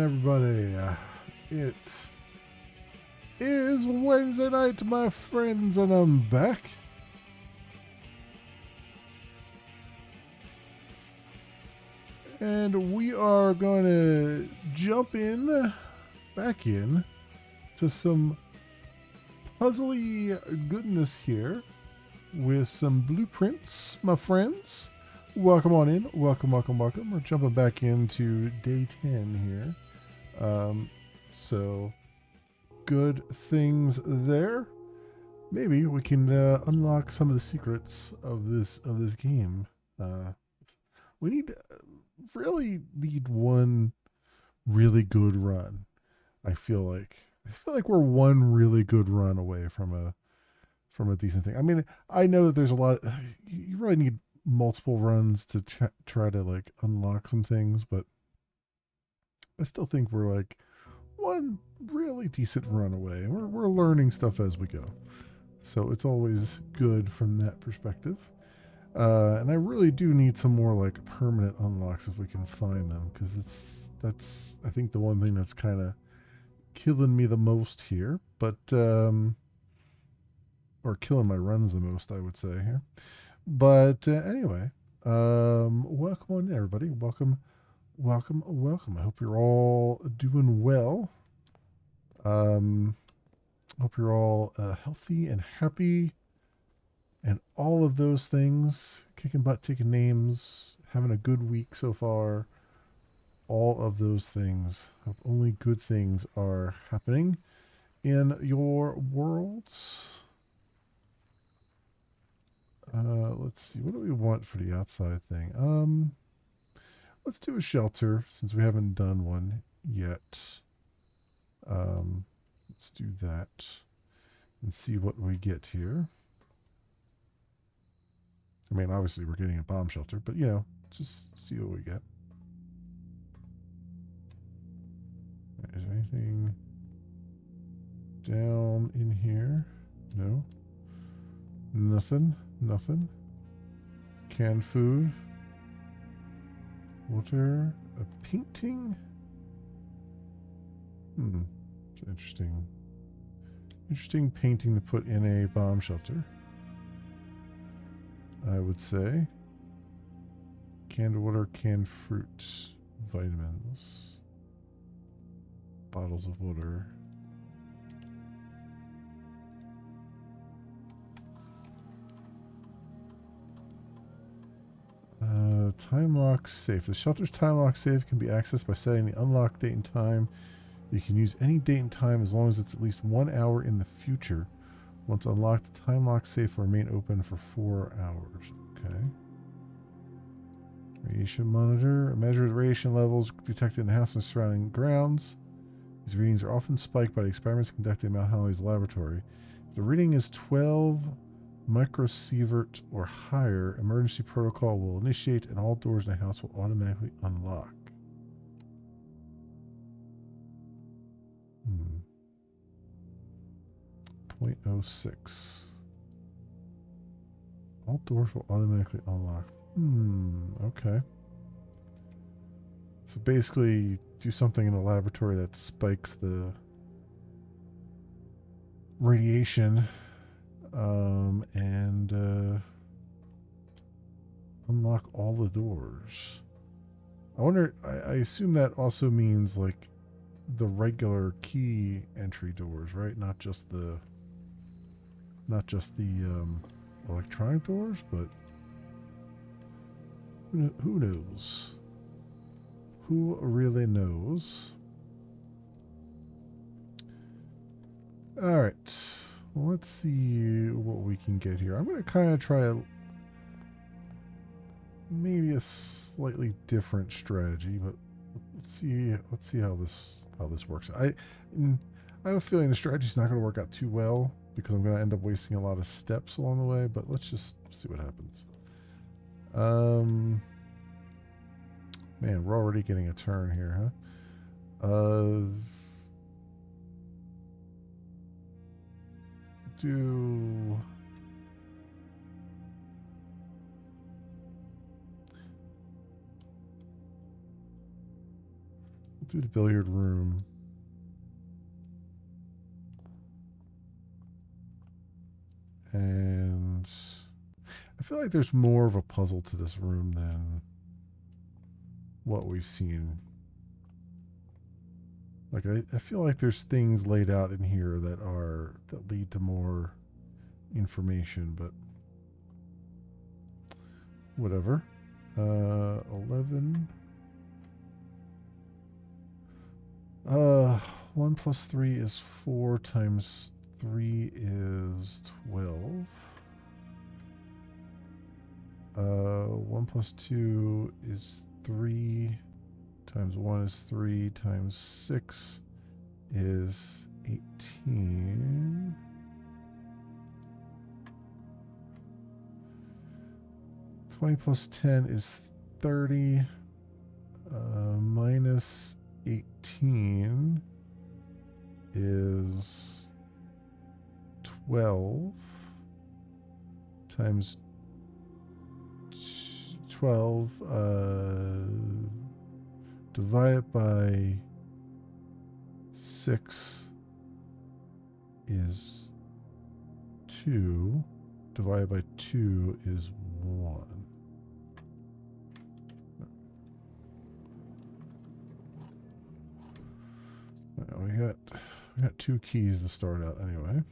everybody. It is Wednesday night, my friends, and I'm back. And we are going to jump back in, to some puzzly goodness here with some blueprints, my friends. Welcome on in. Welcome. We're jumping back into day 10 here. So good things there. Maybe we can unlock some of the secrets of this game. We really need one really good run. I feel like we're one really good run away from a decent thing. I mean, I know that there's a lot. You really need multiple runs to try to like unlock some things, but I still think we're like one really decent run away. We're learning stuff as we go, so it's always good from that perspective. And I really do need some more like permanent unlocks if we can find them, because that's I think the one thing that's kind of killing me the most here, but or killing my runs the most, I would say here. But anyway, welcome on in, everybody. Welcome. I hope you're all doing well. Hope you're all healthy and happy, and all of those things. Kicking butt, taking names, having a good week so far. All of those things. Hope only good things are happening in your worlds. Let's see. What do we want for the outside thing? Let's do a shelter since we haven't done one yet. Let's do that and see what we get here. I mean, obviously we're getting a bomb shelter, but just see what we get. Is there anything down in here? No. Nothing. Canned food. Water. A painting. It's an interesting painting to put in a bomb shelter, I would say. Canned water, canned fruit, vitamins, bottles of water. Time lock safe. The shelter's time lock safe can be accessed by setting the unlock date and time. You can use any date and time as long as it's at least 1 hour in the future. Once unlocked, the time lock safe will remain open for 4 hours. Okay. Radiation monitor. Measures radiation levels detected in the house and surrounding grounds. These readings are often spiked by the experiments conducted in Mount Holly's laboratory. If the reading is 12 microsievert or higher, emergency protocol will initiate and all doors in the house will automatically unlock. 0.06. All doors will automatically unlock. Okay. So basically, do something in the laboratory that spikes the radiation, and unlock all the doors. I wonder, I assume that also means like the regular key entry doors, right? Not just the electronic doors, but who knows? Who really knows? All right. Well, let's see what we can get here. I'm going to kind of try maybe a slightly different strategy, but let's see how this works. I have a feeling the strategy's not going to work out too well because I'm going to end up wasting a lot of steps along the way, but let's just see what happens. Man, we're already getting a turn here, huh? do the billiard room. And I feel like there's more of a puzzle to this room than what we've seen. Like I feel like there's things laid out in here that lead to more information, but whatever. 11. 1 plus 3 is 4 times 3 is 12. 1 plus 2 is 3 times 1 is 3 times 6 is 18. $20 plus 10 is 30. Minus 18 is 12 times 12 divided by 6 is 2. Divided by 2 is 1. We got 2 keys to start out anyway.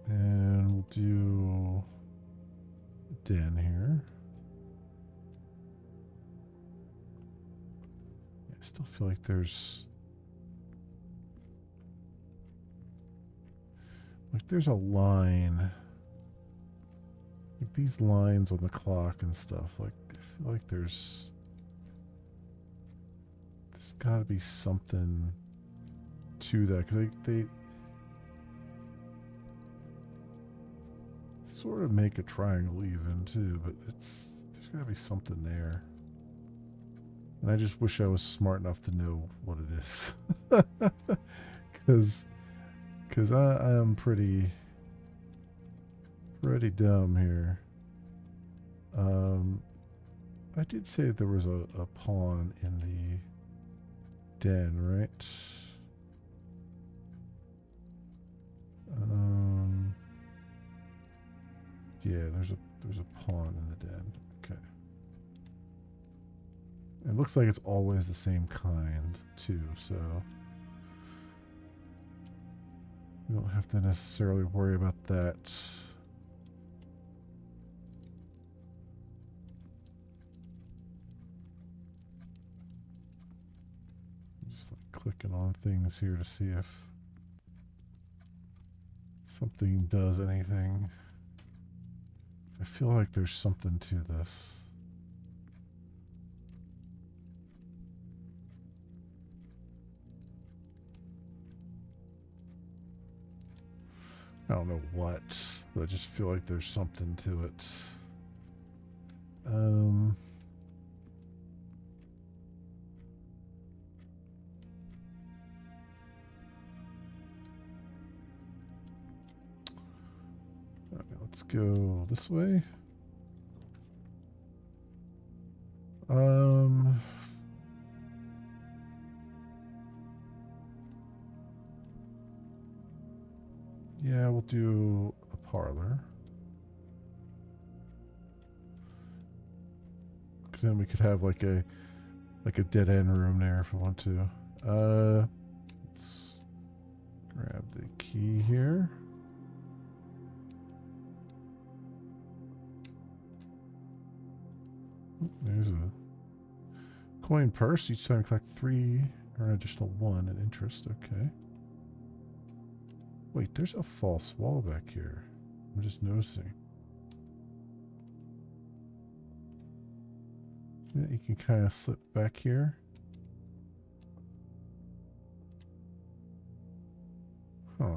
And we'll do a den here. I still feel like there's a line. Like these lines on the clock and stuff. Like I feel like there's got to be something to that, because they sort of make a triangle even too, but there's got to be something there. And I just wish I was smart enough to know what it is, because I am pretty dumb here. I did say there was a pawn in the den, right? Yeah, there's a pawn in the den. Okay. It looks like it's always the same kind too, so we don't have to necessarily worry about that. Just like clicking on things here to see if something does anything. I feel like there's something to this. I don't know what, but I just feel like there's something to it. Okay, let's go this way. Yeah, we'll do a parlor. Because then we could have like a dead end room there if we want to. Let's grab the key here. There's a coin purse. Each time you collect 3, earn an additional 1 in interest. Okay. Wait, there's a false wall back here. I'm just noticing. Yeah, you can kind of slip back here. Huh.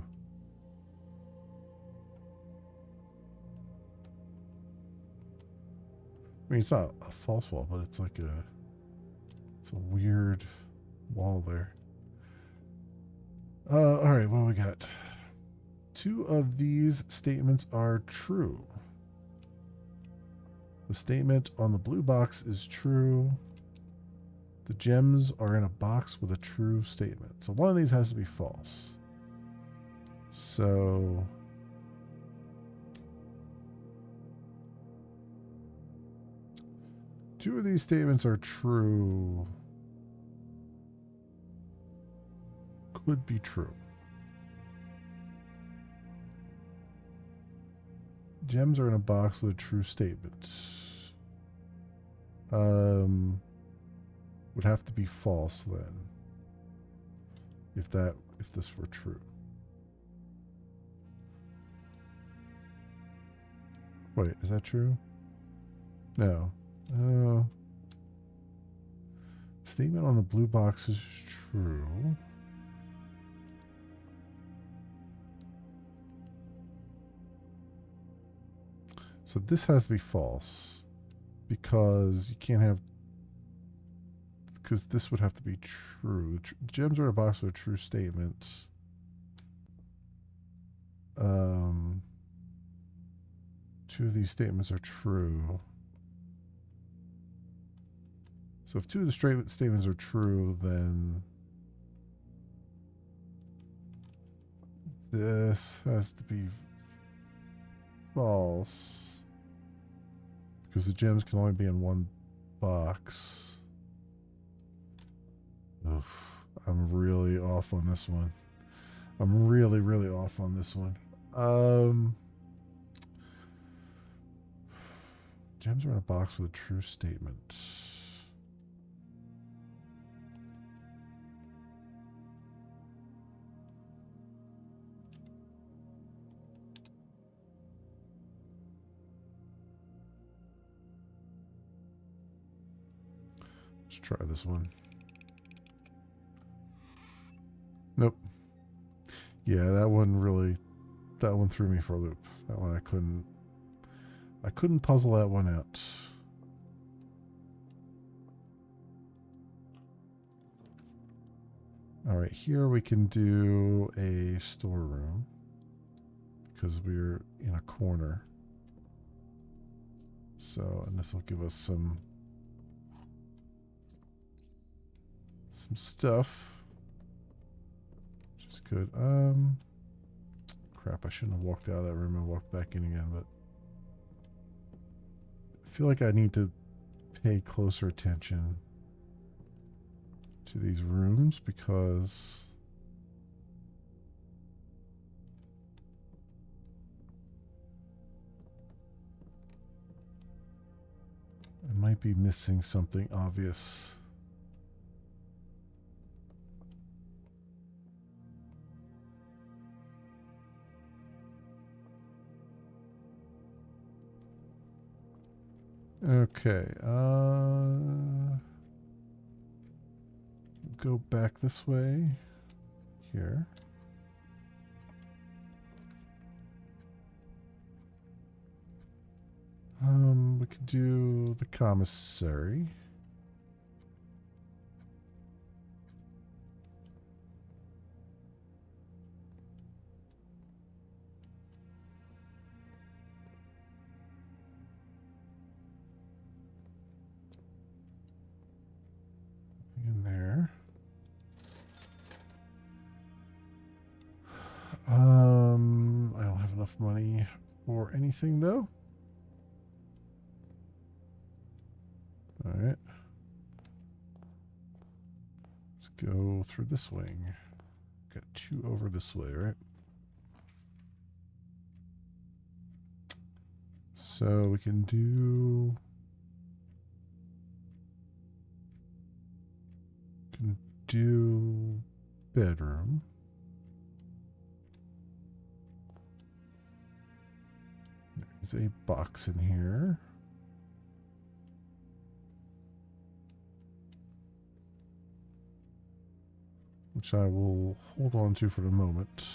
I mean, it's not a false wall, but it's like it's a weird wall there. All right, what do we got? 2 of these statements are true. The statement on the blue box is true. The gems are in a box with a true statement. So one of these has to be false. So two of these statements are true. Could be true. Gems are in a box with a true statement. Would have to be false then. If this were true. Wait, is that true? No. Statement on the blue box is true. So this has to be false because you can't have, because this would have to be true. Gems are in a box with a true statement. Two of these statements are true. So if two of the statements are true, then this has to be false. Because the gems can only be in one box. Oof, I'm really off on this one. I'm really, really off on this one. Gems are in a box with a true statement. Let's try this one. Nope. Yeah, that one threw me for a loop. That one I couldn't puzzle that one out. All right, here we can do a storeroom because we're in a corner. So, and this will give us some stuff, which is good. Crap, I shouldn't have walked out of that room and walked back in again, but I feel like I need to pay closer attention to these rooms because I might be missing something obvious. Okay, go back this way here. We could do the commissary. In there. I don't have enough money for anything though. All right. Let's go through this wing. Got two over this way, right? So we can do bedroom. There's a box in here. Which I will hold on to for the moment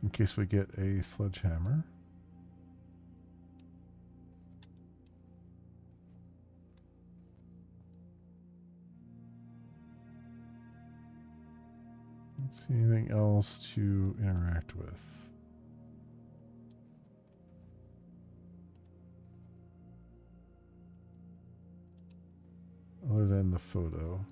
in case we get a sledgehammer. Let's see anything else to interact with. in the photo.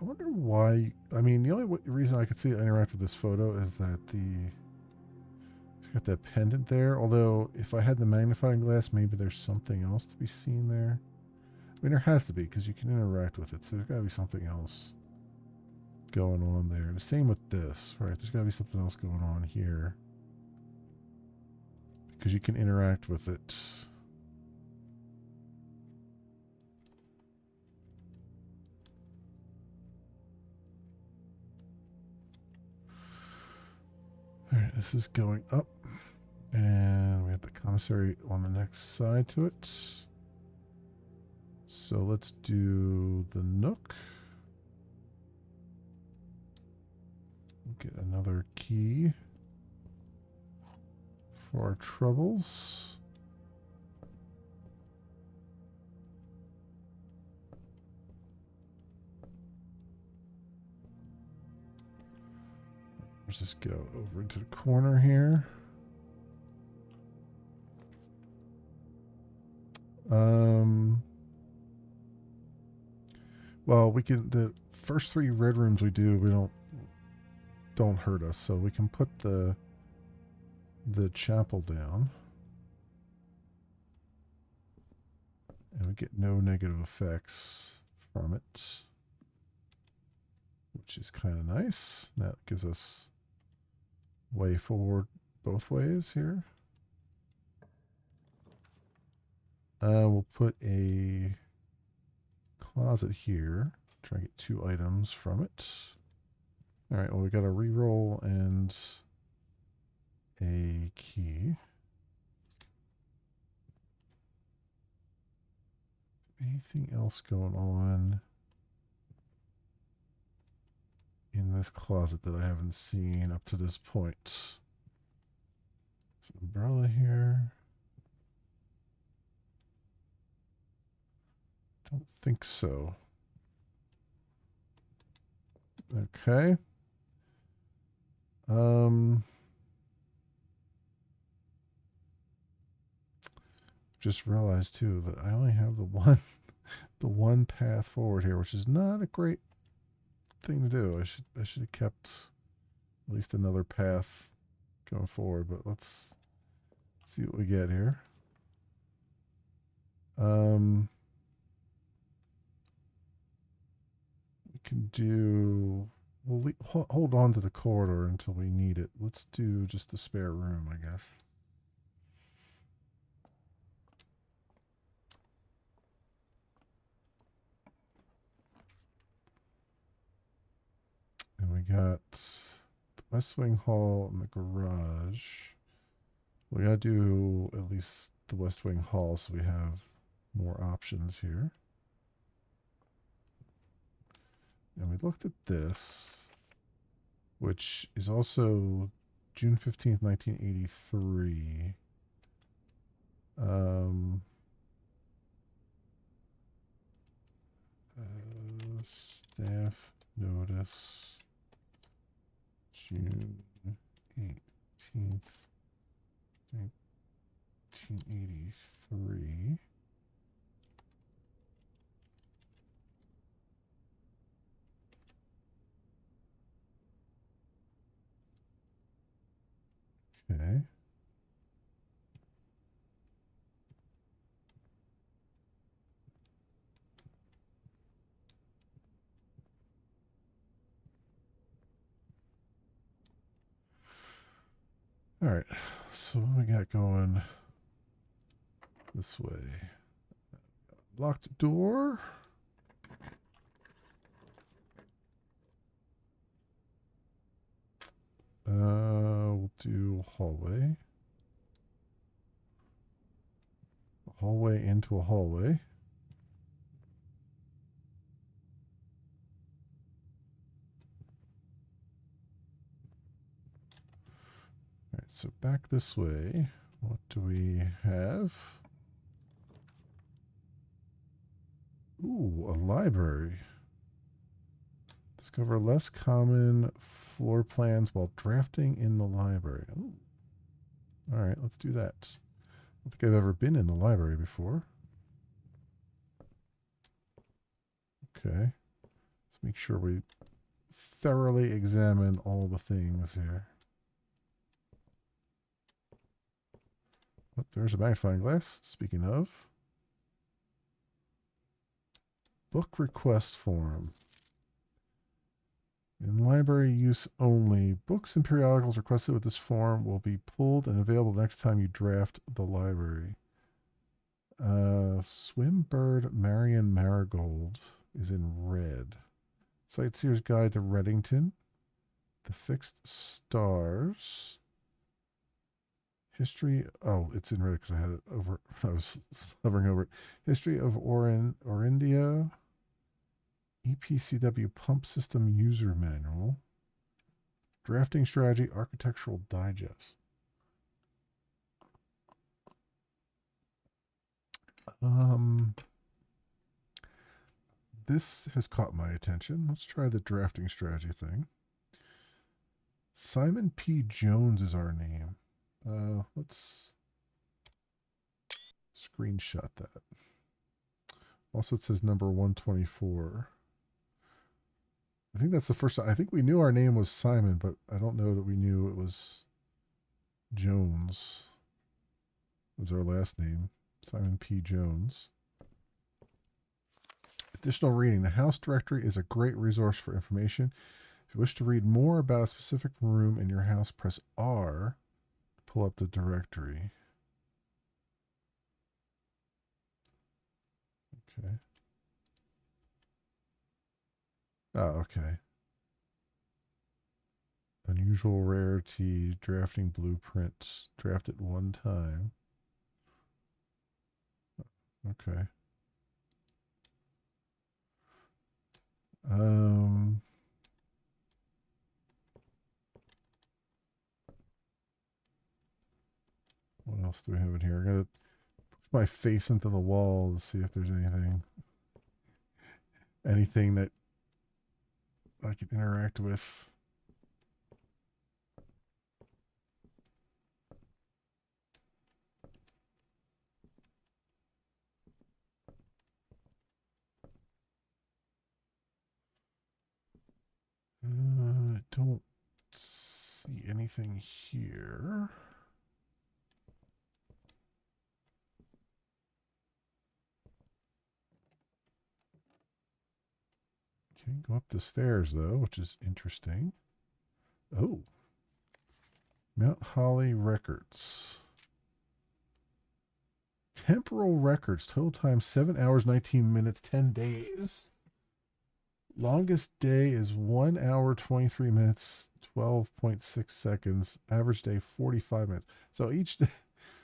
I wonder why. I mean, the only reason I could see it interact with this photo is that it's got that pendant there. Although, if I had the magnifying glass, maybe there's something else to be seen there. I mean, there has to be because you can interact with it. So there's got to be something else going on there. The same with this, right? There's got to be something else going on here because you can interact with it. All right, this is going up, and we have the commissary on the next side to it. So let's do the Nook. We'll get another key for our troubles. Let's just go over into the corner here. Well, we can, the first 3 red rooms we do, we don't hurt us, so we can put the chapel down. And we get no negative effects from it, which is kind of nice. That gives us way forward both ways here. We'll put a closet here. Try to get 2 items from it. All right, well, we got a reroll and a key. Anything else going on in this closet that I haven't seen up to this point? Umbrella here. Don't think so. Okay. Just realized too that I only have the one path forward here, which is not a great thing to do. I should have kept at least another path going forward, but let's see what we get here. We can do, we'll hold on to the corridor until we need it. Let's do just the spare room, I guess. And we got the West Wing Hall and the garage. We gotta do at least the West Wing Hall so we have more options here. And we looked at this, which is also June 15th, 1983. Staff notice June 18th, 1983. Okay. All right. So what we got going this way? Locked door. We'll do hallway. A hallway into a hallway. All right, so back this way. What do we have? Ooh, a library. Discover less common floor plans while drafting in the library. Ooh. All right, let's do that. I don't think I've ever been in the library before. Okay. Let's make sure we thoroughly examine all the things here. Oh, there's a magnifying glass. Speaking of. Book request form. In library use only, books and periodicals requested with this form will be pulled and available next time you draft the library. Swimbird Marion Marigold is in red. Sightseer's Guide to Reddington. The Fixed Stars. History. Oh, it's in red because I had it over. I was hovering over it. History of Orindia. EPCW Pump System User Manual. Drafting Strategy Architectural Digest. This has caught my attention. Let's try the drafting strategy thing. Simon P. Jones is our name. Let's screenshot that. Also, it says number 124. I think that's the first time. I think we knew our name was Simon, but I don't know that we knew it was Jones. Was our last name. Simon P. Jones. Additional reading. The house directory is a great resource for information. If you wish to read more about a specific room in your house, press R to pull up the directory. Okay. Oh, okay. Unusual rarity, drafting blueprints, draft it one time. Okay. What else do we have in here? I gotta put my face into the wall to see if there's anything that I can interact with. I don't see anything here. Can't go up the stairs though, which is interesting. Oh, Mount Holly records. Temporal records. Total time 7 hours, 19 minutes, 10 days. Longest day is 1 hour, 23 minutes, 12.6 seconds. Average day, 45 minutes. So each day,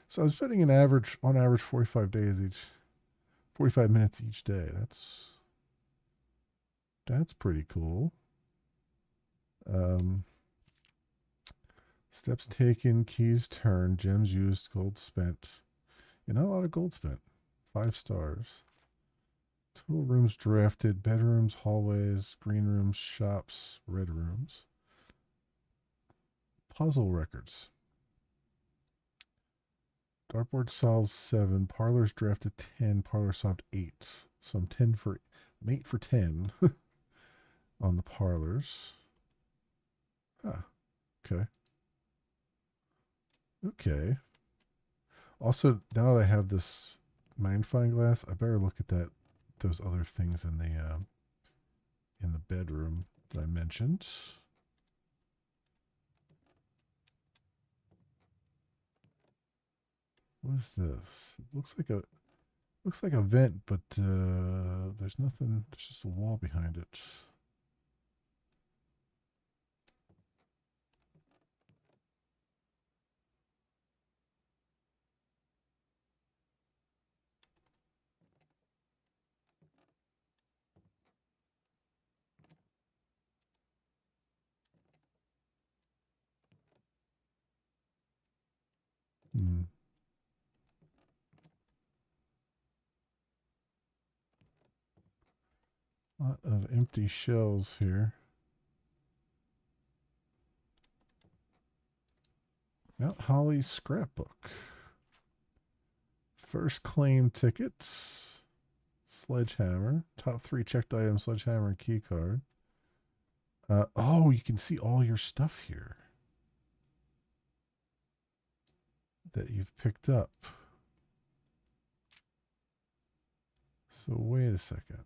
so I'm spending on average 45 days each, 45 minutes each day. That's pretty cool. Steps taken, keys turned, gems used, gold spent. Yeah, not a lot of gold spent. 5 stars. Total rooms drafted, bedrooms, hallways, green rooms, shops, red rooms. Puzzle records. Dartboard solved 7, parlors drafted 10, parlor solved 8. So I'm 8 for 10 on the parlors. Ah, okay. Okay. Also, now that I have this magnifying glass, I better look at those other things in the bedroom that I mentioned. What is this? It looks like a vent, but there's nothing. There's just a wall behind it. Hmm. Lot of empty shelves here. Mount Holly scrapbook. First claim tickets. Sledgehammer. Top 3 checked items, sledgehammer and key card. Oh, you can see all your stuff here that you've picked up. So wait a second.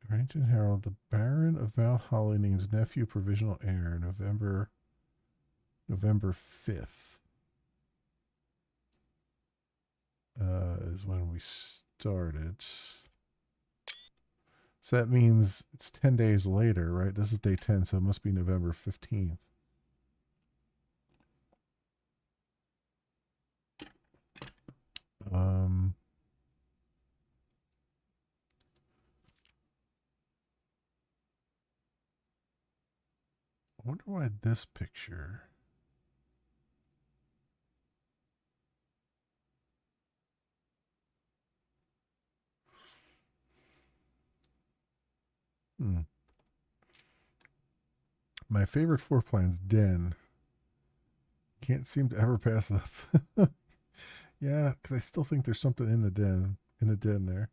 Remington Herald, the Baron of Mount Holly names nephew provisional heir, November 5th. Is when we started. So that means it's 10 days later, right? This is day 10, so it must be November 15th. I wonder why this picture. My favorite floor plan's Den. Can't seem to ever pass it up. Yeah, because I still think there's something in the den. There.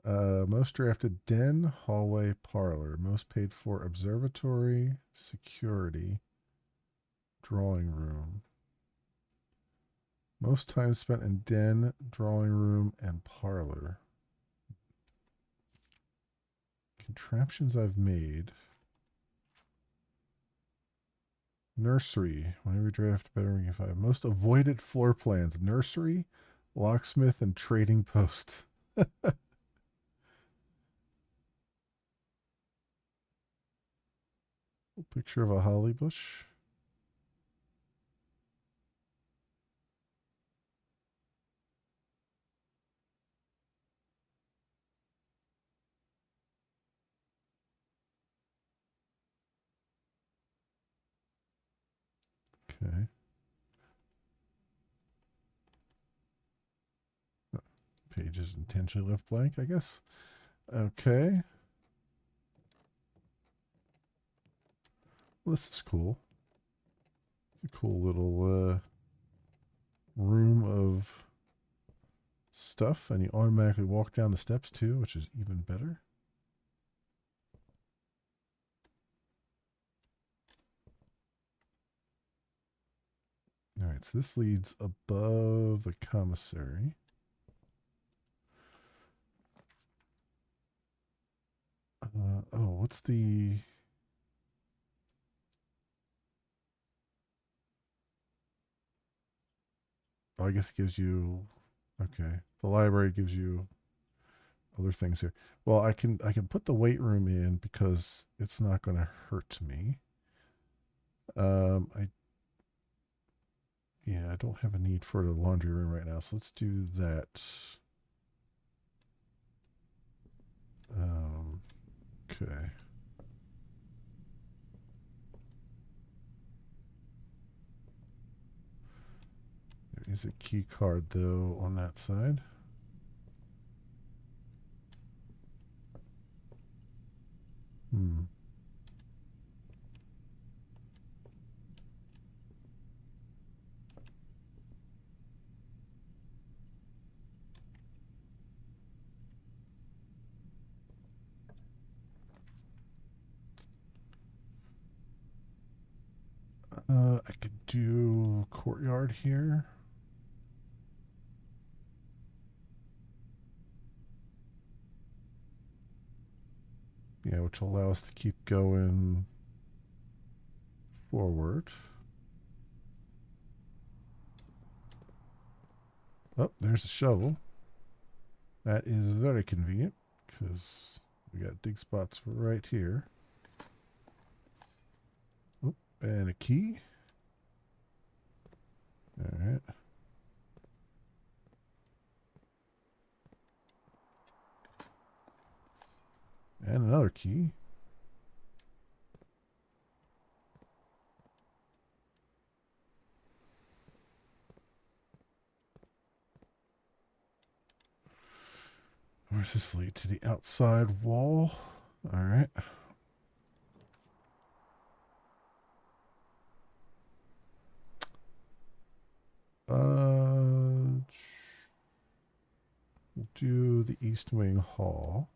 Most drafted den, hallway, parlor. Most paid for observatory, security, drawing room. Most time spent in den, drawing room, and parlor. Contraptions I've made. Nursery. Whenever you draft better than 5. Most avoided floor plans. Nursery, locksmith, and trading post. Picture of a holly bush. Okay. Page is intentionally left blank, I guess. Okay. Well, this is cool. It's a cool little room of stuff, and you automatically walk down the steps too, which is even better. All right, so this leads above the commissary. Oh, what's the... Oh, I guess it gives you... Okay, the library gives you other things here. Well, I can put the weight room in because it's not going to hurt me. I don't have a need for the laundry room right now, so let's do that. Okay. There is a key card though on that side. I could do courtyard here. Yeah, which will allow us to keep going forward. Oh, there's a shovel. That is very convenient because we got dig spots right here. Oh, and a key. All right. And another key. Where's this lead? To the outside wall. All right. We'll do the East Wing Hall.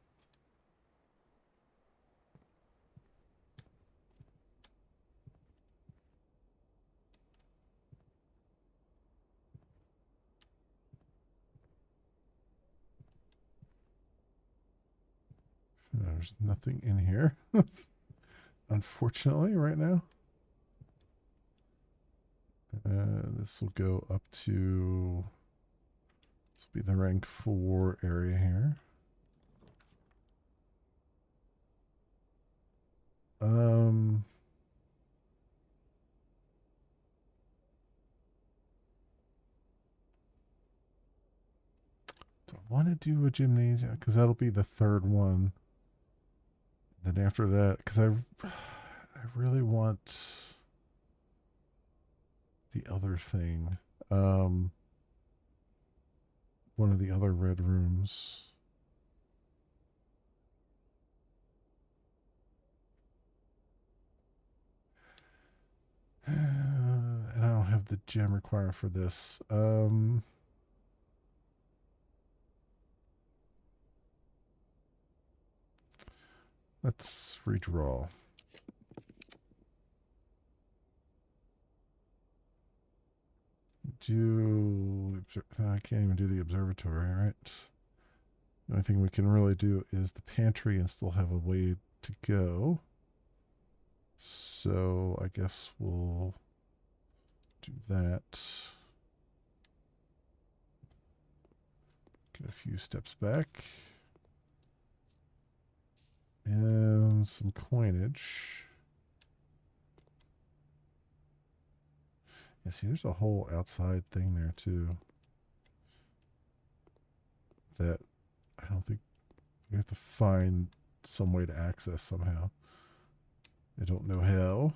There's nothing in here, unfortunately, right now. This will go up to, this will be the rank 4 area here. Do I want to do a gymnasium? Because that'll be the third one. Then after that, because I really want the other thing. One of the other red rooms. And I don't have the gem required for this. Let's redraw. I can't even do the observatory, right? The only thing we can really do is the pantry and still have a way to go. So I guess we'll do that. Get a few steps back. And some coinage. Yeah, see, there's a whole outside thing there, too. That I don't think we have to find some way to access somehow. I don't know how.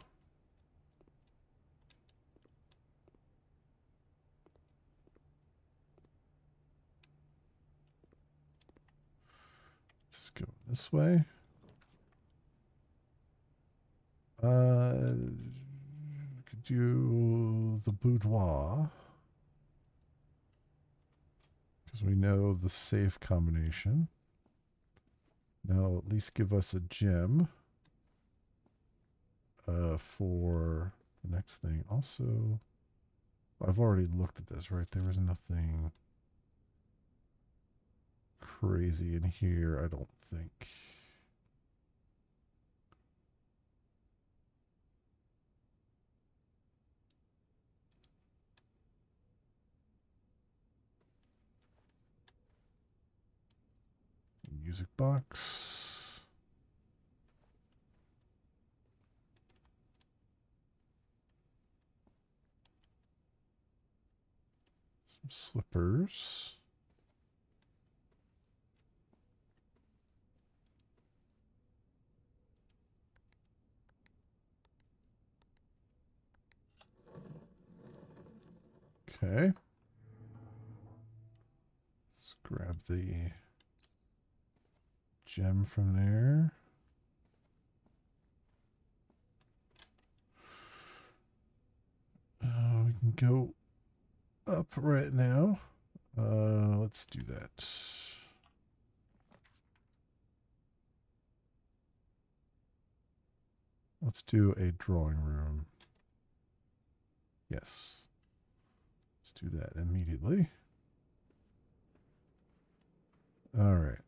Let's go this way. Could do the boudoir. Because we know the safe combination. Now at least give us a gem for the next thing. Also, I've already looked at this, right? There was nothing crazy in here, I don't think. Music box. Some slippers. Okay. Let's grab the gem from there. We can go up right now. Let's do that. Let's do a drawing room. Yes. Let's do that immediately. All right.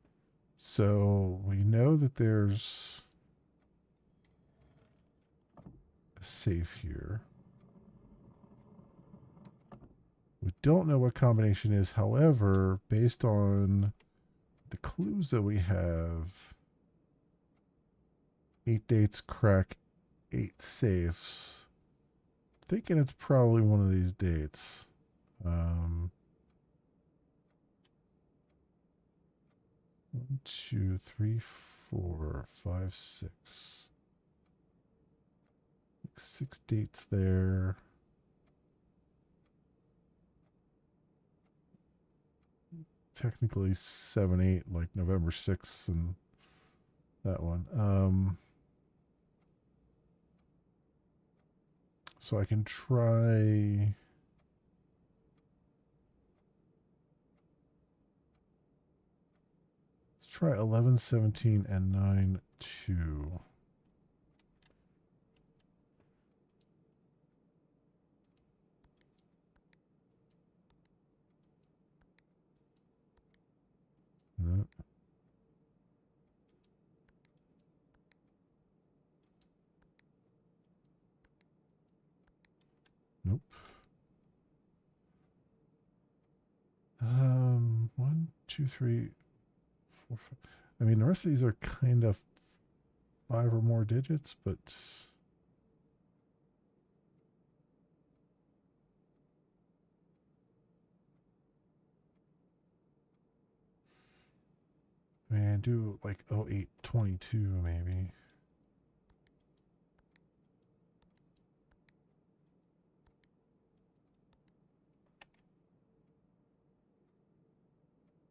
So we know that there's a safe here. We don't know what combination is. However, based on the clues that we have, 8 dates crack 8 safes. Thinking it's probably one of these dates. 1, 2, 3, 4, 5, 6. 6 dates there. Technically 7, 8, like November 6th and that one. So I can try. Let's try 11, 17, and 9, 2. No. Nope. 1, 2, 3, 4, 5. I mean, the rest of these are kind of 5 or more digits, but I mean, I do like 0822 maybe.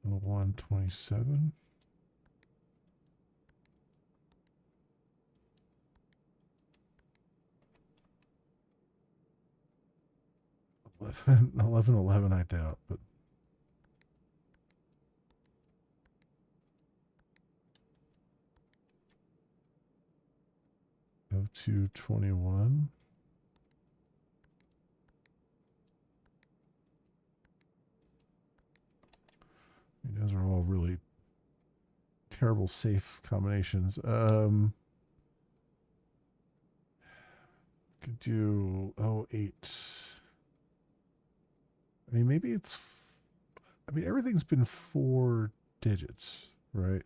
Oh, 127. Eleven, 11, I doubt, but 0221. Those are all really terrible safe combinations. Could do 08. I mean, maybe it's. I mean, everything's been 4 digits, right?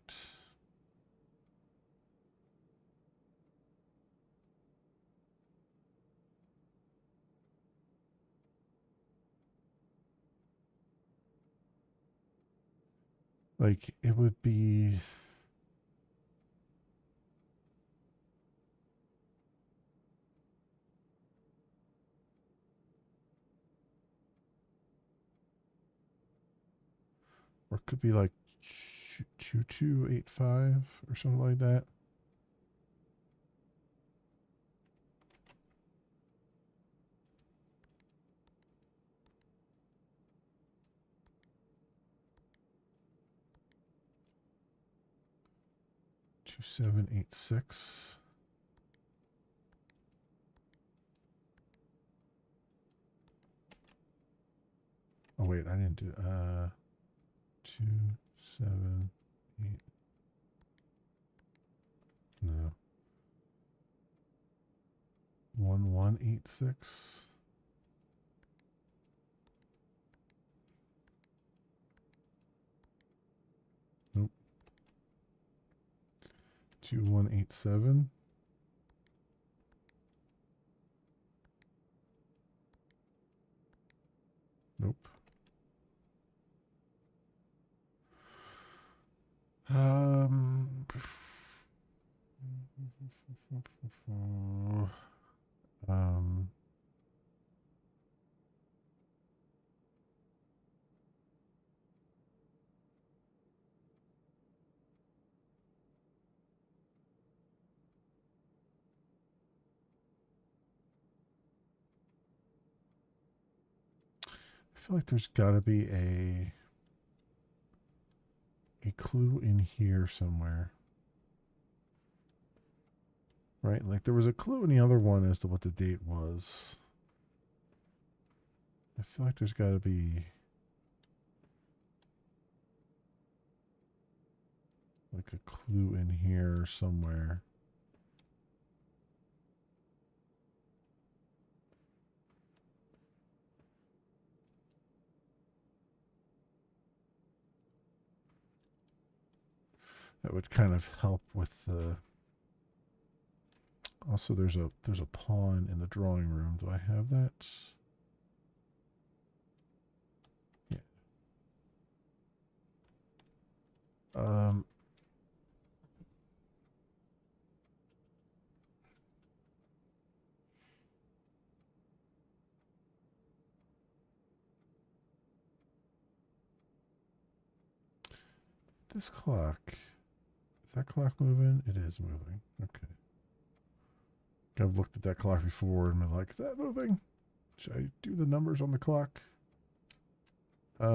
Like, it would be. Or it could be like 2285 or something like that. Two, 7, 8, 6. Oh wait, I didn't do 2, 7, 8. No. 1, 1, 8, 6. Nope. 2, 1, 8, 7. Nope. Um, um, I feel like there's got to be a clue in here somewhere, right? Like there was a clue in the other one as to what the date was. I feel like there's got to be like a clue in here somewhere. That would kind of help with the. Also, there's a pawn in the drawing room. Do I have that? Yeah. Um. This clock. that clock moving? It is moving. Okay. I've looked at that clock before and been like, is that moving? Should I do the numbers on the clock? I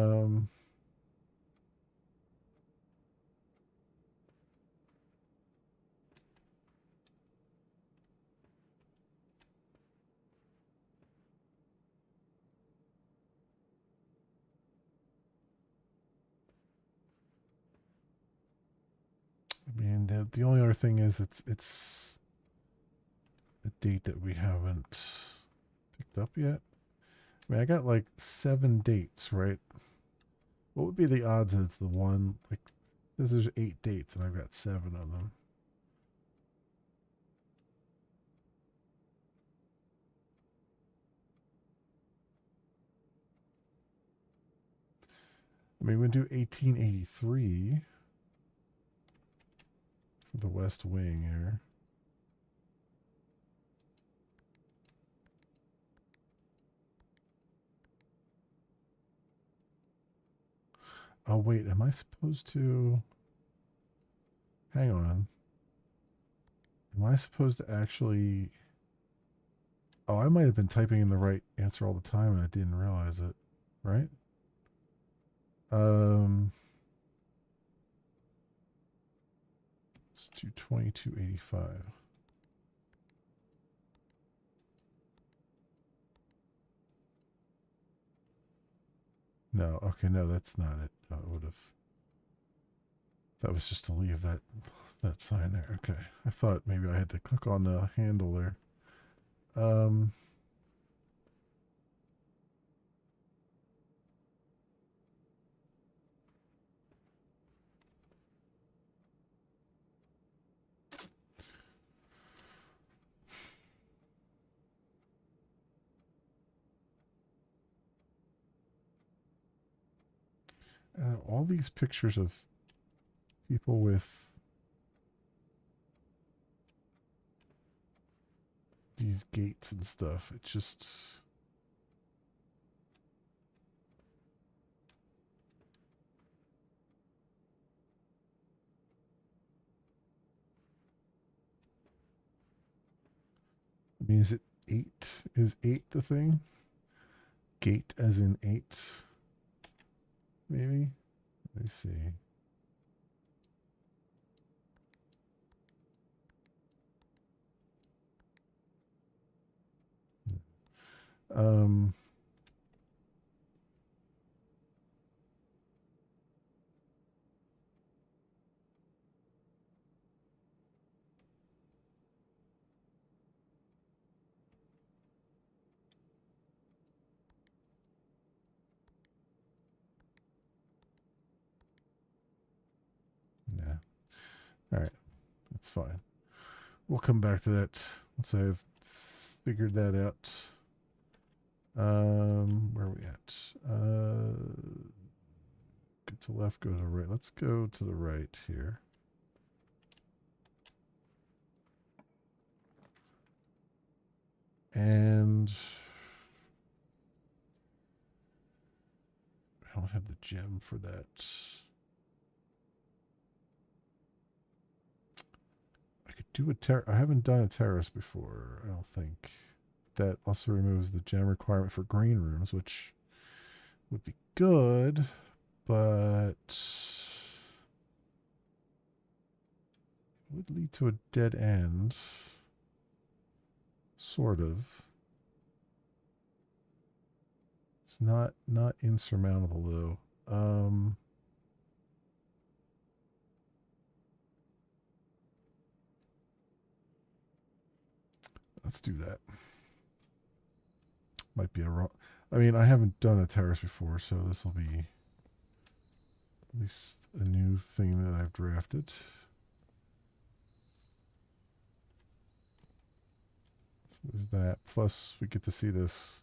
mean, the only other thing is it's a date that we haven't picked up yet. I mean, I got like 7 dates, right? What would be the odds that it's the one? Like, there's 8 dates and I've got 7 of them. I mean, we do 1883 for the West Wing here. Oh, wait, am I supposed to... Hang on. Am I supposed to actually... Oh, I might have been typing in the right answer all the time and I didn't realize it, right? Let's do 2285. No, okay, no, that's not it. I would have... That was just to leave that sign there. Okay. I thought maybe I had to click on the handle there. All these pictures of people with these gates and stuff. It just... I mean, is it 8? Is 8 the thing? Gate as in 8? Maybe? Let me see. Um... Yeah. All right. That's fine. We'll come back to that once I've figured that out. Where are we at? Go to left, go to right. Let's go to the right here. And I don't have the gem for that. I could do a I haven't done a terrace before, I don't think. That also removes the gem requirement for green rooms, which would be good, but it would lead to a dead end. Sort of. It's not insurmountable though. Let's do that. Might be a wrong... I mean, I haven't done a terrace before, so this will be at least a new thing that I've drafted. So there's that. Plus, we get to see this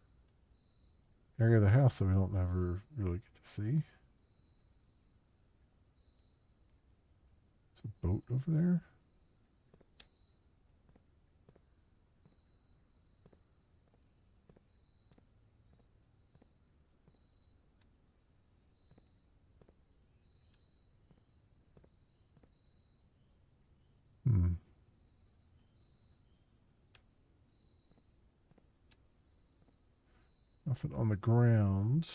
area of the house that we don't ever really get to see. There's a boat over there. Nothing on the ground.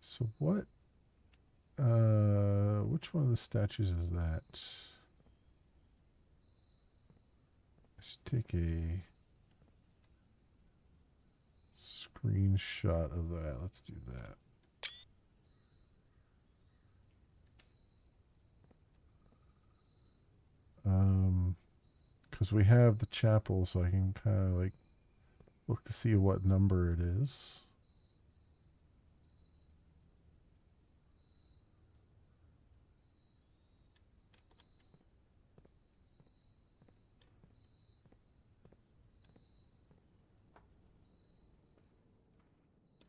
So what? Which one of the statues is that? I should take a screenshot of that. Let's do that. Because we have the chapel, so I can kind of like look to see what number it is.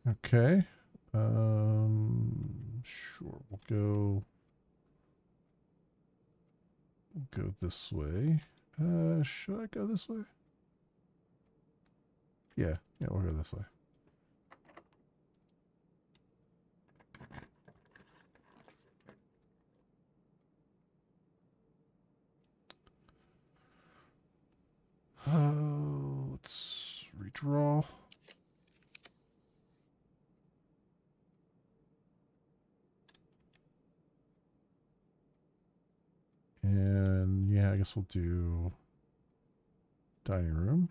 Okay. Sure. We'll go this way. Should I go this way? Yeah, we'll go this way. Let's redraw. And yeah, I guess we'll do dining room.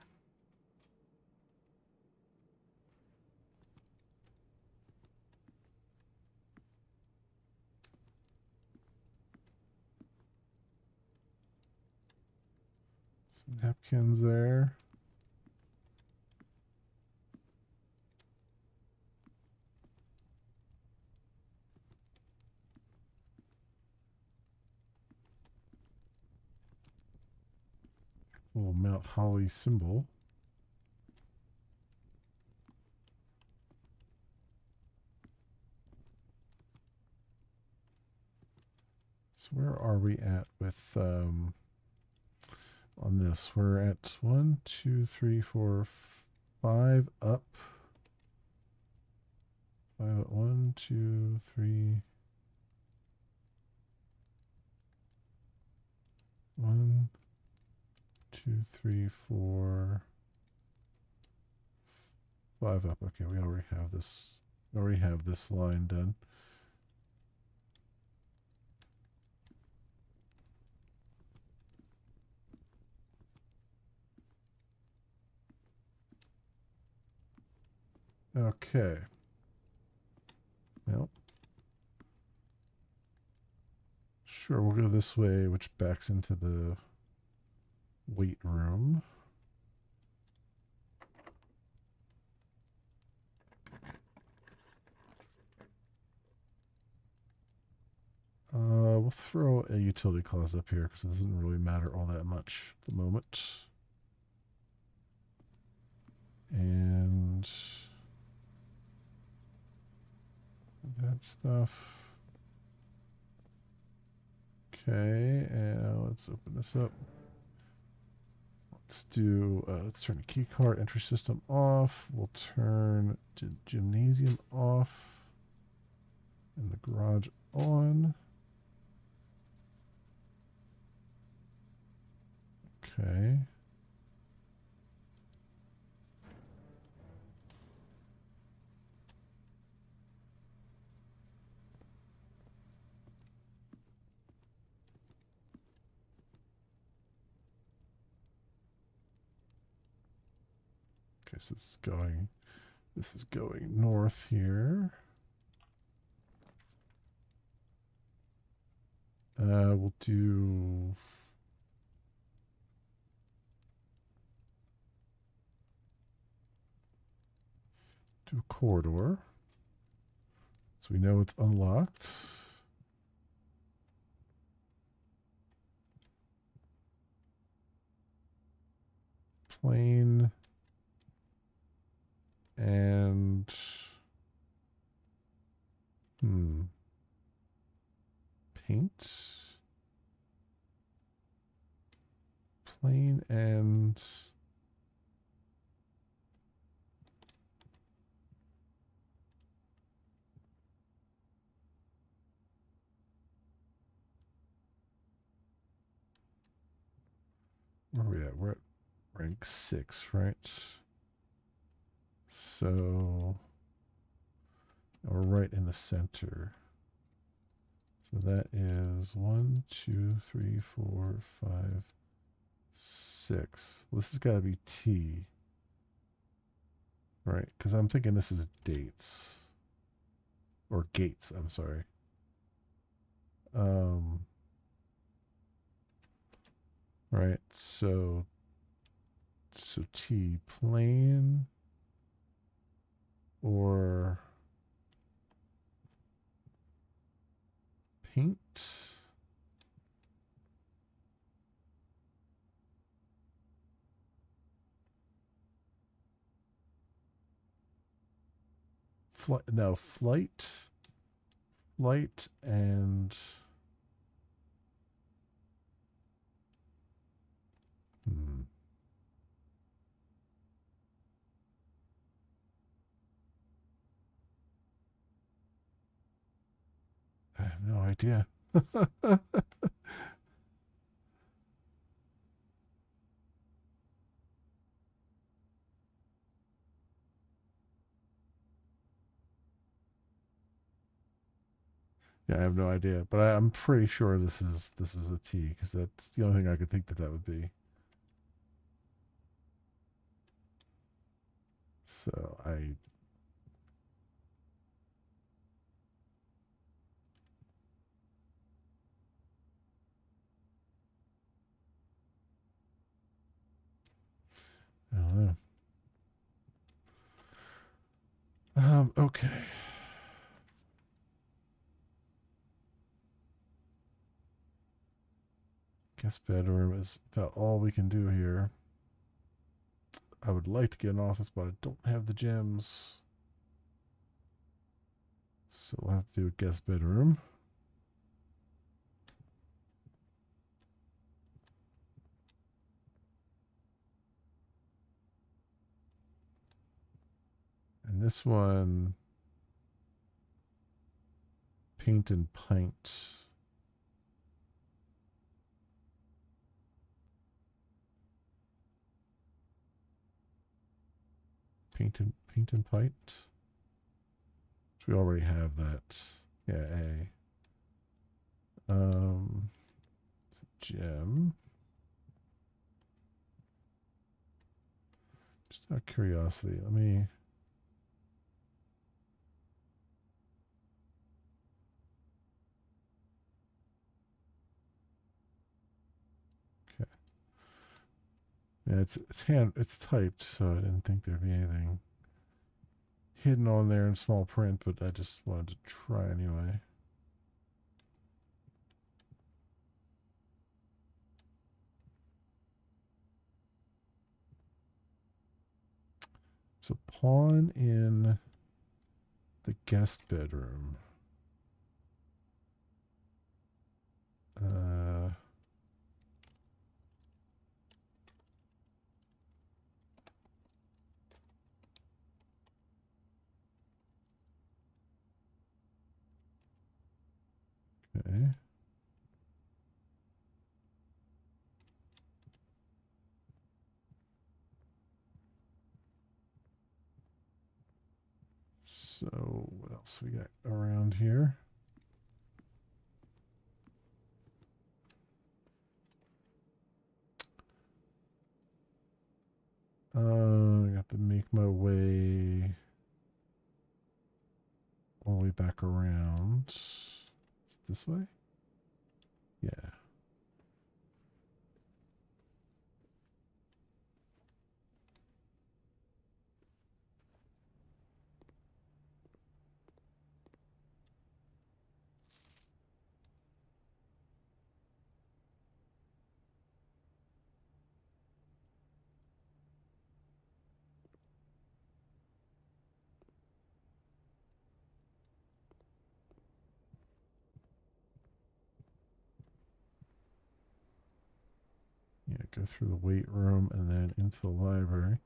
Some napkins there. Little Mount Holly symbol. So where are we at with on this? We're at 1, 2, 3, 4, 5 up. 5 1, 2, 3. 1, 2, 3, 4, 5 up. Okay, we already have this. Already have this line done. Okay. Well, sure, we'll go this way, which backs into the weight room. We'll throw a utility closet up here because it doesn't really matter all that much at the moment. And that stuff. Okay, and let's open this up. Let's turn the key card entry system off. We'll turn gymnasium off and the garage on. Okay. Okay, so this is going north here. We'll do a corridor. So we know it's unlocked. Plane and paint. Plane and like 6, right? So we're right in the center. So that is 1, 2, 3, 4, 5, 6. Well, this has got to be T, right? Because I'm thinking this is dates. Or gates, I'm sorry. Right, so T, plane or paint. No, flight and I have no idea. Yeah, I have no idea, but I'm pretty sure this is a T because that's the only thing I could think that would be. So I don't know. Okay. Guest bedroom is about all we can do here. I would like to get an office, but I don't have the gems. So we'll have to do a guest bedroom. And this one, paint and pint. Paint and pint. So we already have that. Yeah, A. Gem. Just out of curiosity, let me. Okay. Yeah, it's typed, so I didn't think there'd be anything hidden on there in small print, but I just wanted to try anyway. So pawn in the guest bedroom. Okay. So what else we got around here? I got to make my way all the way back around. Is it this way? Yeah. Yeah, go through the weight room and then into the library.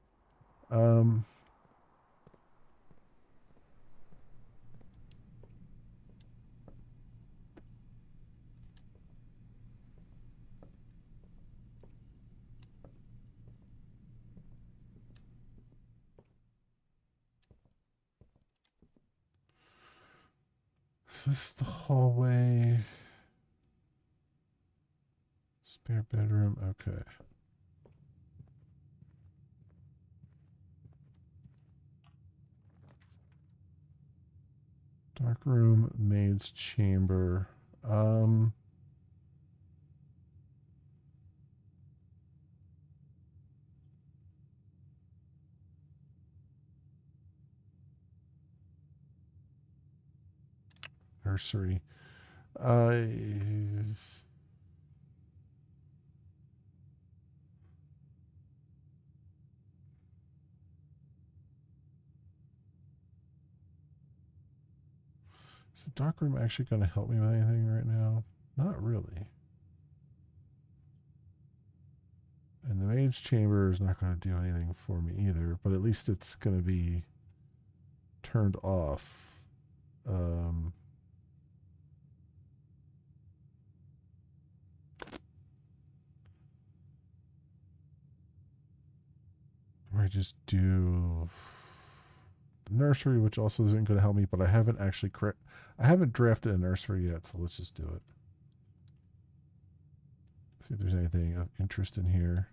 Is this the hallway? Spare bedroom. Okay. Dark room, maid's chamber. Nursery. Is the dark room actually going to help me with anything right now? Not really. And the maid's chamber is not going to do anything for me either, but at least it's going to be turned off. I just do the nursery, which also isn't going to help me, but I haven't actually I haven't drafted a nursery yet, so let's just do it. See if there's anything of interest in here.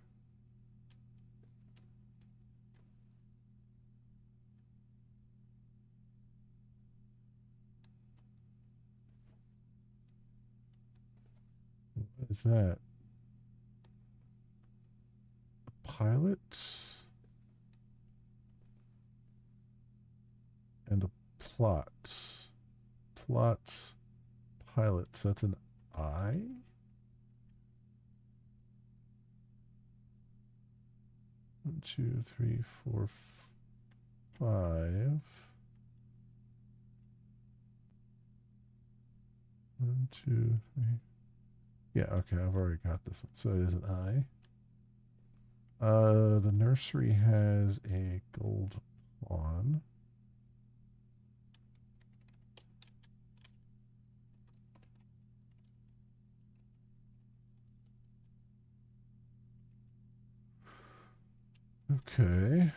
What is that? Pilots and the plots. Plots, pilots. That's an I. One, two, three, four, five. One, two, three. Yeah, okay, I've already got this one. So it is an I. The nursery has a gold pawn. Okay.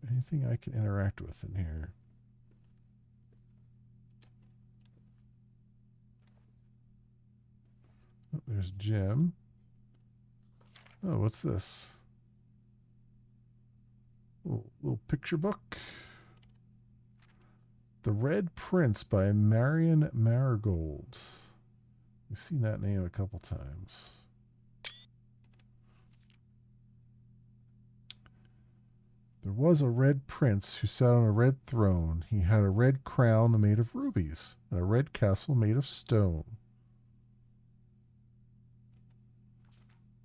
Anything I can interact with in here? Oh, there's Jim. Oh, what's this? Little picture book. The Red Prince by Marion Marigold. We've seen that name a couple times. There was a red prince who sat on a red throne. He had a red crown made of rubies and a red castle made of stone.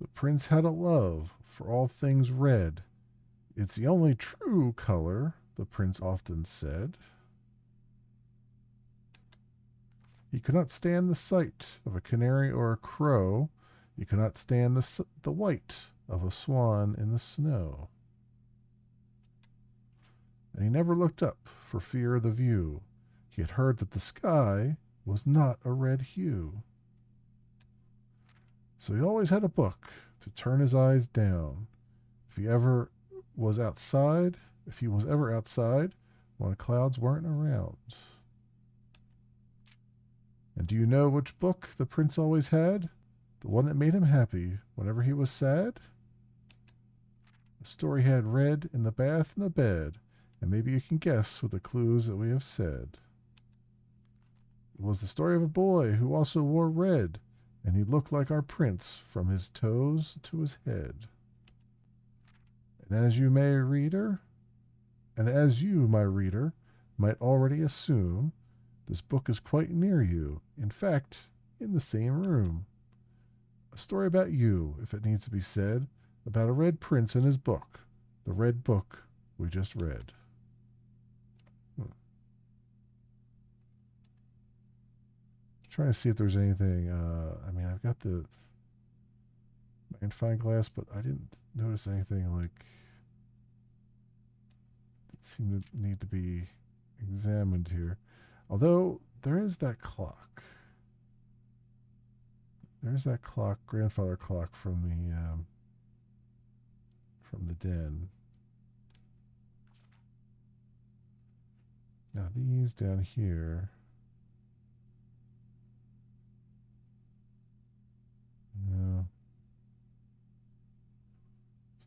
The prince had a love for all things red. It's the only true color, the prince often said. He could not stand the sight of a canary or a crow. He could not stand the white of a swan in the snow. And he never looked up for fear of the view. He had heard that the sky was not a red hue. So he always had a book to turn his eyes down. If he was ever outside, when clouds weren't around. And do you know which book the prince always had? The one that made him happy whenever he was sad? The story had red in the bath and the bed, and maybe you can guess with the clues that we have said. It was the story of a boy who also wore red, and he looked like our prince from his toes to his head. And as you, my reader, might already assume, this book is quite near you, in fact, in the same room. A story about you, if it needs to be said, about a red prince and his book, the red book we just read. Trying to see if there's anything. I've got the magnifying glass, but I didn't notice anything like that seemed to need to be examined here. Although there is that clock. There's that clock, grandfather clock from the den. Now these down here. No.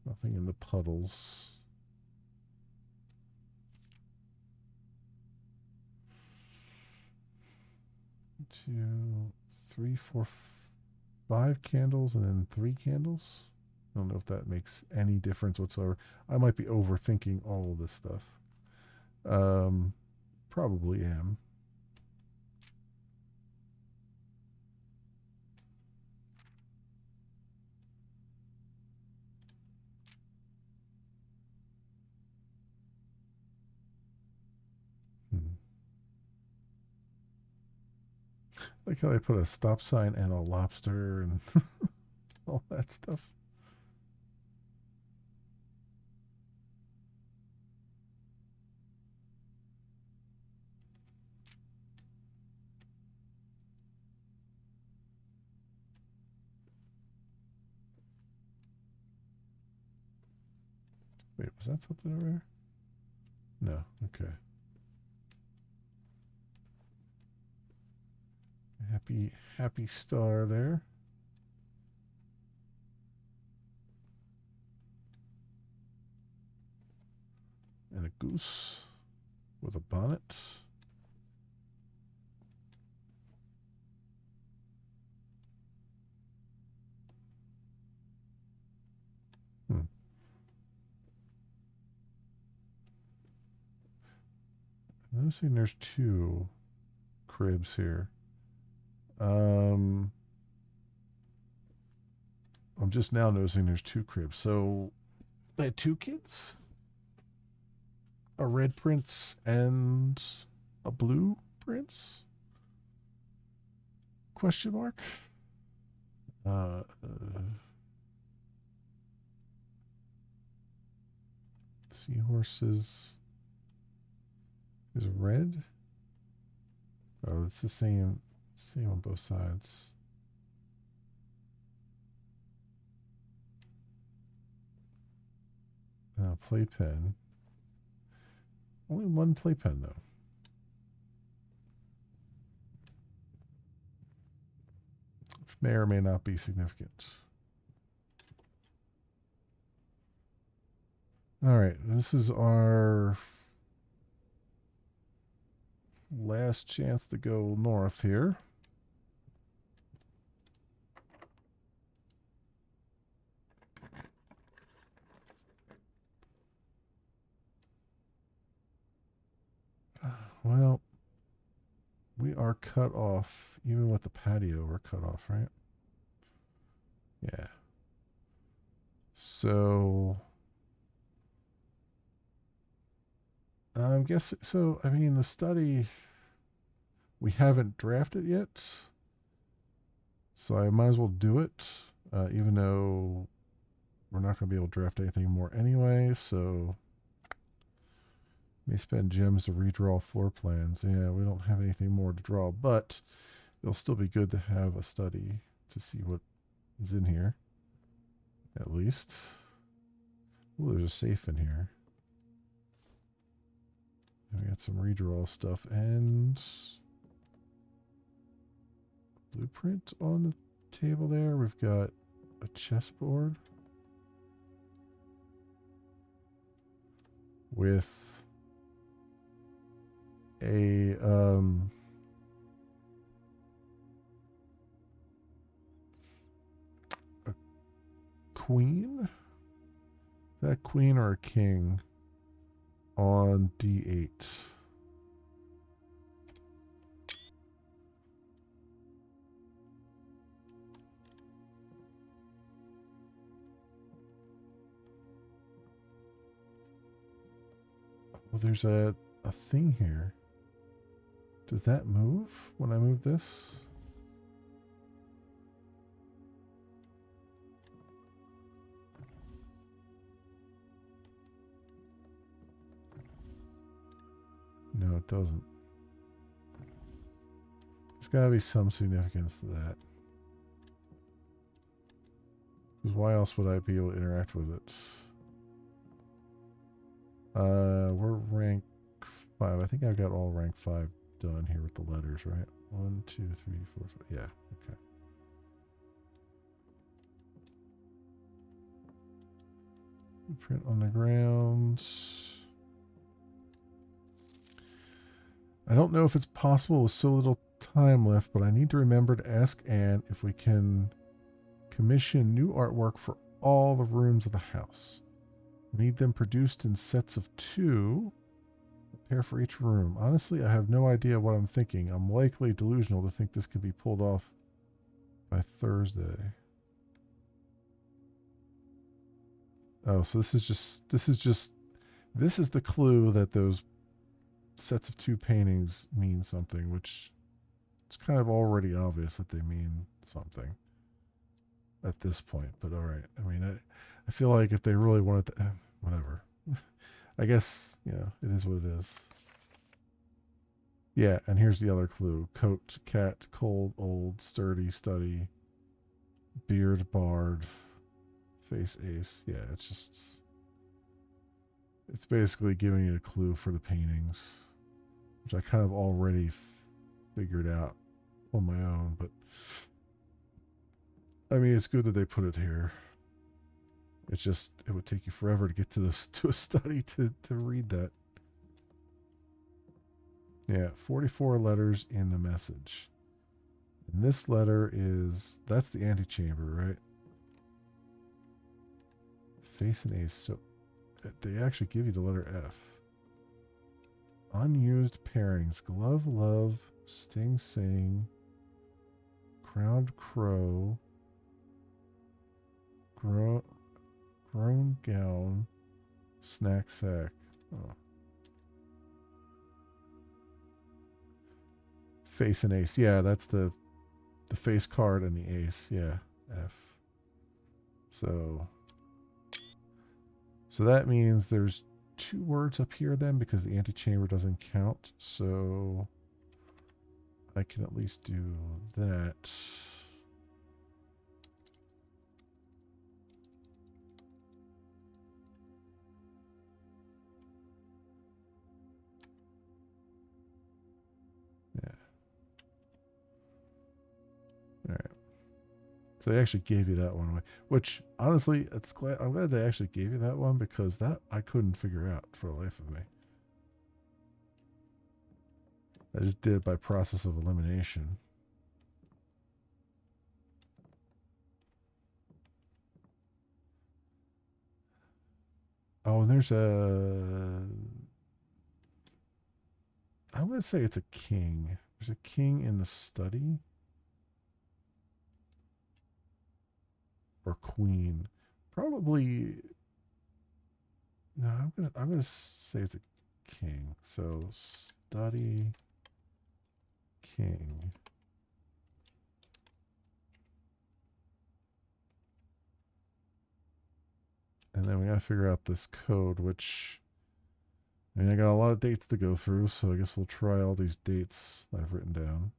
There's nothing in the puddles. 2, 3, 4, 5 candles and then 3 candles. I don't know if that makes any difference whatsoever. I might be overthinking all of this stuff. Probably am. Hmm. Like how they put a stop sign and a lobster and all that stuff. Wait, was that something over there? No. Okay. Happy star there. And a goose with a bonnet. Hmm. I'm noticing there's 2 cribs here. I'm just now noticing there's 2 cribs. So I had 2 kids, a red prince and a blue prince? Question mark. Uh, uh, Seahorses is red. Oh, it's the same on both sides. Playpen. Only 1 playpen though. Which may or may not be significant. All right, this is our last chance to go north here. Well, we are cut off. Even with the patio, we're cut off, right? Yeah. So, I'm guessing. So, I mean, the study, we haven't drafted yet. So, I might as well do it, even though we're not going to be able to draft anything more anyway. So, may spend gems to redraw floor plans. Yeah, we don't have anything more to draw, but it'll still be good to have a study to see what is in here, at least. Oh, there's a safe in here. And we got some redraw stuff and blueprint on the table there. We've got a chessboard with a queen. Is that a queen or a king on D8? Well, there's a thing here. Does that move when I move this? No, it doesn't. There's got to be some significance to that. Because why else would I be able to interact with it? We're rank 5. I think I've got all rank 5 done here with the letters, right? 1, 2, 3, 4, 5. Yeah, okay. Print on the ground. I don't know if it's possible with so little time left, but I need to remember to ask Anne if we can commission new artwork for all the rooms of the house. We need them produced in sets of 2, a pair for each room. Honestly, I have no idea what I'm thinking. I'm likely delusional to think this could be pulled off by Thursday. Oh, so this is the clue that those sets of 2 paintings mean something, which it's kind of already obvious that they mean something at this point. But all right, I mean, I feel like if they really wanted to, whatever. I guess, you know, it is what it is. Yeah, and here's the other clue: coat, cat, cold, old, sturdy, study, beard, bard, face, ace. Yeah, it's basically giving you a clue for the paintings, which I kind of already figured out on my own. But I mean, it's good that they put it here. It's just it would take you forever to get to this to a study to read that. Yeah, 44 letters in the message. And this letter that's the antechamber, right? Face and ace. So they actually give you the letter F. Unused pairings: glove, love, sting, sing, crowned crow, grown gown, snack sack. Oh. Face and ace. Yeah, that's the face card and the ace. Yeah, F. So that means there's 2 words up here then, because the antechamber doesn't count. So I can at least do that. Yeah. All right. So they actually gave you that one away, which honestly, I'm glad they actually gave you that one, because that I couldn't figure out for the life of me. I just did it by process of elimination. Oh, and there's I'm going to say it's a king. There's a king in the study. Or queen. Probably. No, I'm gonna say it's a king. So study king. And then we gotta figure out this code, which, I mean, I got a lot of dates to go through, so I guess we'll try all these dates I've written down.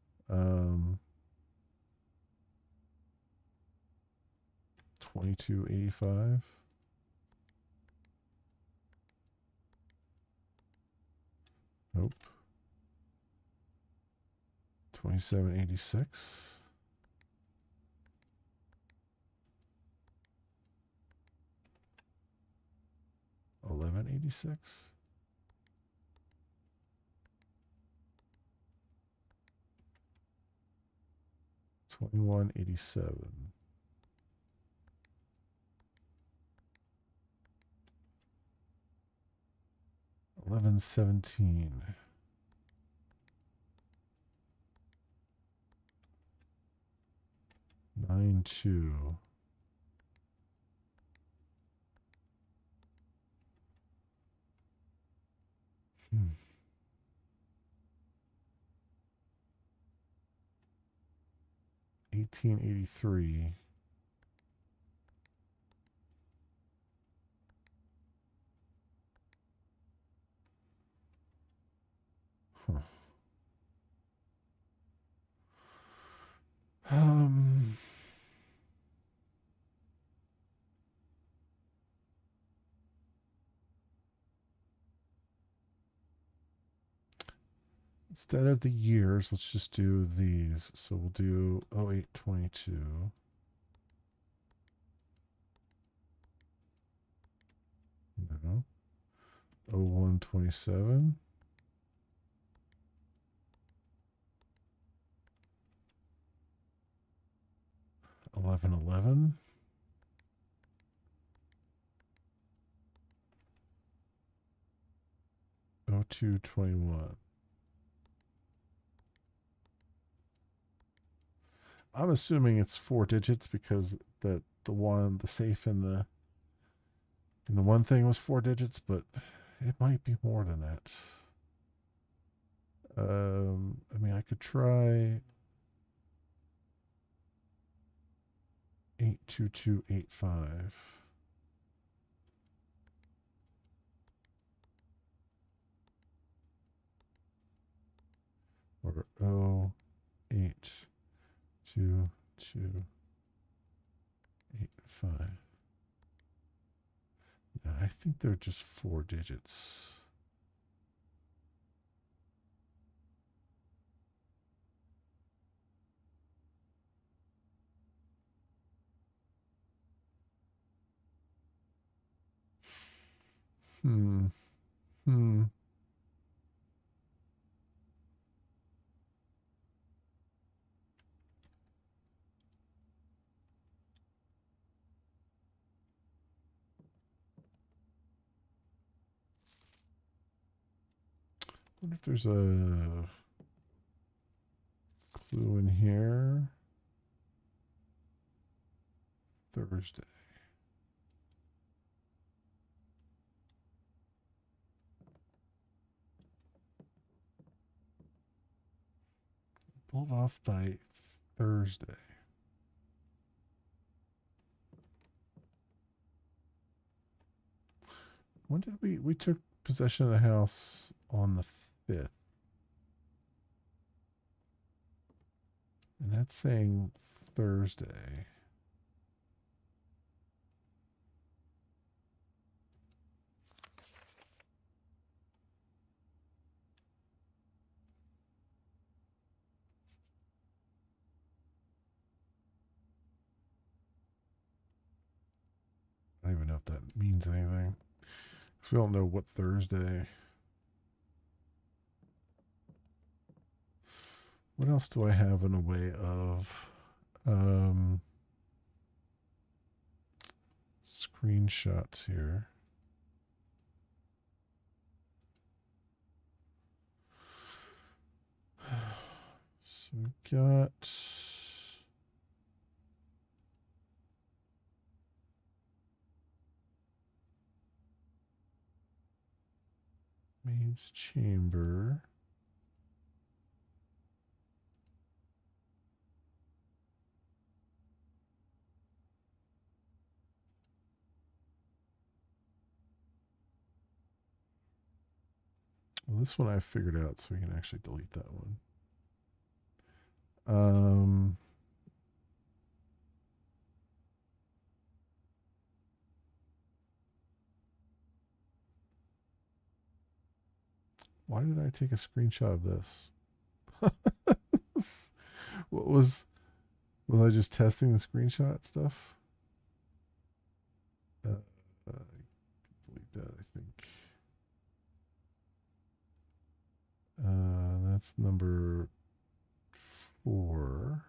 2285. Nope. 2786. 1186. 2187. 1117. 92. 1883. Huh. Um, Instead of the years, let's just do these. So we'll do 0822. No. 0127. 1111. 0221. I'm assuming it's 4 digits because the safe in the one thing was 4 digits, but it might be more than that. I mean, I could try 82285 or 082285. No, I think they're just 4 digits. Hmm. Hmm. What if there's a clue in here? Thursday. Pulled off by Thursday. When did we took possession of the house on the 5th? And that's saying Thursday. I don't even know if that means anything. Because we don't know what Thursday. What else do I have in a way of screenshots here? So we got maid's chamber. Well, this one I figured out, so we can actually delete that one. Why did I take a screenshot of this? What was I just testing the screenshot stuff? Delete that, I think. That's number 4.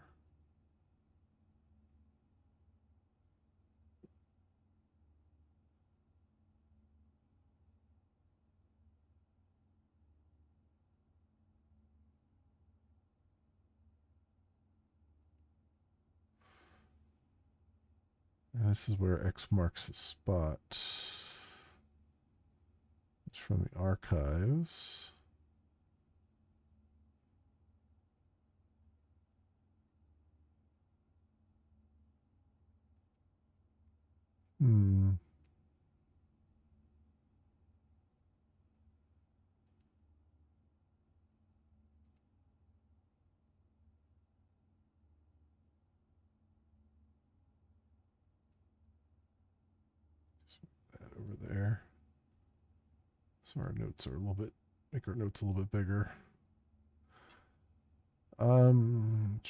And this is where X marks the spot. It's from the archives. Hmm. Just put that over there. So our notes are a little bit, make our notes a little bit bigger. Um,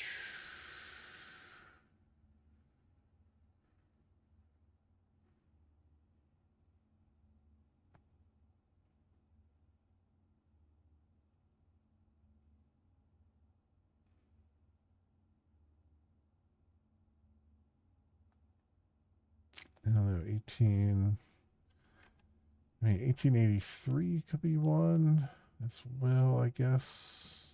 18. I mean, 1883 could be one as well, I guess.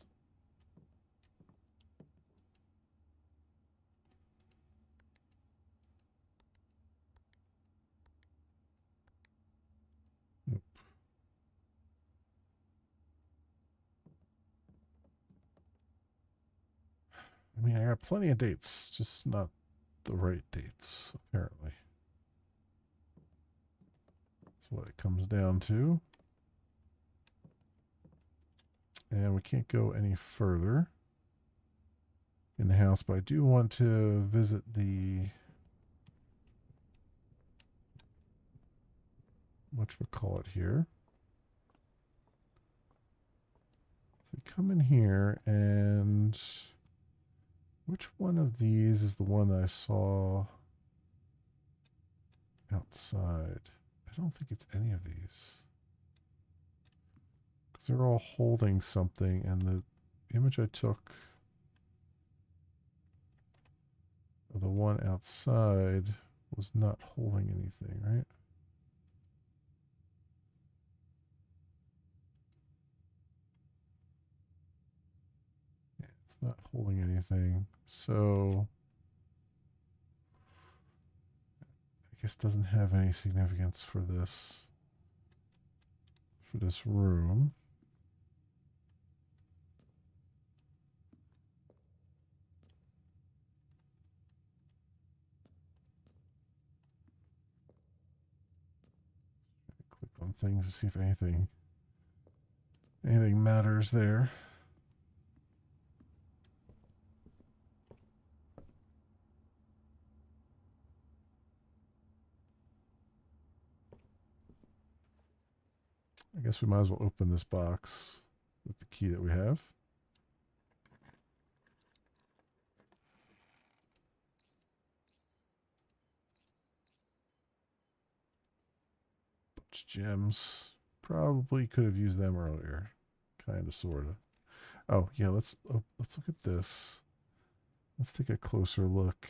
I mean, I got plenty of dates, just not the right dates, apparently. That's what it comes down to. And we can't go any further in the house, but I do want to visit the whatchamacallit here. So we come in here, and which one of these is the one I saw outside? I don't think it's any of these. Because they're all holding something, and the image I took of the one outside was not holding anything, right? Yeah, it's not holding anything. So I guess doesn't have any significance for this room. Click on things to see if anything matters there. I guess we might as well open this box with the key that we have. Bunch of gems. Probably could have used them earlier. Kind of, sort of. Oh, yeah, let's look at this. Let's take a closer look.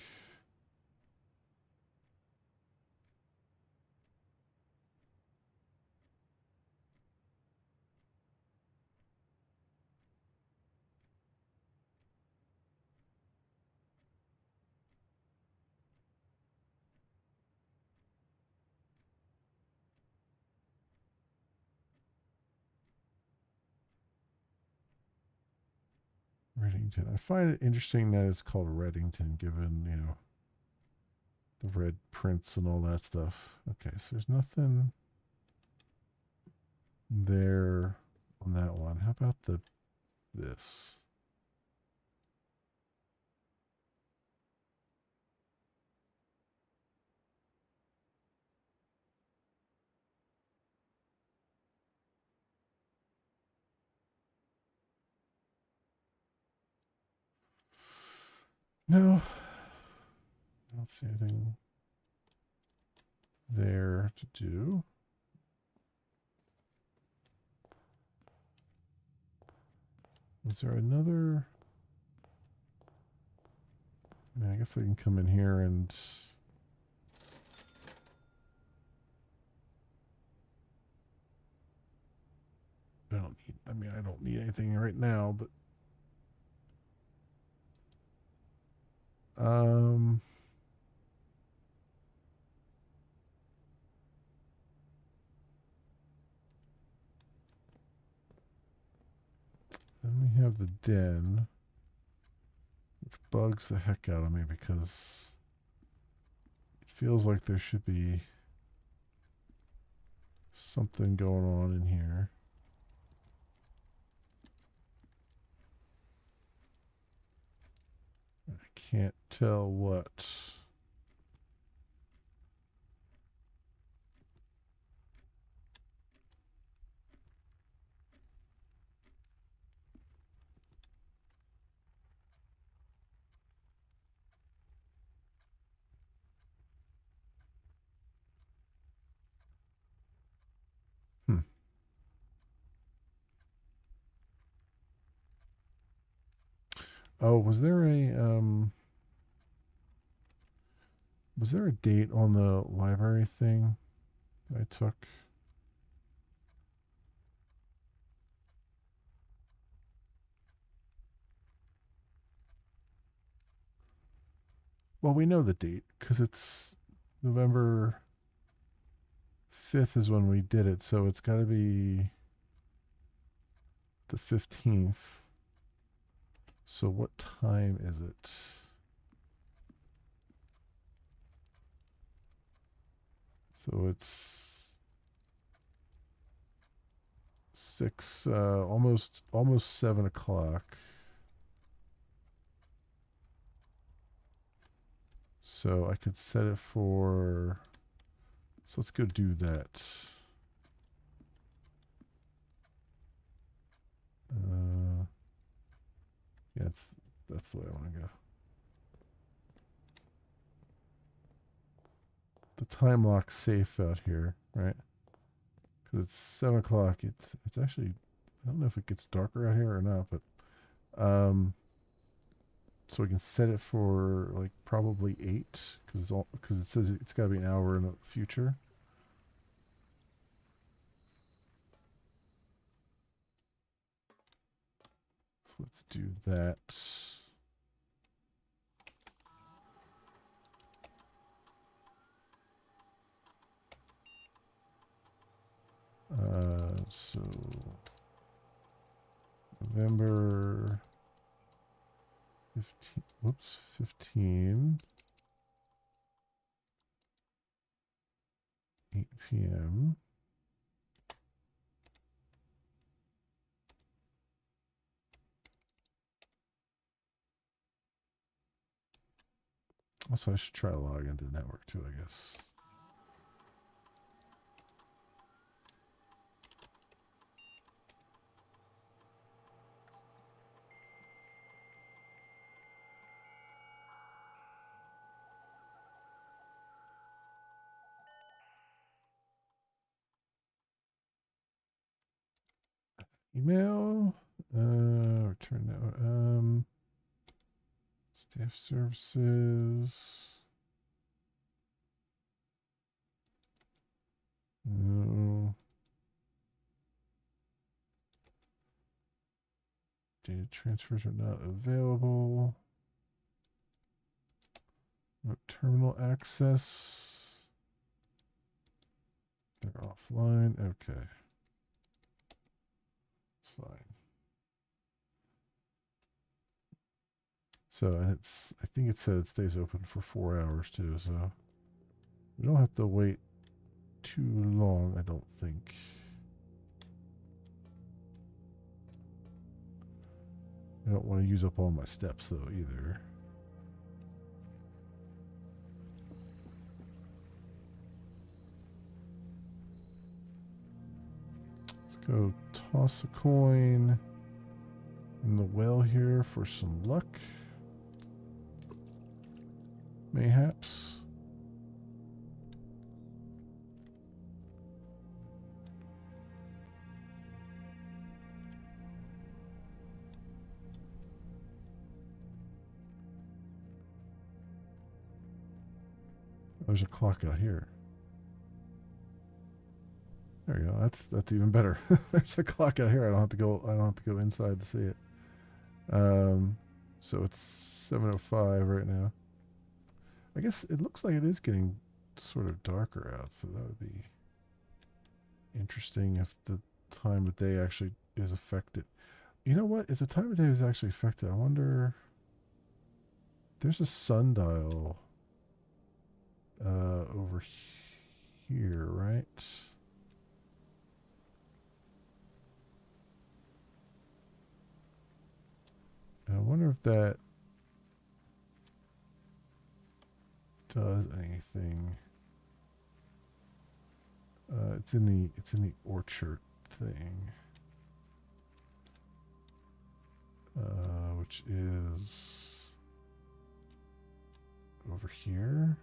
Reddington. I find it interesting that it's called Reddington, given, the red prints and all that stuff. Okay, so there's nothing there on that one. How about this? No, I don't see anything there to do. Is there another? I guess I can come in here and I don't need anything right now, but um then we have the den, which bugs the heck out of me because it feels like there should be something going on in here. I can't tell what. Oh, was there a date on the library thing that I took? Well, we know the date because it's November 5th is when we did it, so it's got to be the 15th. So what time is it? So it's 6, almost 7 o'clock. So I could set it for. So let's go do that. Yeah, that's the way I want to go. The time lock's safe out here, right? Because it's 7 o'clock. It's actually, I don't know if it gets darker out here or not, but so we can set it for like probably 8 because it says it's got to be an hour in the future. So let's do that. So November 15, whoops, 15, 8 p.m. Also, I should try to log into the network too, I guess. Email, return now, staff services. No. Data transfers are not available. No terminal access. They're offline. Okay. It's fine. So I think it said it stays open for 4 hours too, so we don't have to wait too long, I don't think. I don't want to use up all my steps though either. Let's go toss a coin in the well here for some luck. Mayhaps. There's a clock out here. There you go. That's even better. There's a clock out here. I don't have to go inside to see it. So it's 7:05 right now. I guess it looks like it is getting sort of darker out, so that would be interesting if the time of day actually is affected. You know what? If the time of day is actually affected, I wonder. There's a sundial over here, right? And I wonder if that does anything. It's in the orchard thing, which is over here.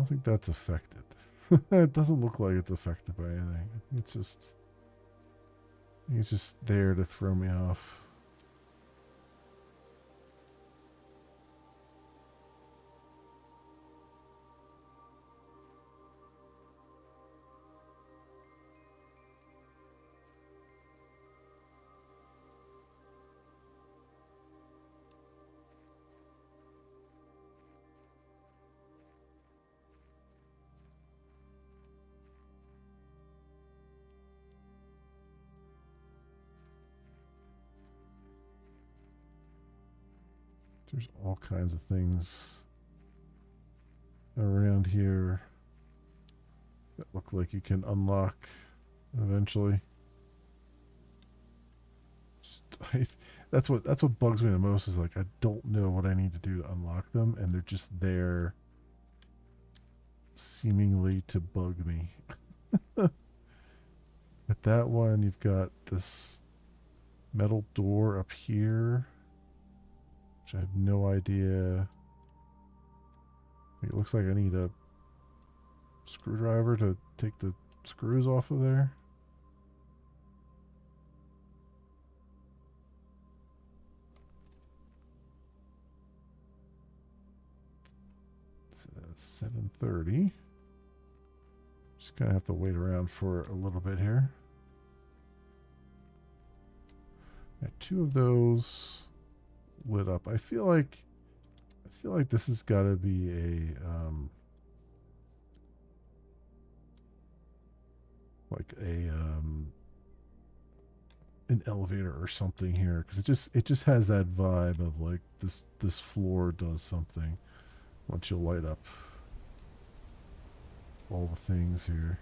don't think that's affected. It doesn't look like it's affected by anything. It's just there to throw me off. There's all kinds of things around here that look like you can unlock eventually. That's what bugs me the most is like I don't know what I need to do to unlock them, and they're just there seemingly to bug me. With that one, you've got this metal door up here, which I have no idea. It looks like I need a screwdriver to take the screws off of there. It's 7:30. Just gonna have to wait around for a little bit here. Got two of those lit up. I feel like this has got to be an elevator or something here, because it just has that vibe of like this floor does something once you light up all the things here.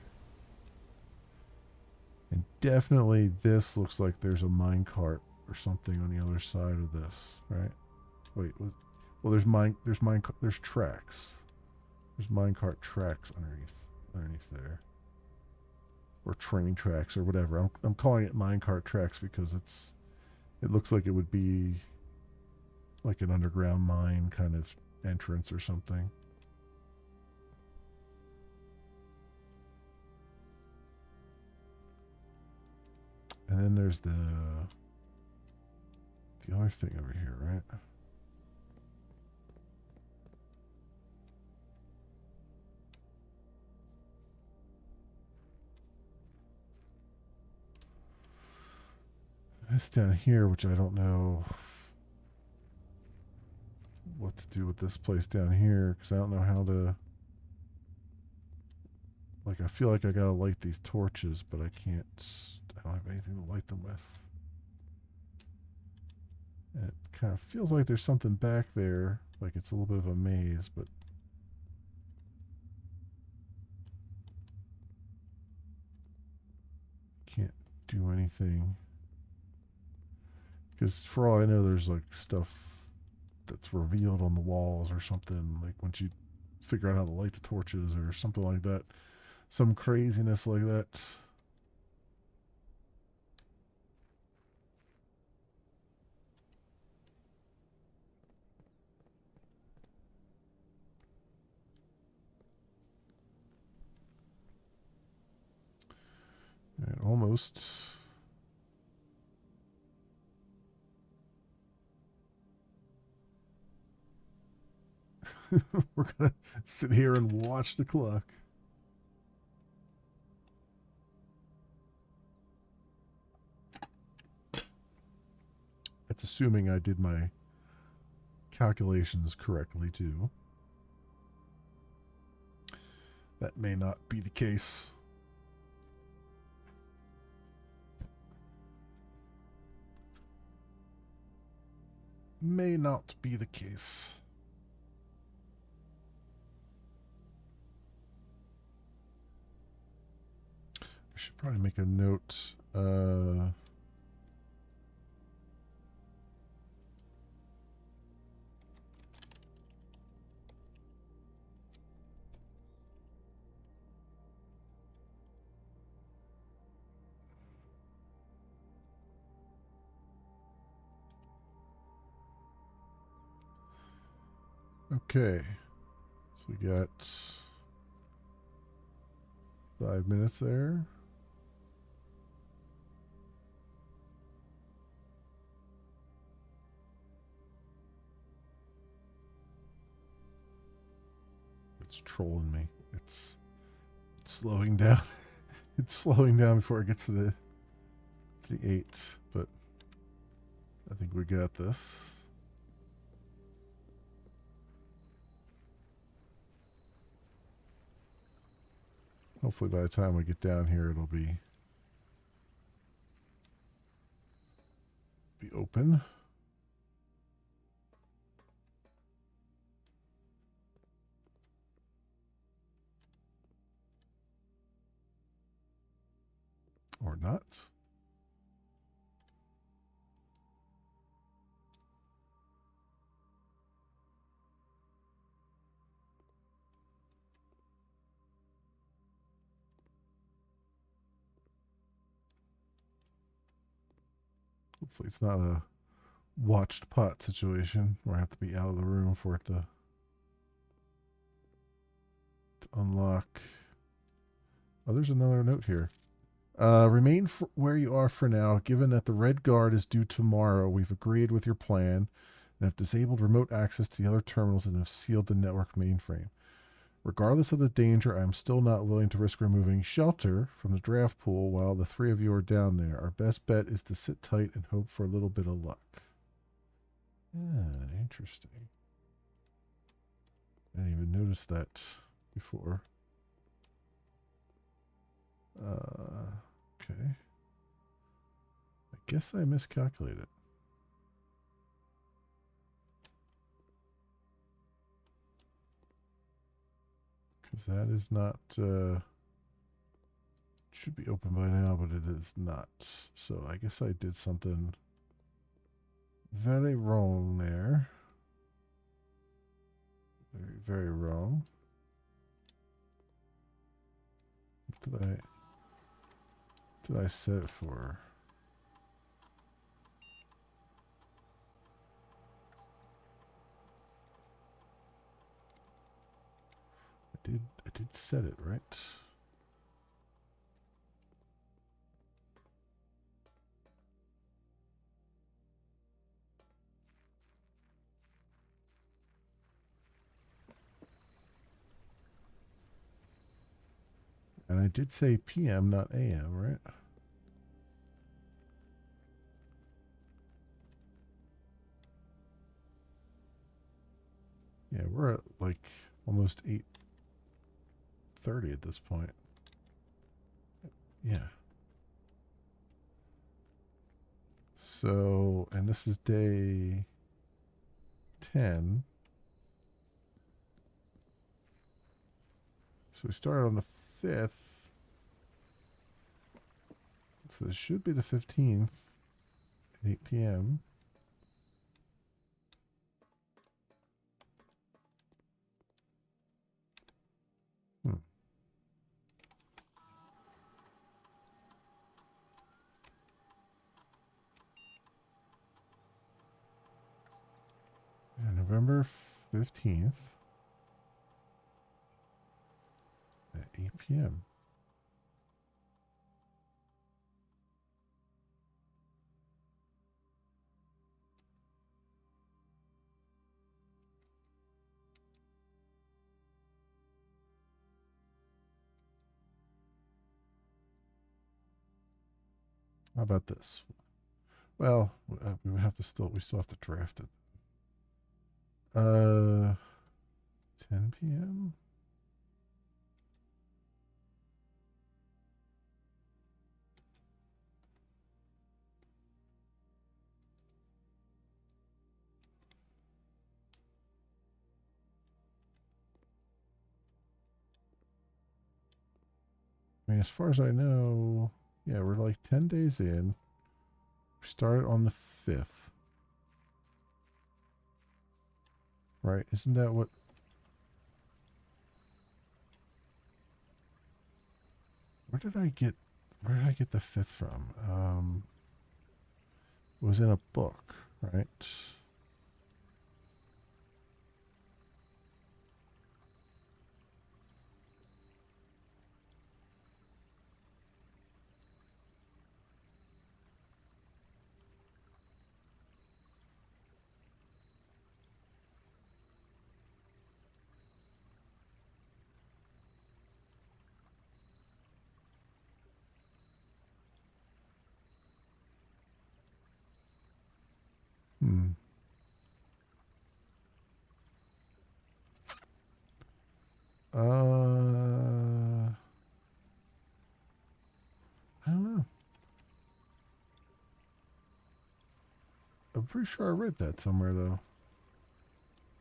And definitely this looks like there's a minecart or something on the other side of this, right? Wait, well there's tracks. There's minecart tracks underneath there. Or train tracks or whatever. I'm calling it minecart tracks because it looks like it would be like an underground mine kind of entrance or something. And then there's the other thing over here, right? This down here, which I don't know what to do with this place down here, because I don't know how to. Like, I feel like I gotta light these torches, but I can't. I don't have anything to light them with. And it kind of feels like there's something back there, like it's a little bit of a maze, but can't do anything. Because for all I know, there's like stuff that's revealed on the walls or something. Like once you figure out how to light the torches or something like that, some craziness like that. And almost. We're gonna sit here and watch the clock. That's assuming I did my calculations correctly too. That may not be the case. May not be the case. I should probably make a note. Okay, so we got 5 minutes there. It's trolling me. It's slowing down. It's slowing down before it gets to the 8, but I think we got this. Hopefully by the time we get down here it'll be open. Or not. Hopefully it's not a watched pot situation where I have to be out of the room for it to unlock. Oh, there's another note here. Remain where you are for now. Given that the Red Guard is due tomorrow, we've agreed with your plan and have disabled remote access to the other terminals and have sealed the network mainframe. Regardless of the danger, I am still not willing to risk removing shelter from the draft pool while the 3 of you are down there. Our best bet is to sit tight and hope for a little bit of luck. Interesting. I didn't even notice that before. Okay. I guess I miscalculated. Because that is not, should be open by now, but it is not. So I guess I did something very wrong there. Very, very wrong. What did I set it for? I did set it, right? And I did say PM, not AM, right? Yeah, we're at like almost 8:30 at this point. Yeah. So, and this is day 10. So we started on the 5th. So this should be the 15th at 8 p.m. Yeah, November 15th at 8 p.m. How about this? Well, we would have to we still have to draft it. 10 p.m. I mean, as far as I know, yeah, we're like 10 days in. We started on the 5th. Right? Isn't that what... Where did I get the 5th from? It was in a book, right? I don't know. I'm pretty sure I read that somewhere though.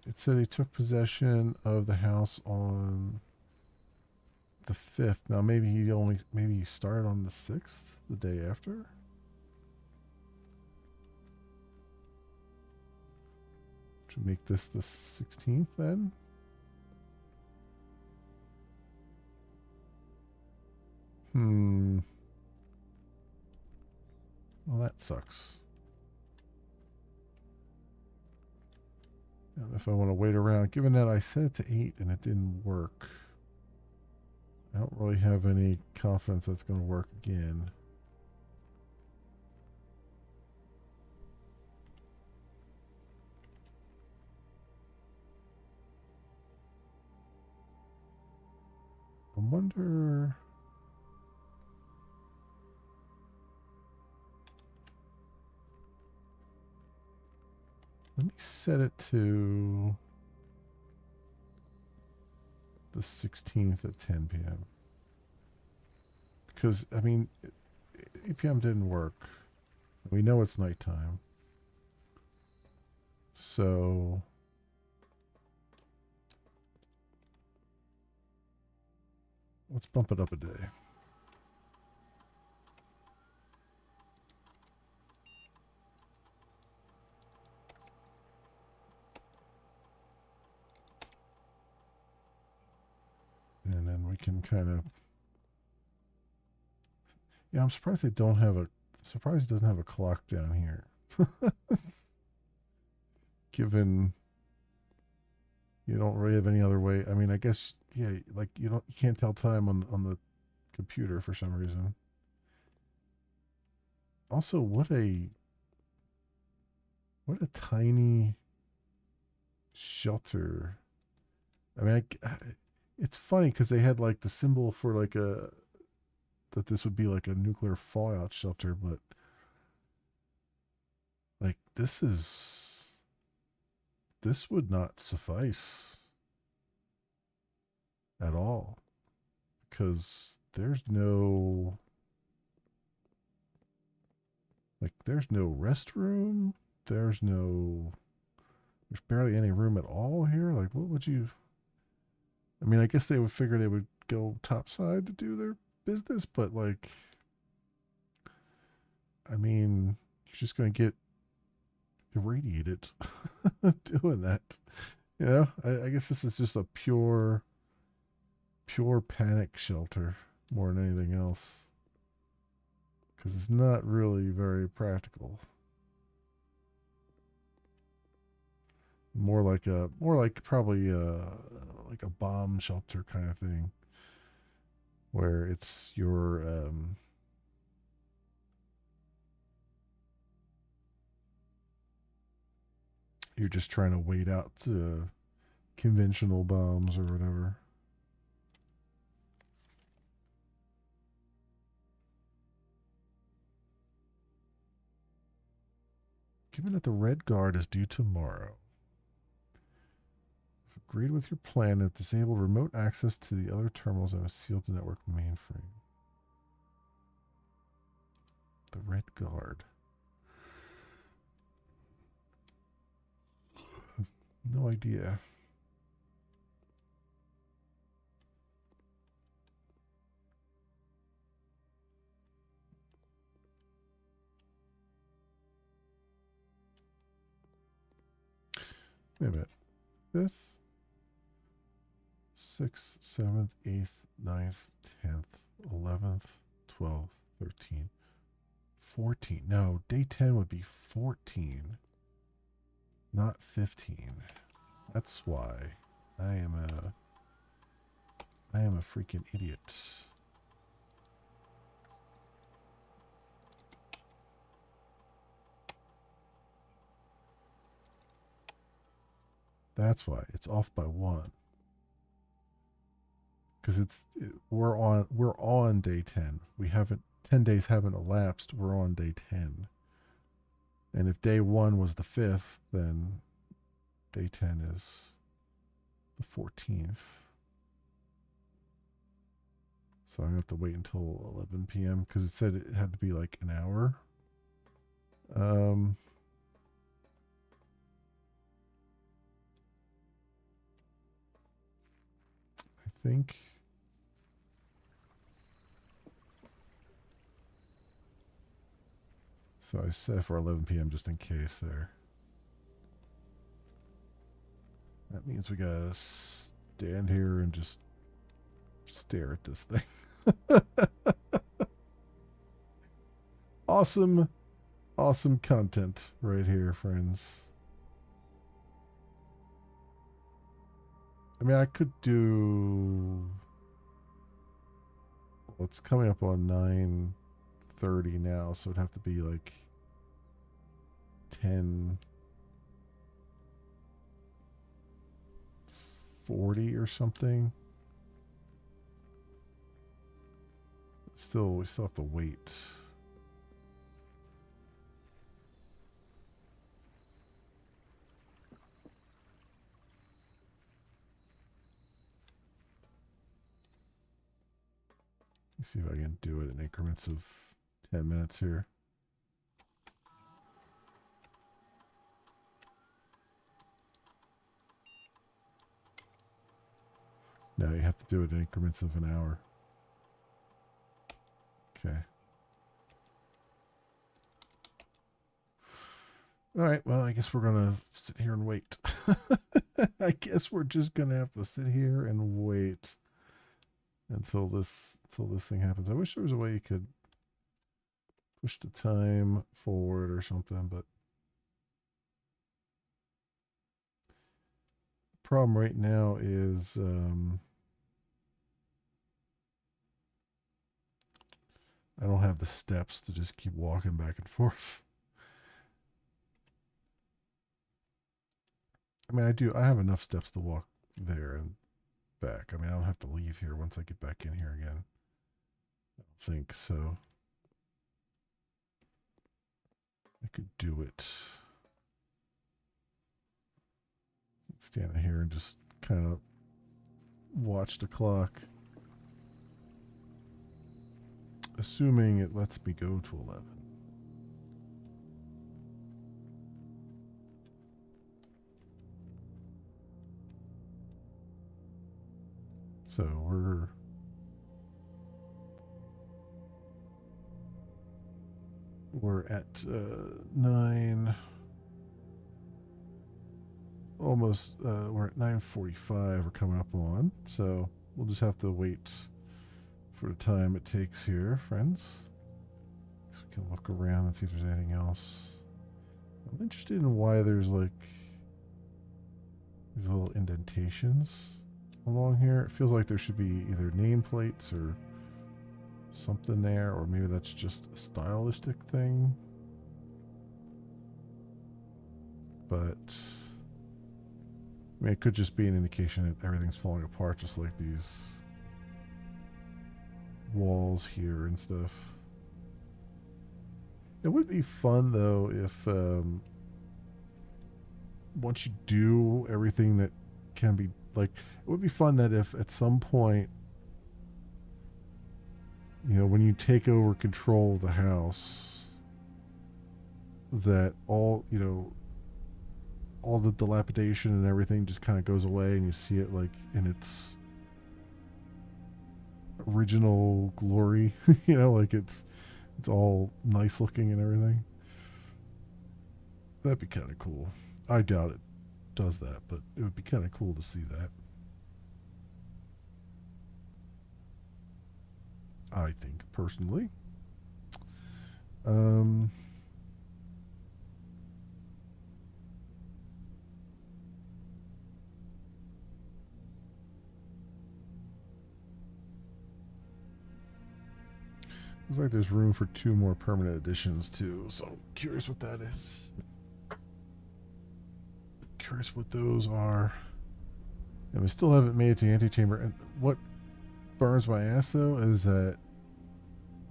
It said he took possession of the house on the 5th. Now maybe he started on the 6th, the day after. To make this the 16th then. Well, that sucks. And if I want to wait around, given that I set it to 8 and it didn't work, I don't really have any confidence that's going to work again. I wonder. Let me set it to the 16th at 10 p.m. Because, I mean, 8 p.m. didn't work. We know it's nighttime. So let's bump it up a day. And then we can kind of. Yeah, I'm surprised they don't have a. Surprised it doesn't have a clock down here. Given you don't really have any other way. I mean, I guess yeah, like you can't tell time on the computer for some reason. Also, what a tiny shelter. I mean, it's funny because they had like the symbol for like a that this would be like a nuclear fallout shelter, but like this would not suffice at all because there's no restroom, there's barely any room at all here. Like what would you I mean, I guess they would figure they would go topside to do their business, but like I mean, you're just going to get irradiated doing that. You know, I guess this is just a pure panic shelter more than anything else because it's not really very practical. More like probably like a bomb shelter kind of thing where it's you're just trying to wait out conventional bombs or whatever. Given that the Red Guard is due tomorrow, if agreed with your plan to disable remote access to the other terminals and a sealed network mainframe. The Red Guard. No idea. Wait a minute. 5th, 6th, 7th, 8th, 9th, 10th, 11th, 12th, 13th, 14. No, day 10 would be 14, not 15. That's why I am a freaking idiot. That's why it's off by 1. Because we're on day 10. We haven't 10 days haven't elapsed. We're on day 10. And if day 1 was the 5th, then day 10 is the 14th. So I'm going to have to wait until 11 p.m. because it said it had to be like an hour. I think. So I set it for 11 p.m. just in case there. That means we gotta stand here and just stare at this thing. Awesome, awesome content right here, friends. I mean, I could do. Well, it's coming up on 9:30 now, so it'd have to be like 10:40 or something. We still have to wait. Let's see if I can do it in increments of 10 minutes here. No, you have to do it in increments of an hour. Okay. All right, well, I guess we're going to sit here and wait. I guess we're just going to have to sit here and wait until this thing happens. I wish there was a way you could push the time forward or something, but the problem right now is I don't have the steps to just keep walking back and forth. I mean, I have enough steps to walk there and back. I mean, I don't have to leave here once I get back in here again. I don't think so. I could do it. Stand here and just kind of watch the clock. Assuming it lets me go to 11. So we're at 9. Almost we're at 9:45. We're coming up on, so we'll just have to wait for the time it takes here, friends. So we can look around and see if there's anything else. I'm interested in why there's like these little indentations along here. It feels like there should be either nameplates or something there, or maybe that's just a stylistic thing. But I mean, it could just be an indication that everything's falling apart, just like these walls here and stuff. It would be fun though if once you do everything that can be, like, it would be fun that if at some point, you know, when you take over control of the house, that all, you know, all the dilapidation and everything just kind of goes away and you see it like in its original glory. You know, like it's all nice looking and everything. That'd be kind of cool. I doubt it does that, but it would be kind of cool to see that. I think personally. Um, Looks like there's room for 2 more permanent additions too, so I'm curious what that is. Curious what those are. And we still haven't made it to the antechamber. And what burns my ass though is that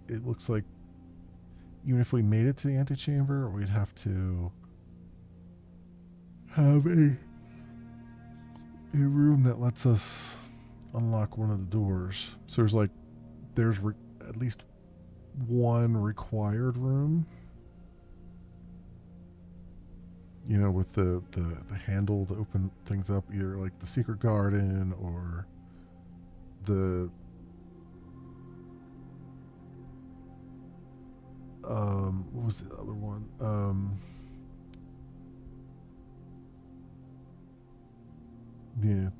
it looks like even if we made it to the antechamber, we'd have to have a room that lets us unlock one of the doors. So there's like there's at least one required room, you know, with the handle to open things up, either like the secret garden or the what was the other one? Yeah.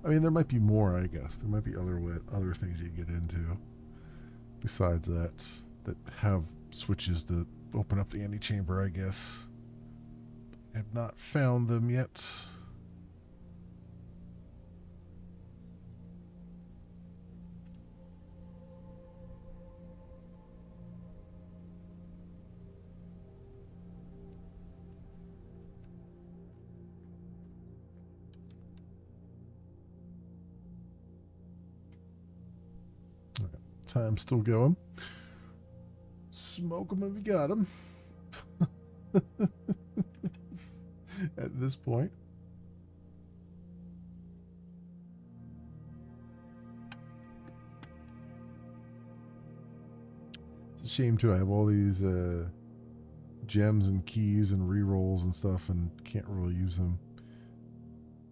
I mean, there might be more. I guess there might be other things you get into besides that have switches to open up the antechamber. I guess I have not found them yet. Okay. Time's still going. Smoke them if you got them. At this point. It's a shame too. I have all these gems and keys and re-rolls and stuff, and can't really use them.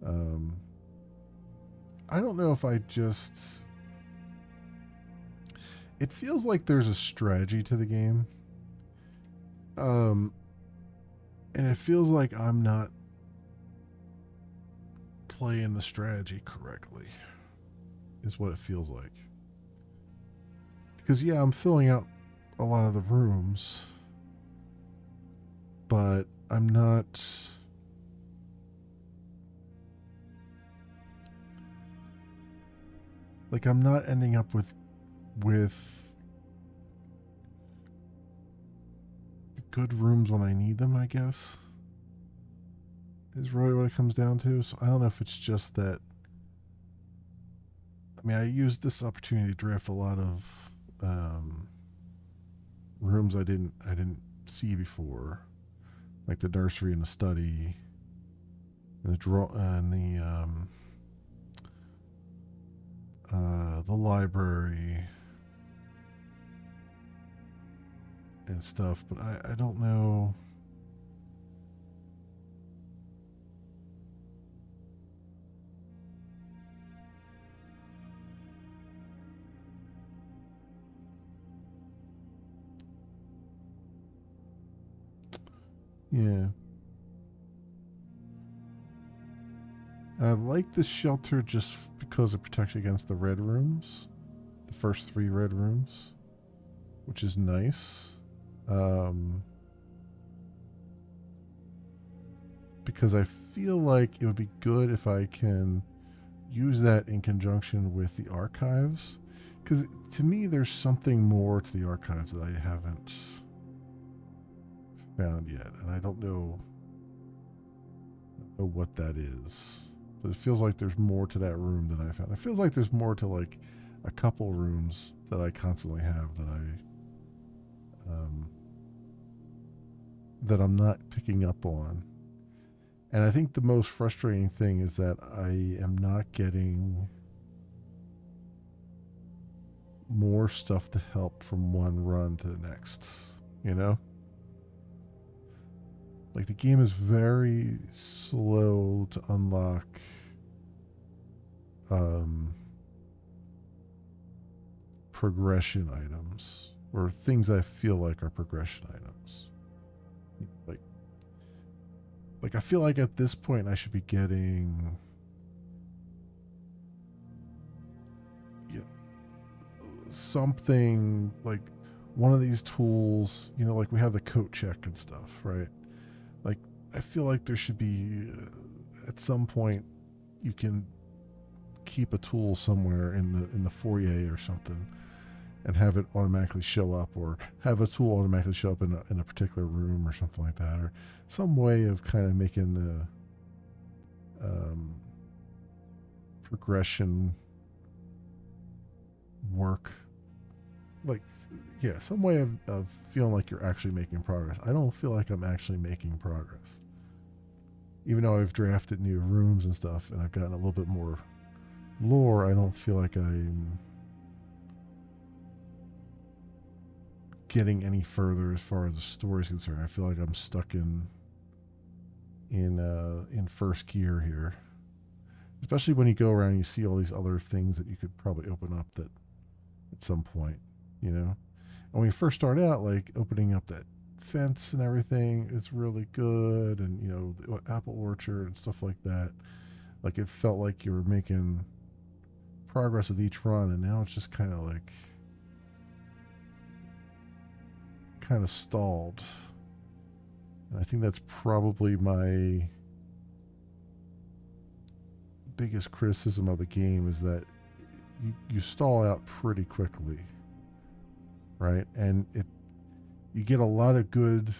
Um, I don't know if I just. It feels like there's a strategy to the game. And it feels like I'm not playing the strategy correctly, is what it feels like. Because, yeah, I'm filling out a lot of the rooms, but I'm not. Like, I'm not ending up with good rooms when I need them, I guess, is really what it comes down to. So I don't know if it's just that. I mean, I used this opportunity to draft a lot of rooms I didn't see before, like the nursery and the study, and the library and stuff. But I don't know. Yeah. And I like this shelter just because it protects against the red rooms, the first 3 red rooms, which is nice. Because I feel like it would be good if I can use that in conjunction with the archives. Because to me, there's something more to the archives that I haven't found yet, and I don't know what that is. But it feels like there's more to that room than I found. It feels like there's more to like a couple rooms that I constantly have that I'm not picking up on. And I think the most frustrating thing is that I am not getting more stuff to help from one run to the next, you know? Like the game is very slow to unlock progression items or things I feel like are progression items. Like I feel like at this point I should be getting something like one of these tools, you know, like we have the coat check and stuff, right? Like I feel like there should be at some point you can keep a tool somewhere in the foyer or something and have it automatically show up, or have a tool automatically show up in a particular room or something like that, or some way of kind of making the progression work. Like, yeah, some way of feeling like you're actually making progress. I don't feel like I'm actually making progress. Even though I've drafted new rooms and stuff and I've gotten a little bit more lore, I don't feel like I'm getting any further as far as the story is concerned. I feel like I'm stuck in first gear here. Especially when you go around and you see all these other things that you could probably open up that at some point, you know. And when you first start out, like opening up that fence and everything is really good, and you know, the apple orchard and stuff like that. Like it felt like you were making progress with each run, and now it's just kind of stalled. And I think that's probably my biggest criticism of the game is that you stall out pretty quickly, right? And you get a lot of good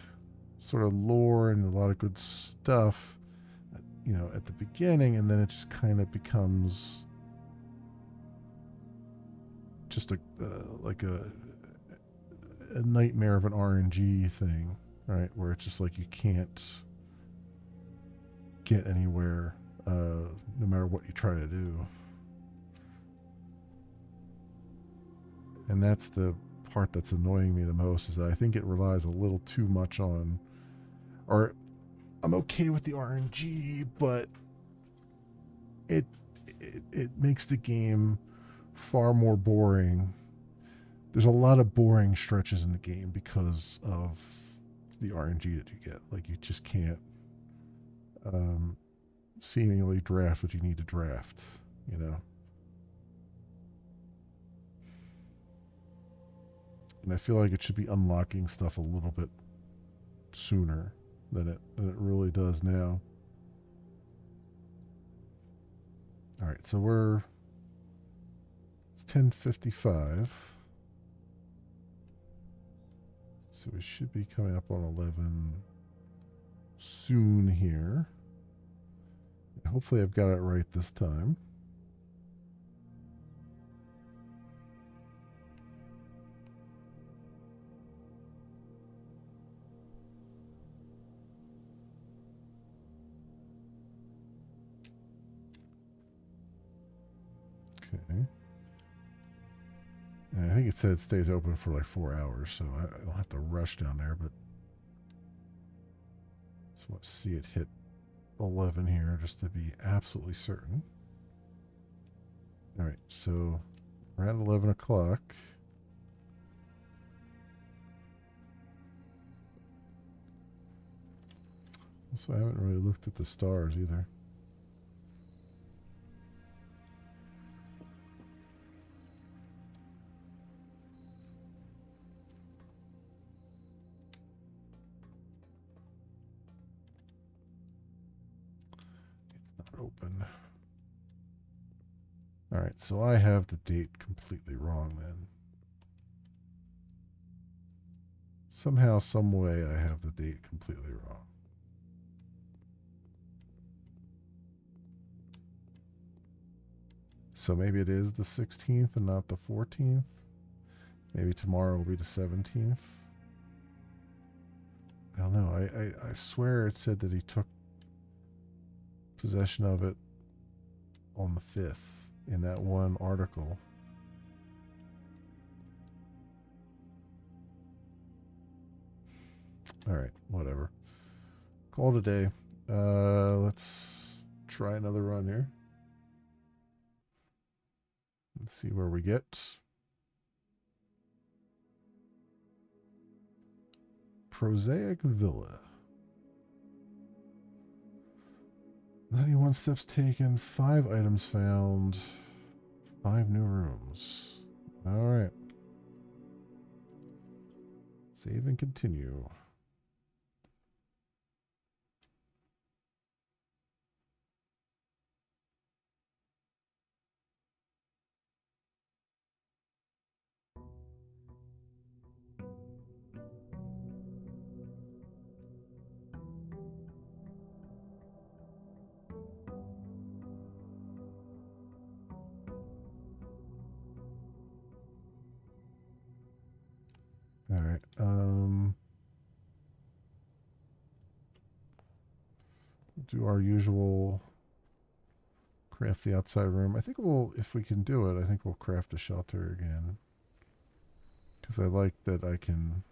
sort of lore and a lot of good stuff, you know, at the beginning, and then it just kind of becomes just like a nightmare of an RNG thing, right? Where it's just like you can't get anywhere no matter what you try to do. And that's the part that's annoying me the most, is that I think it relies a little too much on, or I'm okay with the RNG, but it makes the game far more boring. There's a lot of boring stretches in the game because of the RNG that you get. Like you just can't seemingly draft what you need to draft, you know. And I feel like it should be unlocking stuff a little bit sooner than it really does now. All right, so it's 10:55. So we should be coming up on 11 soon here. Hopefully I've got it right this time. Okay. And I think it said it stays open for like 4 hours, so I don't have to rush down there, but just want to see it hit 11 here just to be absolutely certain. All right, so around 11 o'clock. So I haven't really looked at the stars either. It's not open. All right, so I have the date completely wrong then. Somehow, some way, I have the date completely wrong. So maybe it is the 16th and not the 14th. Maybe tomorrow will be the 17th. I don't know. I swear it said that he took possession of it on the 5th in that one article. All right, whatever. Call it a day. Let's try another run here. Let's see where we get. Prosaic Villa. 91 steps taken, 5 items found, 5 new rooms. All right. Save and continue. All right. Do our usual craft the outside room. I think we'll, if we can do it, I think we'll craft the shelter again. Because I like that I can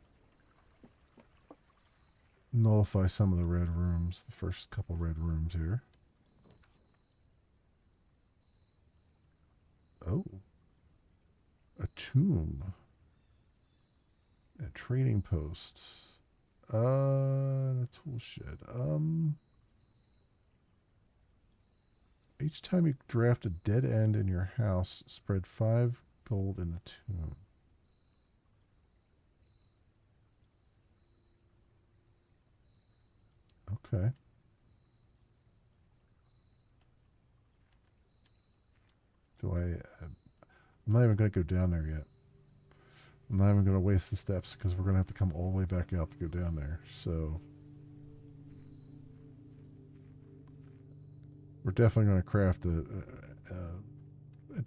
nullify some of the red rooms, the first couple red rooms here. Oh. A tomb. A trading posts. A tool shed. Each time you draft a dead end in your house, spread 5 gold in the tomb. Okay. I'm not even going to go down there yet. I'm not even going to waste the steps because we're going to have to come all the way back out to go down there. So we're definitely going to craft a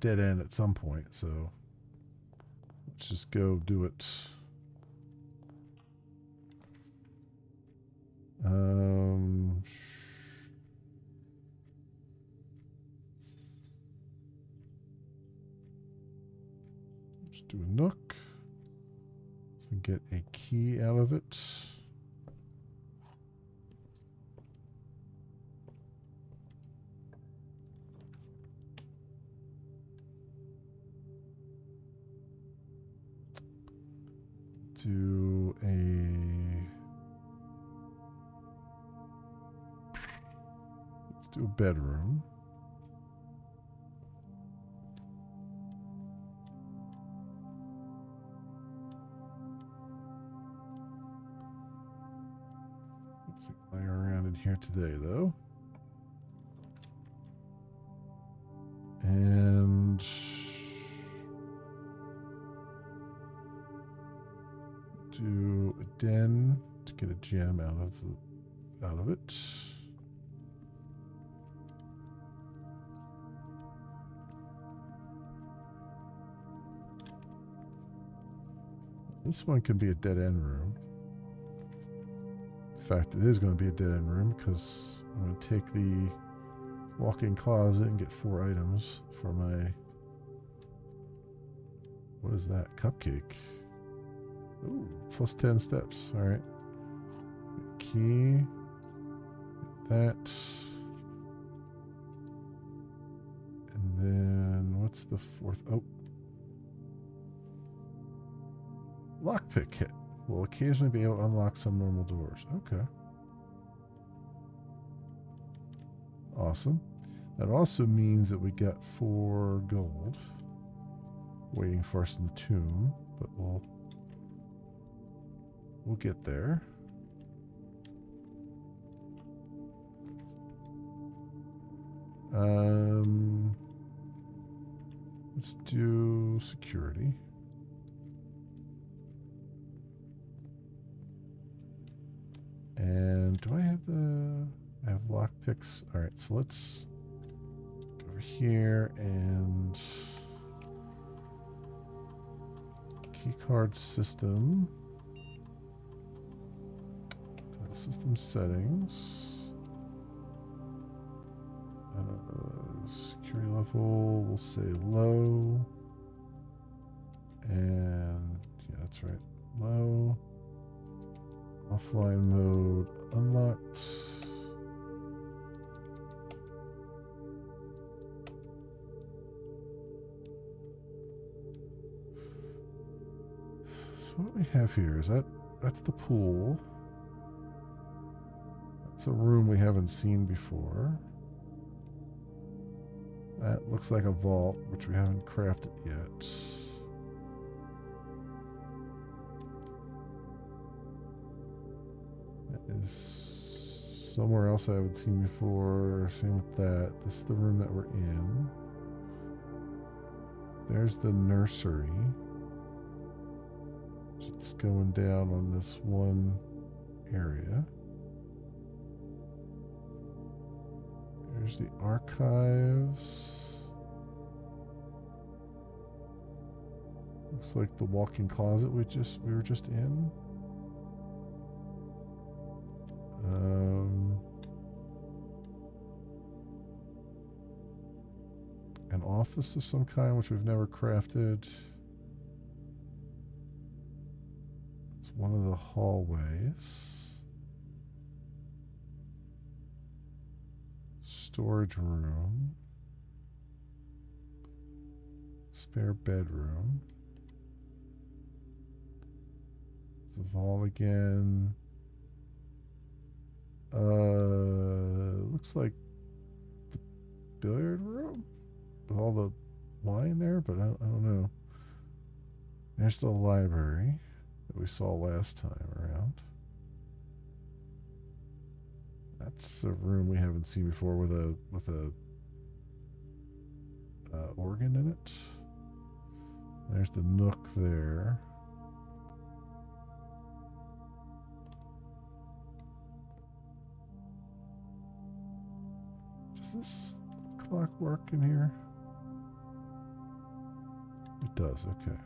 dead end at some point. So let's just go do it. Let's do a nook. So get a key out of it. Do a bedroom. Let's play around in here today, though. And do a den to get a gem out of it. This one can be a dead end room. In fact, it is going to be a dead end room because I'm going to take the walk-in closet and get 4 items for my... What is that? Cupcake. Ooh, plus 10 steps. All right. Key. That. And then what's the 4th? Oh. Lockpick kit. Will occasionally be able to unlock some normal doors. Okay. Awesome. That also means that we got 4 gold waiting for us in the tomb, but we'll get there. Let's do security. And do I have I have lockpicks. All right, so let's go over here and keycard system. System settings. Security level, we'll say low. And yeah, that's right. Low. Offline mode unlocked. So what we have here is that's the pool. It's a room we haven't seen before. That looks like a vault, which we haven't crafted yet. That is somewhere else I haven't seen before. Same with that. This is the room that we're in. There's the nursery. It's going down on this one area. There's the archives. Looks like the walk-in closet we were just in. An office of some kind which we've never crafted. one of the hallways. Storage room. Spare bedroom. The vault again. Looks like the billiard room with all the wine there, but I don't know. There's the library that we saw last time around. That's a room we haven't seen before with a organ in it. There's the nook there. Does this clock work in here? It does, okay.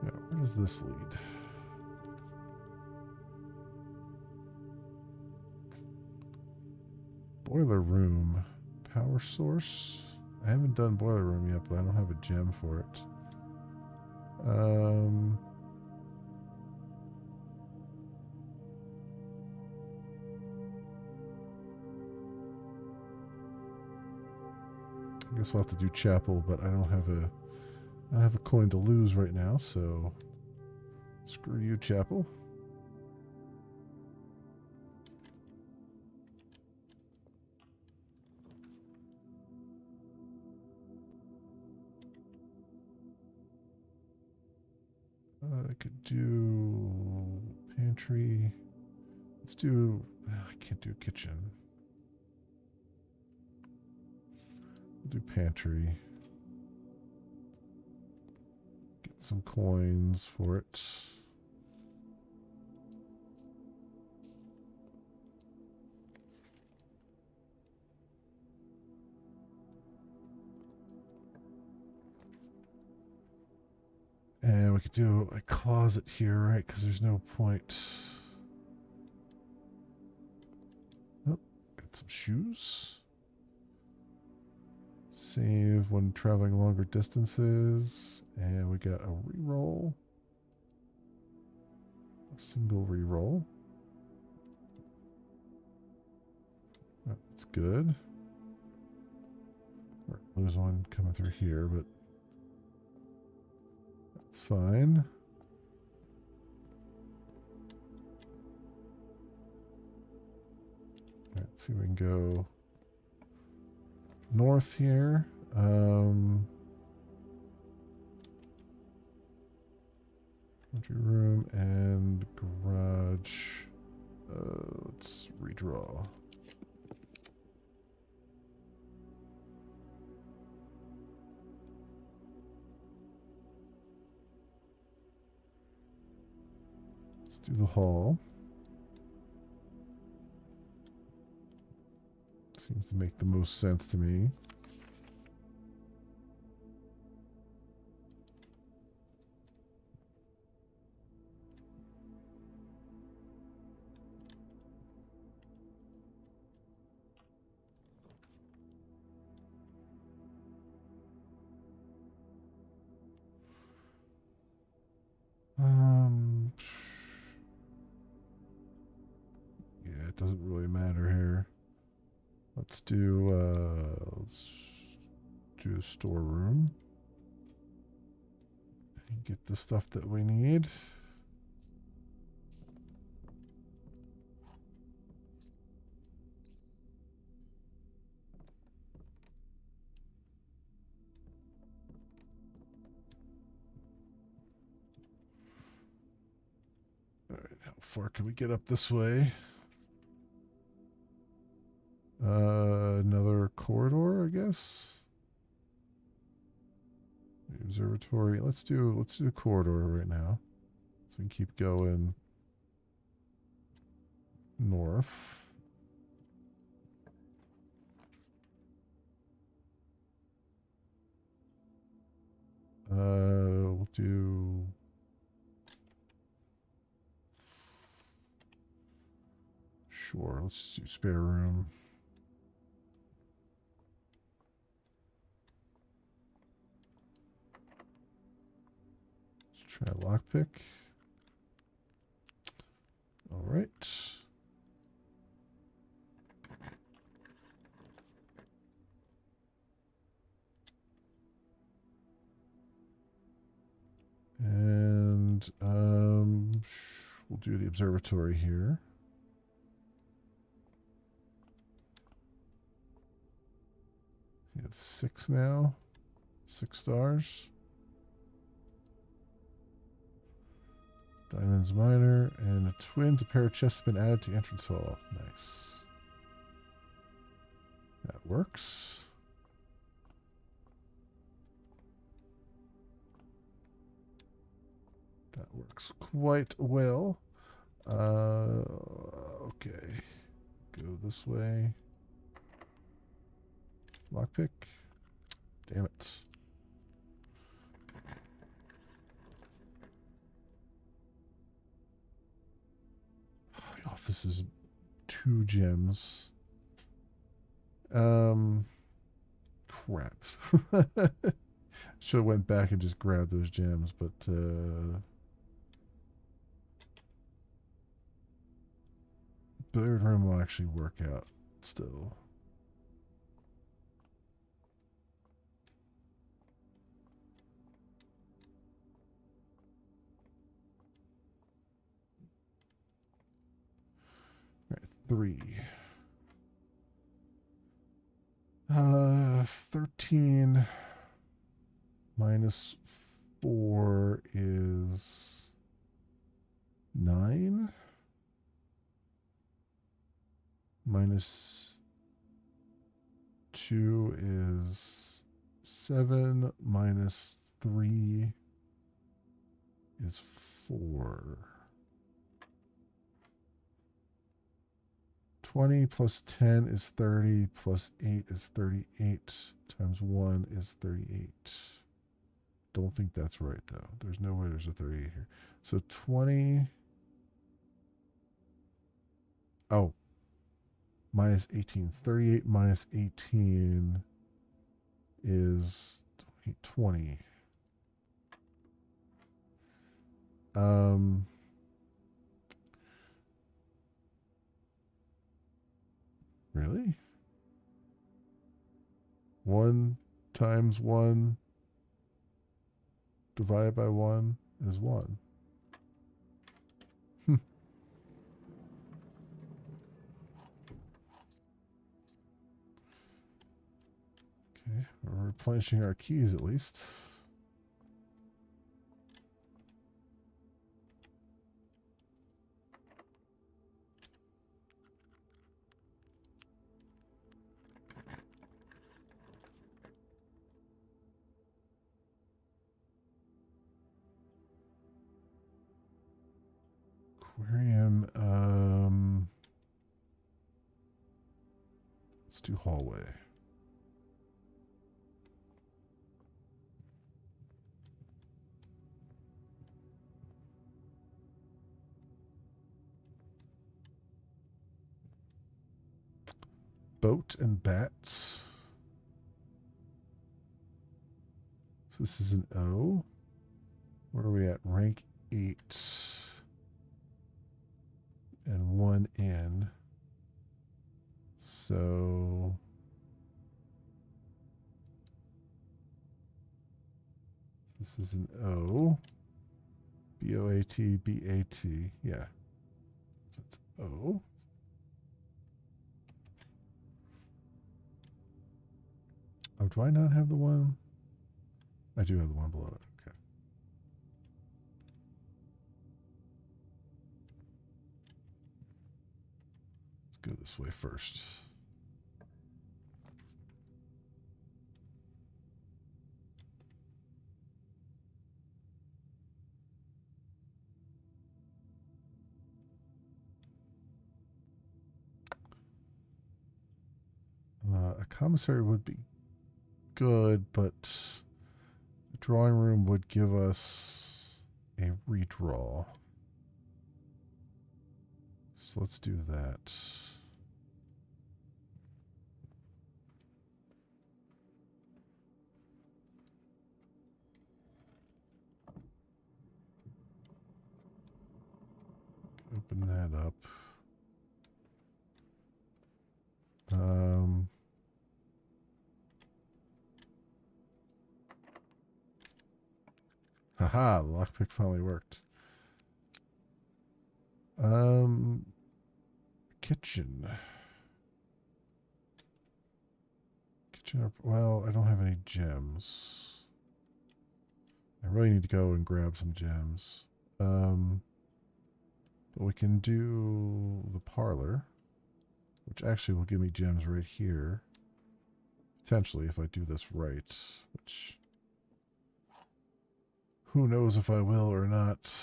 Yeah, where does this lead? Boiler room. Power source. I haven't done boiler room yet, but I don't have a gem for it. I guess we'll have to do chapel, but I don't have a coin to lose right now, so screw you, chapel. I could do pantry. Let's do. I can't do kitchen. We'll do pantry. Get some coins for it. And we could do a closet here, right? Because there's no point. Oh, got some shoes. Save when traveling longer distances. And we got a reroll. A single reroll. That's good. Lose one coming through here, but that's fine. Let's see if we can go north here. Laundry room and garage. Let's redraw. Let's do the hall. Seems to make the most sense to me. Yeah, it doesn't really matter here. Let's do the storeroom. And get the stuff that we need. Alright, how far can we get up this way? Another corridor, I guess. Observatory. Let's do a corridor right now, so we can keep going north. We'll do. Sure, let's do spare room. Try lockpick. All right. And we'll do the observatory here. You have 6 now. 6 stars. Diamonds Miner and a twins. A pair of chests have been added to entrance hall. Nice. That works. That works quite well. Okay. Go this way. Lockpick. Damn it. The office is 2 gems. Crap. Should have went back and just grabbed those gems, but billiard room will actually work out still. All right, 3. 13 minus 4 is 9. Minus 2 is 7. Minus 3 is 4. 20 plus 10 is 30, plus 8 is 38, times 1 is 38. Don't think that's right, though. There's no way there's a 38 here. So 20... Oh. Minus 18. 38 minus 18 is 20. Really? 1 times 1 divided by 1 is 1. Okay, we're replenishing our keys at least. Aquarium, let's do hallway. Boat and bats. So this is an O. Where are we at? Rank 8. And 1 N. So this is an O. B-O-A-T, B-A-T. Yeah. So it's O. Oh, do I not have the one? I do have the one below it. Okay. Let's go this way first. A commissary would be good, but the drawing room would give us a redraw. So let's do that. open that up. Um, haha, the lockpick finally worked. Kitchen. Kitchen, well, I don't have any gems. I really need to go and grab some gems. But we can do the parlor, which actually will give me gems right here. Potentially, if I do this right, which who knows if I will or not.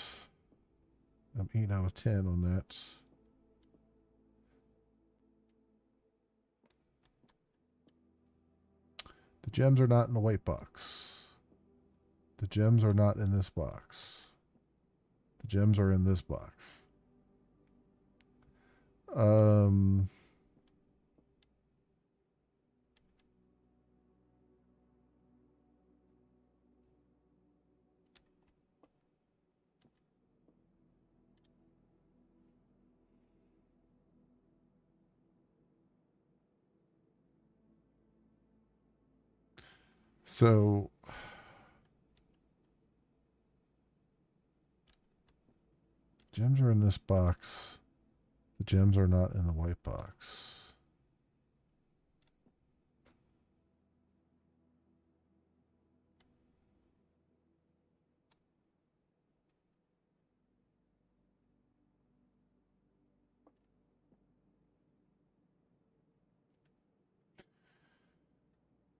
I'm 8 out of 10 on that. The gems are not in the white box. The gems are not in this box. The gems are in this box. So gems are in this box. The gems are not in the white box.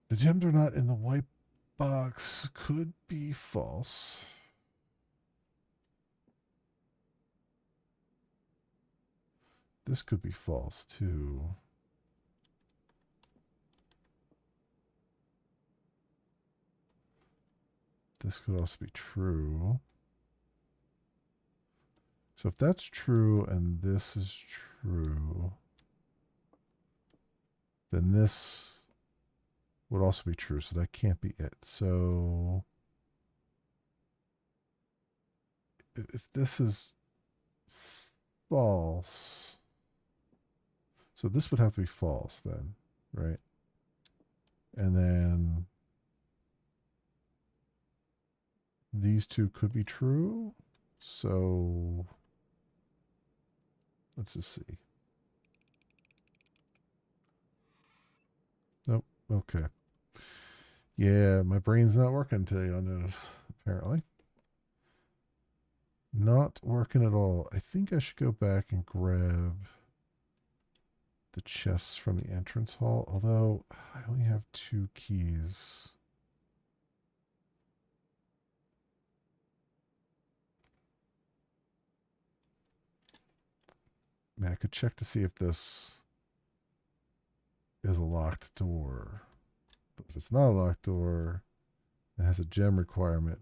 The gems are not in the white box could be false. This could be false too. This could also be true. So if that's true and this is true, then this would also be true. So that can't be it. So if this is false, so this would have to be false then, right? And then these two could be true. So let's just see. Nope. Okay. Yeah, my brain's not working today on this, apparently. Not working at all. I think I should go back and grab the chests from the entrance hall, although I only have 2 keys. Man, I could check to see if this is a locked door. But if it's not a locked door, it has a gem requirement.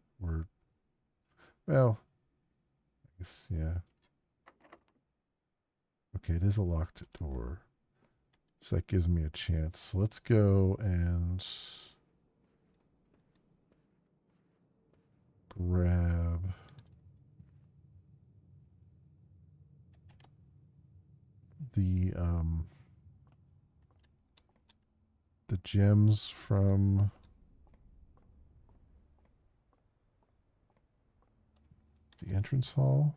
Well, I guess, yeah. Okay, it is a locked door. So that gives me a chance. So let's go and grab the gems from the entrance hall.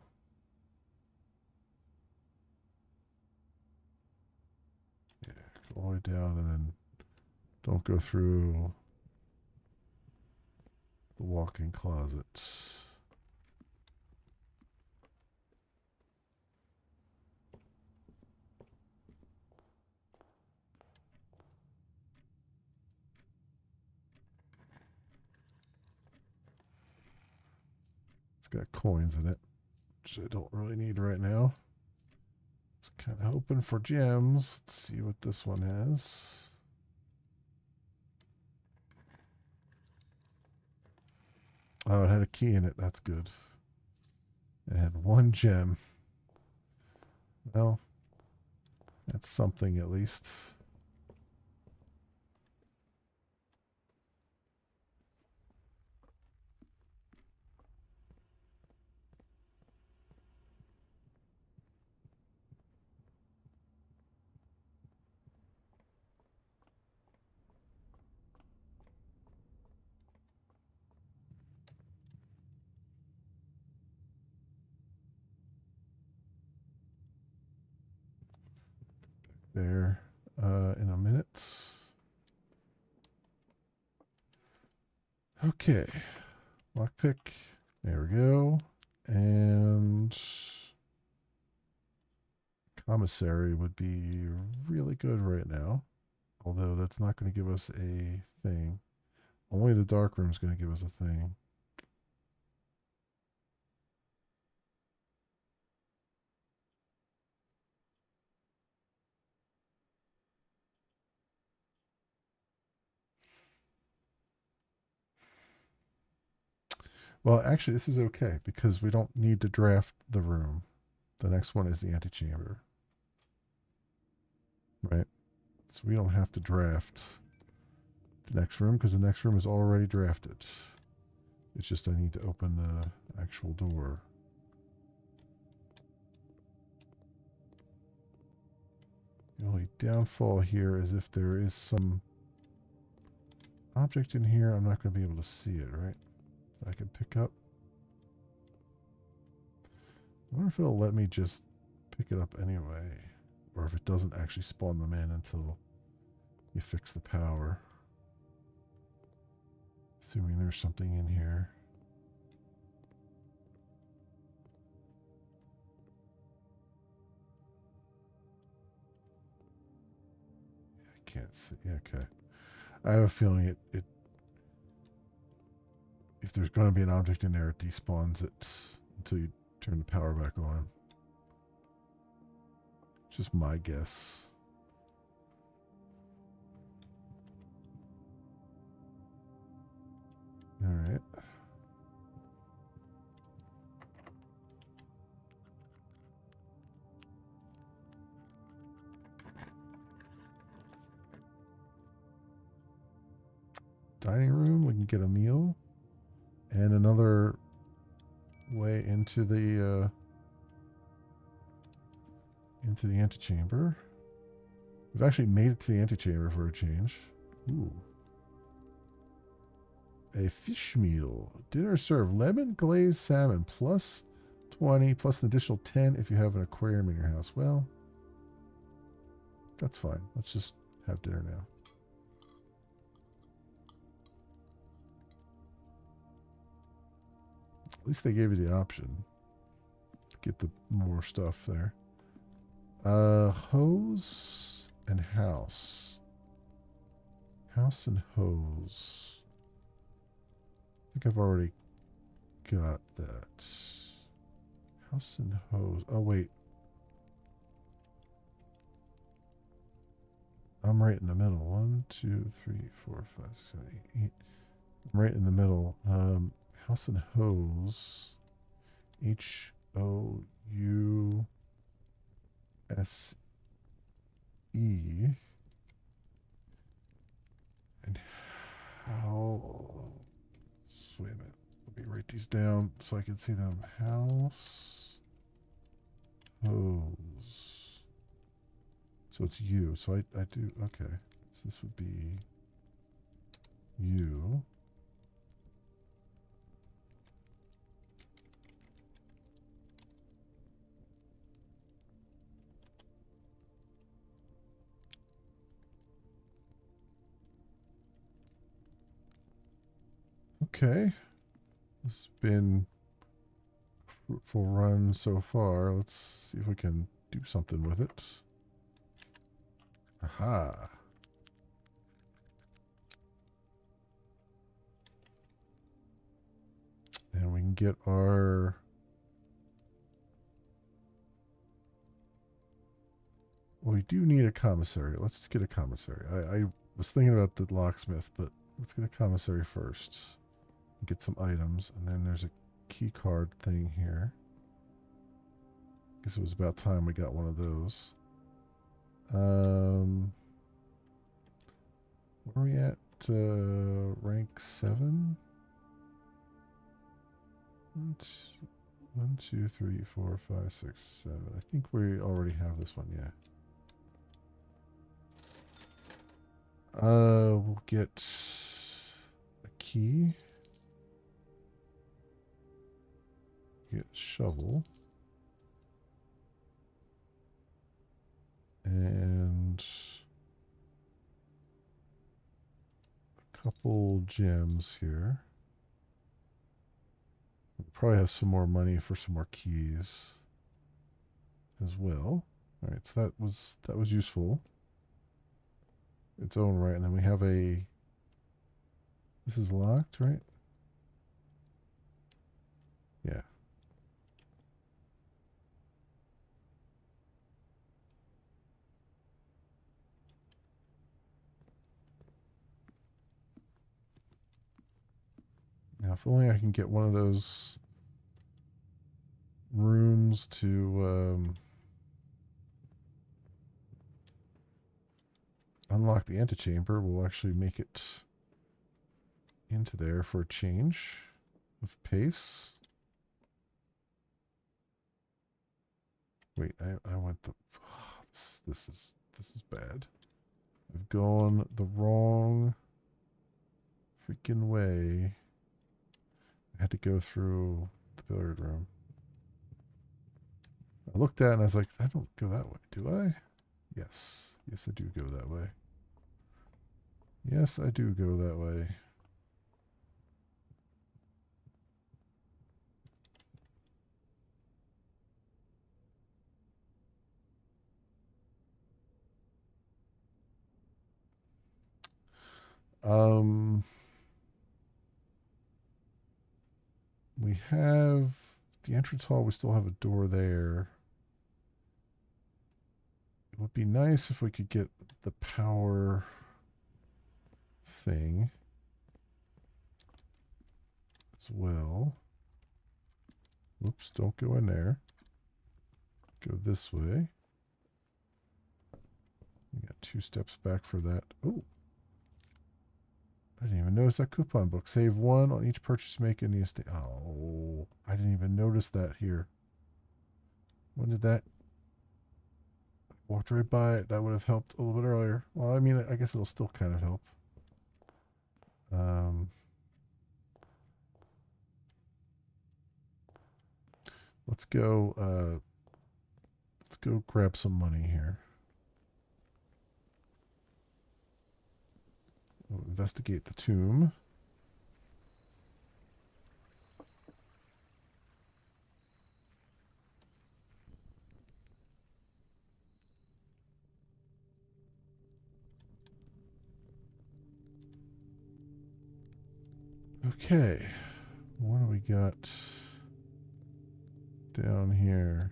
Yeah, go all the way down and then don't go through the walk-in closet. It's got coins in it, which I don't really need right now. Just kind of hoping for gems. Let's see what this one has. Oh, it had a key in it. That's good. It had 1 gem. Well, that's something at least. there in a minute. Okay. Lockpick. There we go. And commissary would be really good right now. Although that's not going to give us a thing. Only the dark room is going to give us a thing. Well, actually, this is okay because we don't need to draft the room. The next one is the antechamber. Right? So we don't have to draft the next room because the next room is already drafted. It's just I need to open the actual door. The only downfall here is if there is some object in here, I'm not going to be able to see it, right? I can pick up. I wonder if it'll let me just pick it up anyway. Or if it doesn't actually spawn them in until you fix the power. Assuming there's something in here. I can't see. Okay. I have a feeling it if there's going to be an object in there, it despawns it until you turn the power back on. Just my guess. All right. Dining room, we can get a meal. And another way into the antechamber. We've actually made it to the antechamber for a change. Ooh. A fish meal. Dinner served. Lemon glazed salmon plus 20 plus an additional 10 if you have an aquarium in your house. Well, that's fine. Let's just have dinner now. At least they gave you the option to get the more stuff there. Hose and house. House and hose. I think I've already got that. House and hose. Oh, wait. I'm right in the middle. 1, 2, 3, 4, 5, 6, 7, 8, 8. I'm right in the middle. House and hose. House. And how. Wait a minute. Let me write these down so I can see them. House. Hose. So it's you. So I do. Okay. So this would be you. Okay. This has been a fruitful run so far. Let's see if we can do something with it. Aha. And we can get our... Well, we do need a commissary. Let's get a commissary. I was thinking about the locksmith, but let's get a commissary first. Get some items, and then there's a key card thing here. Guess it was about time we got one of those. Where are we at? Rank 7? 1, 2, 3, 4, 5, 6, 7. I think we already have this one, yeah. We'll get a key. Get shovel. And Couple gems here. We'll probably have some more money for some more keys as well. All right, so that was useful. Its own right, and then we have a. This is locked, right? Yeah. Now, if only I can get one of those rooms to unlock the antechamber, we'll actually make it into there for a change of pace. Wait, I went the. This is bad. I've gone the wrong freaking way. I had to go through the billiard room. I looked at it and I was like, I don't go that way, do I? Yes. Yes, I do go that way. Yes, I do go that way. We have the entrance hall. We still have a door there. It would be nice if we could get the power thing as well. Oops, don't go in there. Go this way. You got 2 steps back for that. Oh, I didn't even notice that coupon book. Save 1 on each purchase make in the estate. Oh, I didn't even notice that here. When did that? Walked right by it. That would have helped a little bit earlier. Well, I mean, I guess it'll still kind of help. Let's go. Let's go grab some money here. We'll investigate the tomb. Okay, what do we got down here?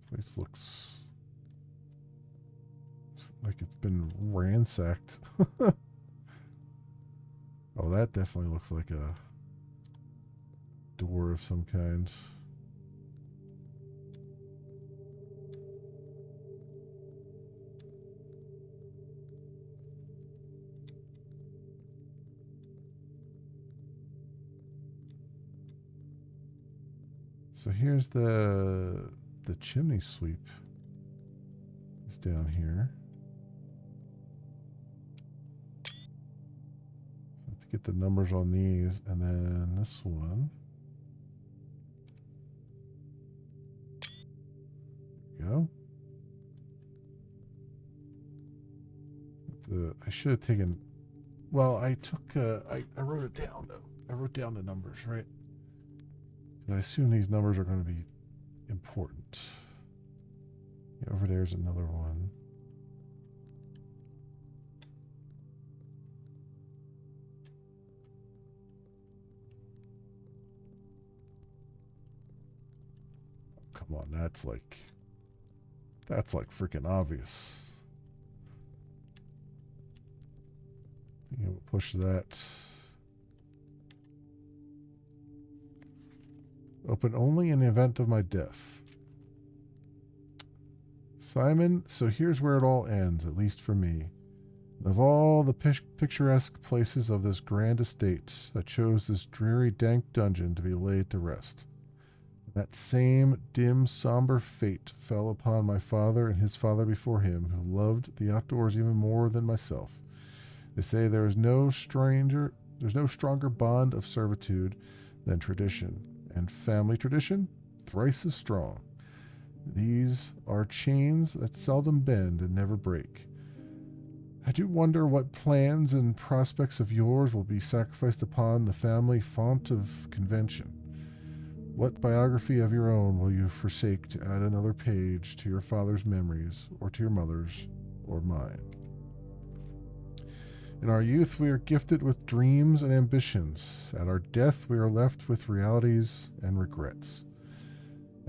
Place looks like it's been ransacked. Oh, that definitely looks like a door of some kind. So here's the chimney sweep. It's down here. So to get the numbers on these, and then this one. There we go. I should have taken. Well, I took. I wrote it down though. I wrote down the numbers, right? I assume these numbers are going to be important. Yeah, over there's another one. Come on, that's like freaking obvious. You know, push that. Open only in the event of my death. Simon, so here's where it all ends, at least for me. Of all the picturesque places of this grand estate, I chose this dreary, dank dungeon to be laid to rest. That same dim, somber fate fell upon my father and his father before him, who loved the outdoors even more than myself. They say there's no stronger bond of servitude than tradition, and family tradition thrice as strong. These are chains that seldom bend and never break. I do wonder what plans and prospects of yours will be sacrificed upon the family font of convention. What biography of your own will you forsake to add another page to your father's memories, or to your mother's, or mine? In our youth, we are gifted with dreams and ambitions. At our death, we are left with realities and regrets.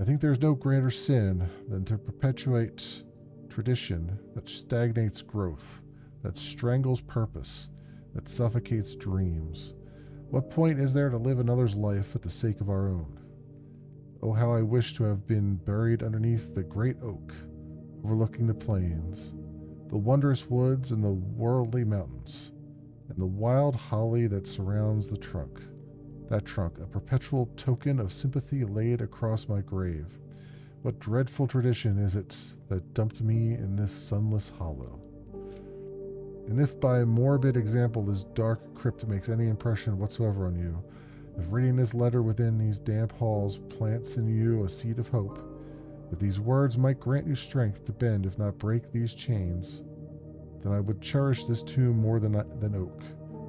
I think there is no greater sin than to perpetuate tradition that stagnates growth, that strangles purpose, that suffocates dreams. What point is there to live another's life for the sake of our own? Oh, how I wish to have been buried underneath the great oak, overlooking the plains, the wondrous woods and the worldly mountains, and the wild holly that surrounds the trunk. That trunk, a perpetual token of sympathy laid across my grave. What dreadful tradition is it that dumped me in this sunless hollow? And if by morbid example this dark crypt makes any impression whatsoever on you, if reading this letter within these damp halls plants in you a seed of hope, that these words might grant you strength to bend, if not break, these chains, then I would cherish this tomb more than oak,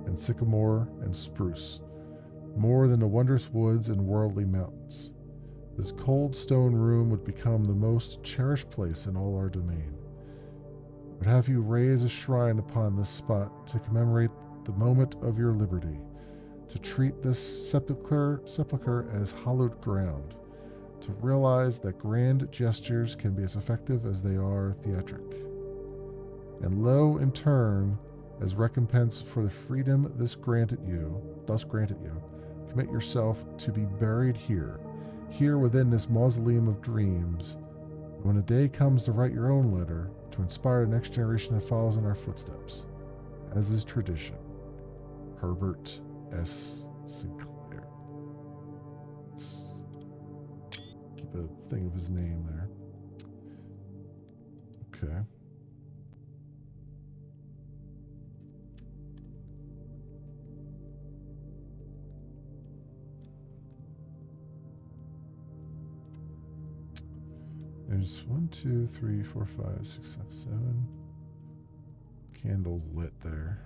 and sycamore, and spruce, more than the wondrous woods and worldly mountains. This cold stone room would become the most cherished place in all our domain. I would have you raise a shrine upon this spot to commemorate the moment of your liberty, to treat this sepulchre as hallowed ground, to realize that grand gestures can be as effective as they are theatric. And lo, in turn, as recompense for the freedom thus granted you, commit yourself to be buried here within this mausoleum of dreams, and when a day comes to write your own letter, to inspire the next generation that follows in our footsteps, as is tradition. Herbert S. Sinclair. Let's keep a thing of his name there. Okay. There's 1, 2, 3, 4, 5, 6, 7 candles lit there.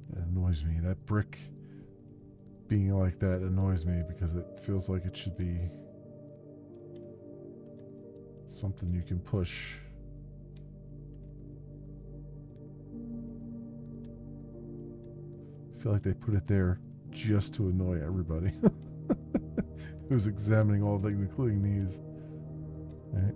That annoys me. That brick being like that annoys me because it feels like it should be something you can push. I feel like they put it there just to annoy everybody who's examining all things, including these. Right?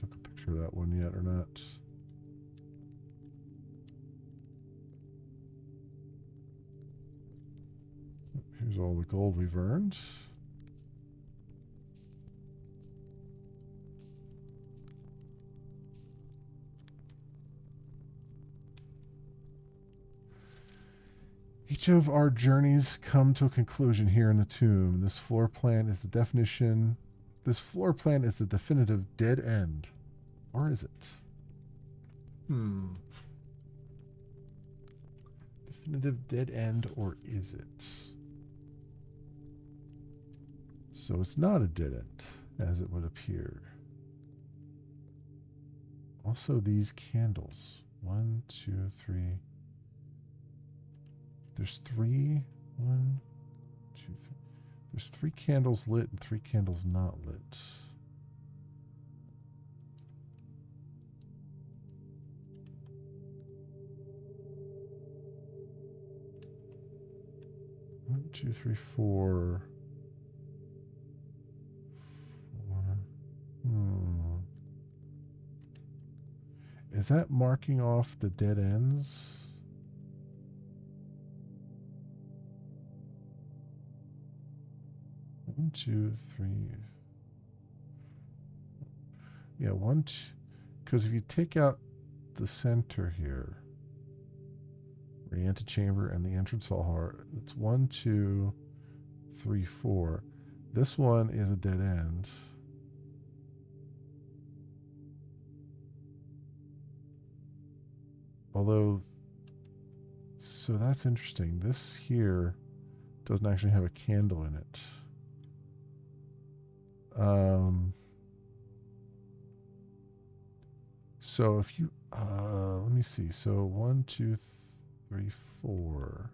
Took a picture of that one yet or not? Here's all the gold we've earned. Each of our journeys come to a conclusion here in the tomb. This floor plan is the definitive dead end. Or is it? Definitive dead end, or is it? So it's not a dead end, as it would appear. Also, these candles. 1, 2, 3. There's 3. 1, 2, 3. There's 3 candles lit and 3 candles not lit. One, two, three, four. 4. Is that marking off the dead ends? 2, 3. Yeah, because if you take out the center here, the antechamber and the entrance hall, it's 1, 2, 3, 4. This one is a dead end. Although, so that's interesting. This here doesn't actually have a candle in it. So if you, let me see. So 1, 2, 3, 4.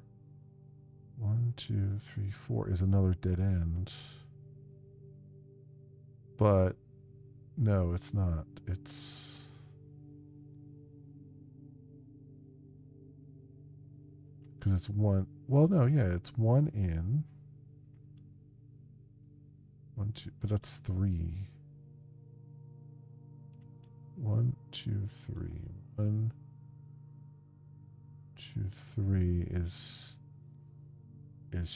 1, 2, 3, 4 is another dead end. But no, it's not. It's because it's one. Well, no, yeah, it's one in. 1, 2, but that's 3. 1, 2, 3. 1, 2, 3 is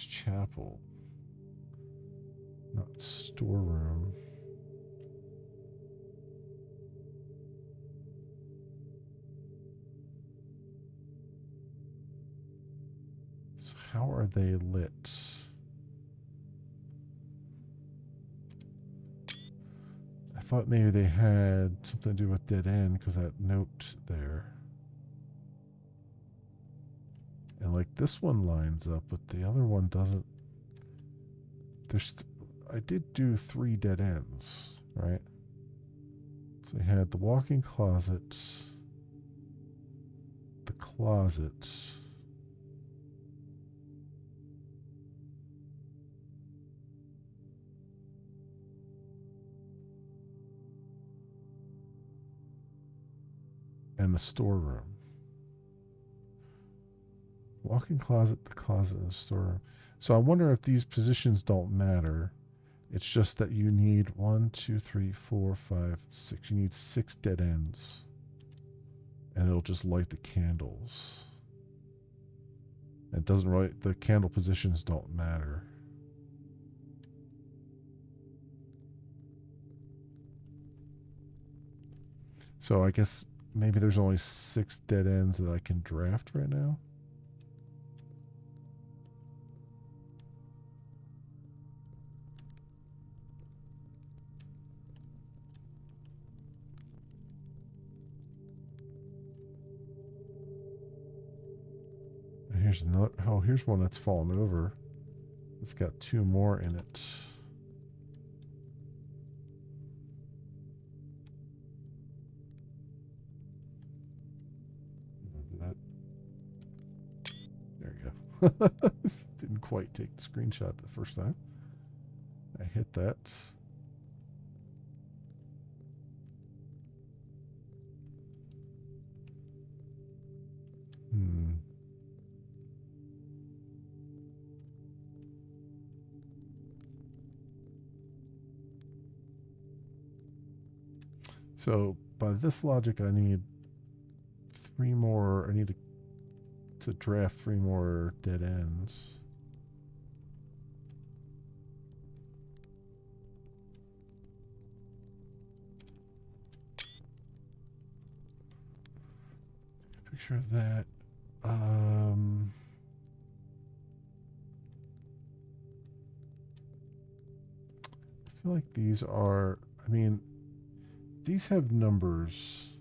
chapel, not storeroom. So how are they lit? I thought maybe they had something to do with dead end because that note there. And like this one lines up, but the other one doesn't. I did do 3 dead ends, right? So we had the walk-in closet, the closet, and the storeroom. Walk-in closet, the closet, and the storeroom. So I wonder if these positions don't matter. It's just that you need 1, 2, 3, 4, 5, 6. You need 6 dead ends. And it'll just light the candles. It doesn't really, the candle positions don't matter. So I guess maybe there's only 6 dead ends that I can draft right now. And here's another, oh, here's one that's fallen over. It's got 2 more in it. There you go. Didn't quite take the screenshot the first time. I hit that. So by this logic, I need 3 more. I need to draft 3 more dead ends. Picture of that. I feel like these are, I mean, these have numbers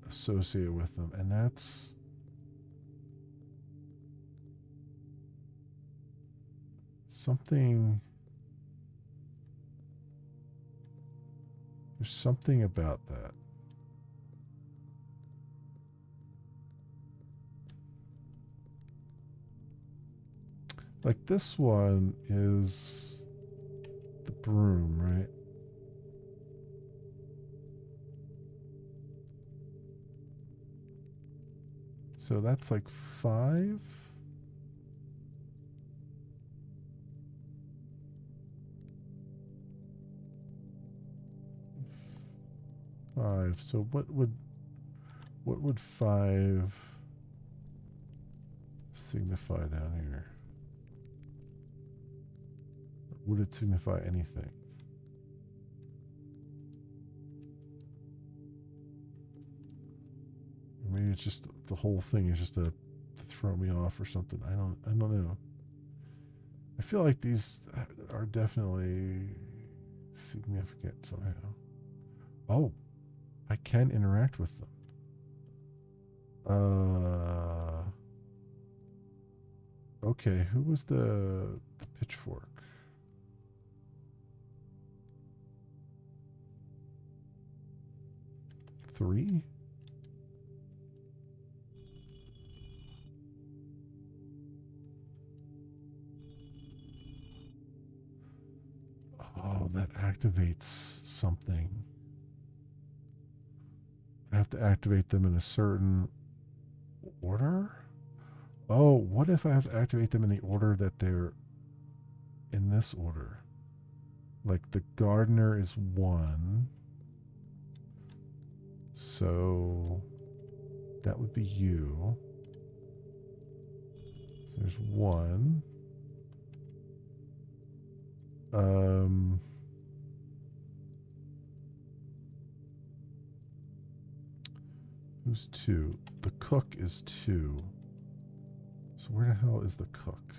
associated with them, and that's something. There's something about that. Like this one is the broom, right? So that's like 5. So what would 5 signify down here? would it signify anything? Maybe it's just the whole thing is just to throw me off or something. I don't know. I feel like these are definitely significant somehow. Oh, I can interact with them. Okay, who was the pitchfork? Three? Oh, that activates something. I have to activate them in a certain order? Oh, what if I have to activate them in the order that they're in this order? Like the gardener is 1. So that would be you. There's 1. Who's 2? The cook is 2. So where the hell is the cook?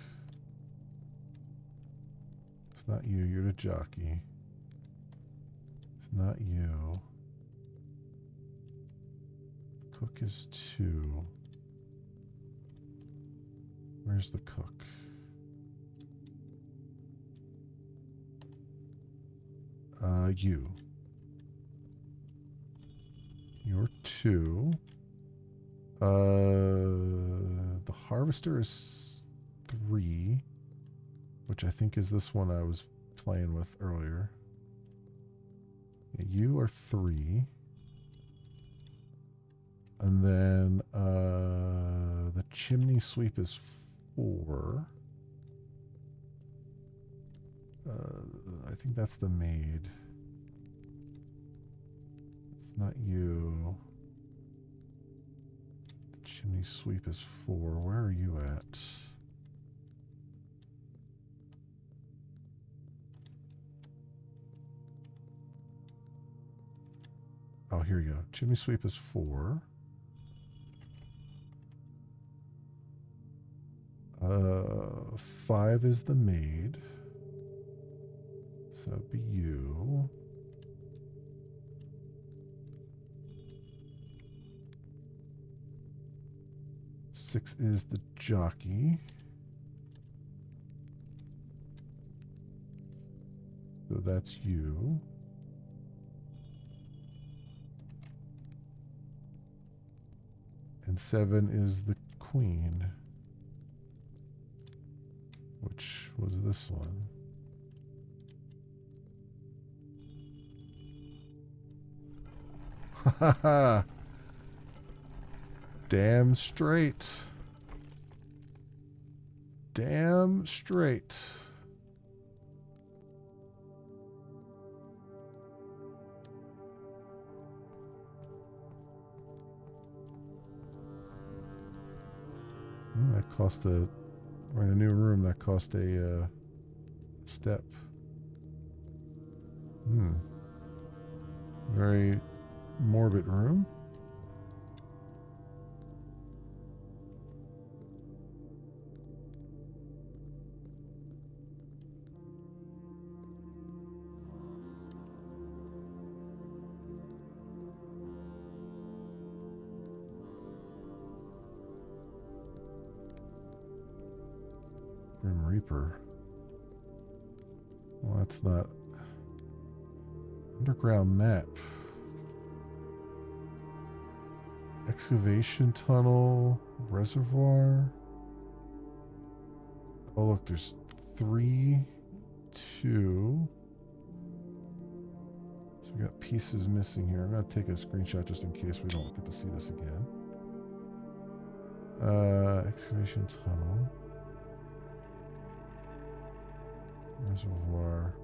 It's not you. You're the jockey. It's not you. The cook is 2. Where's the cook? You. You're 2. The harvester is 3, which I think is this one I was playing with earlier. You are 3. And then the chimney sweep is 4. I think that's the maid. It's not you. The chimney sweep is 4. Where are you at? Oh, here you go. Chimney sweep is 4. 5 is the maid. So it'd be you. Six is the jockey. So that's you. And 7 is the queen, which was this one. Ha ha! Damn straight. Damn straight. That cost a... We're in a new room. That cost a step. Very morbid room. Grim Reaper. Well, that's not... Underground map. Excavation tunnel. Reservoir. Oh, look, there's 3, 2. So we got pieces missing here. I'm going to take a screenshot just in case we don't get to see this again. Excavation tunnel. Reservoir.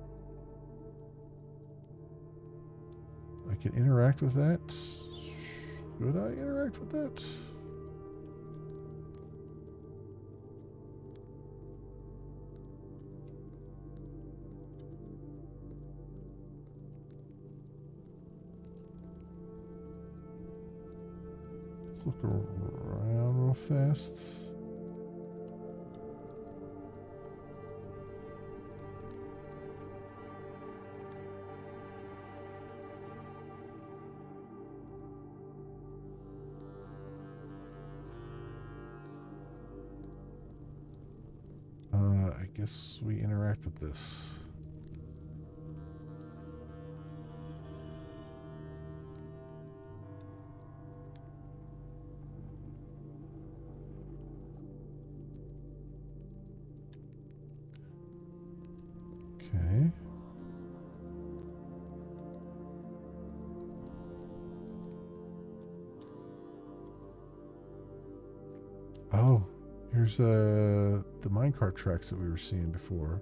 I can interact with that. Should I interact with that? Let's look around real fast. I guess we interact with this. Okay. Oh, here's the minecart tracks that we were seeing before.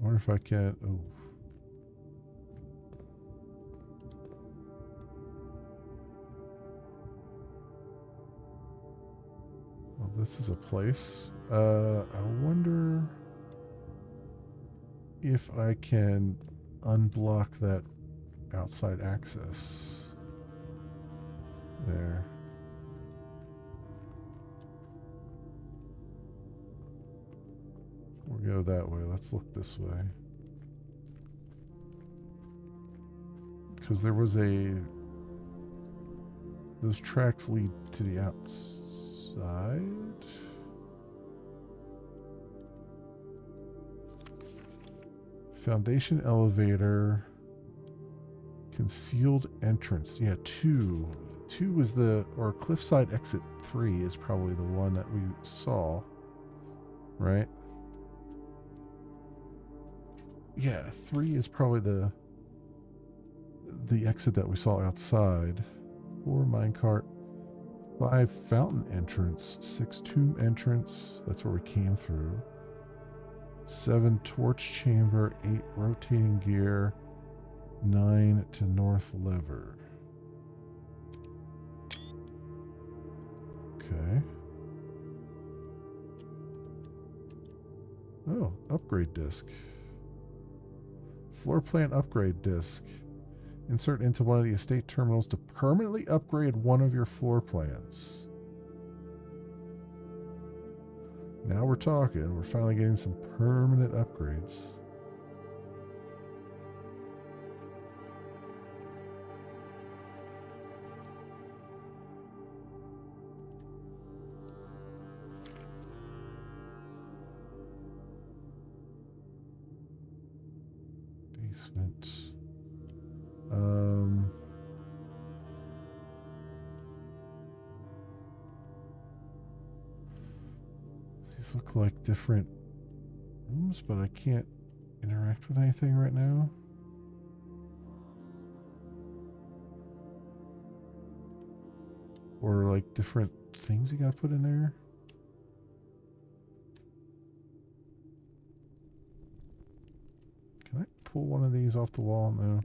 I wonder if I can. Oh. Well, this is a place. I wonder if I can unblock that outside access. There. We'll go that way. Let's look this way. Because there was those tracks lead to the outside. Foundation elevator. Concealed entrance. Yeah, 2. 2 is or cliffside exit 3 is probably the one that we saw. Right? Yeah, 3 is probably the exit that we saw outside. 4 minecart. 5 fountain entrance. 6 tomb entrance. That's where we came through. 7 torch chamber. 8 rotating gear. 9 to north lever. Okay. Oh, upgrade disc. Floor plan upgrade disc. Insert into one of the estate terminals to permanently upgrade one of your floor plans. Now we're talking. We're finally getting some permanent upgrades. Basement. These look like different rooms, but I can't interact with anything right now. Or like different things you gotta put in there. Can I pull one of these off the wall? No.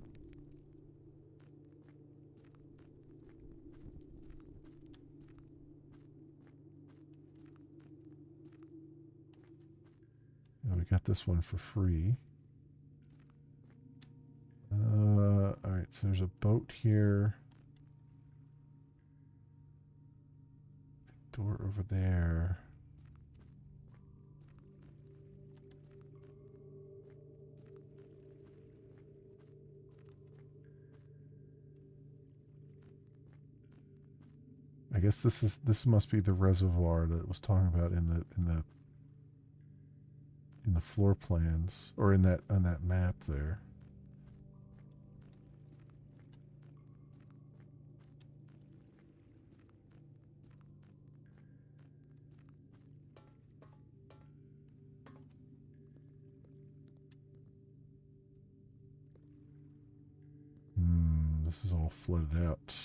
Oh, we got this one for free. Alright, so there's a boat here. Door over there. I guess this must be the reservoir that it was talking about in the floor plans, or in that on that map there. This is all flooded out.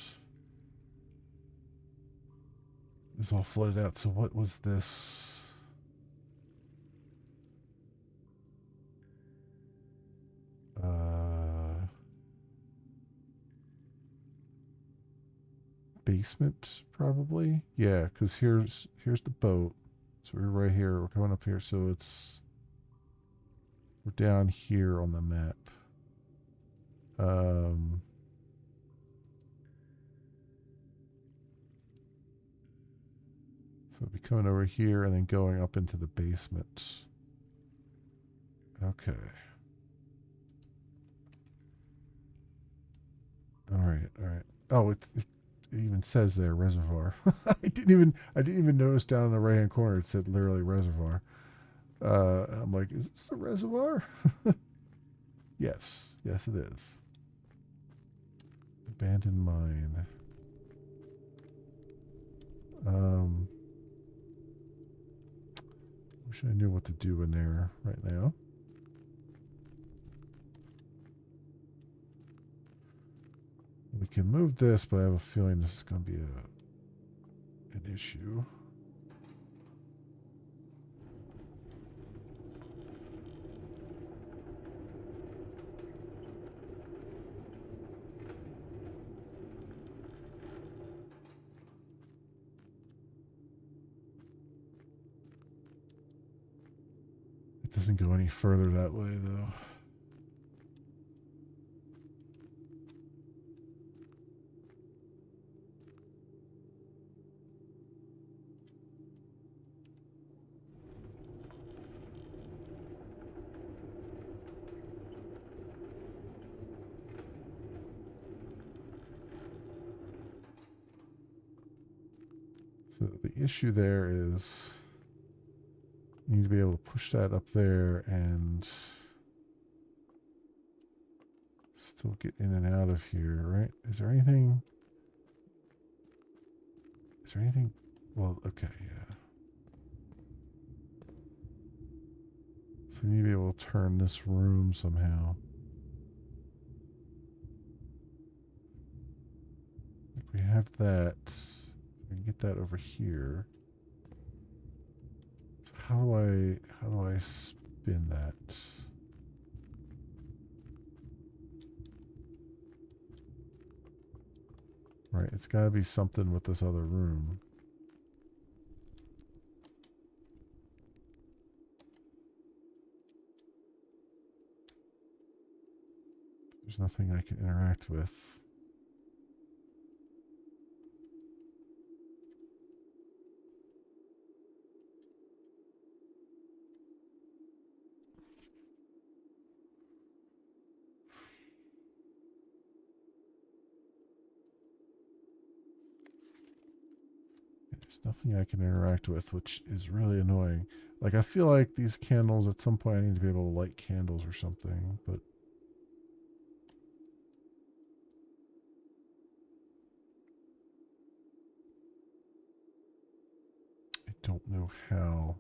It's all flooded out. So what was this? basement, probably. Yeah, because here's the boat. So we're right here. We're coming up here. So we're down here on the map. So we'll be coming over here and then going up into the basement. Okay. All right. All right. Oh, it even says there reservoir. I didn't even notice down in the right hand corner it said literally reservoir. I'm like, is this the reservoir? Yes. Yes, it is. Abandoned mine. Wish I knew what to do in there right now. We can move this, but I have a feeling this is going to be an issue. It doesn't go any further that way, though. So the issue there is you need to be able to push that up there and still get in and out of here, right? Is there anything? Is there anything? Well, okay, yeah. So you need to be able to turn this room somehow. If we have that, we can get that over here. So how do I spin that? Right, it's got to be something with this other room. There's nothing I can interact with. There's nothing I can interact with, which is really annoying. Like, I feel like these candles, at some point, I need to be able to light candles or something, but I don't know how.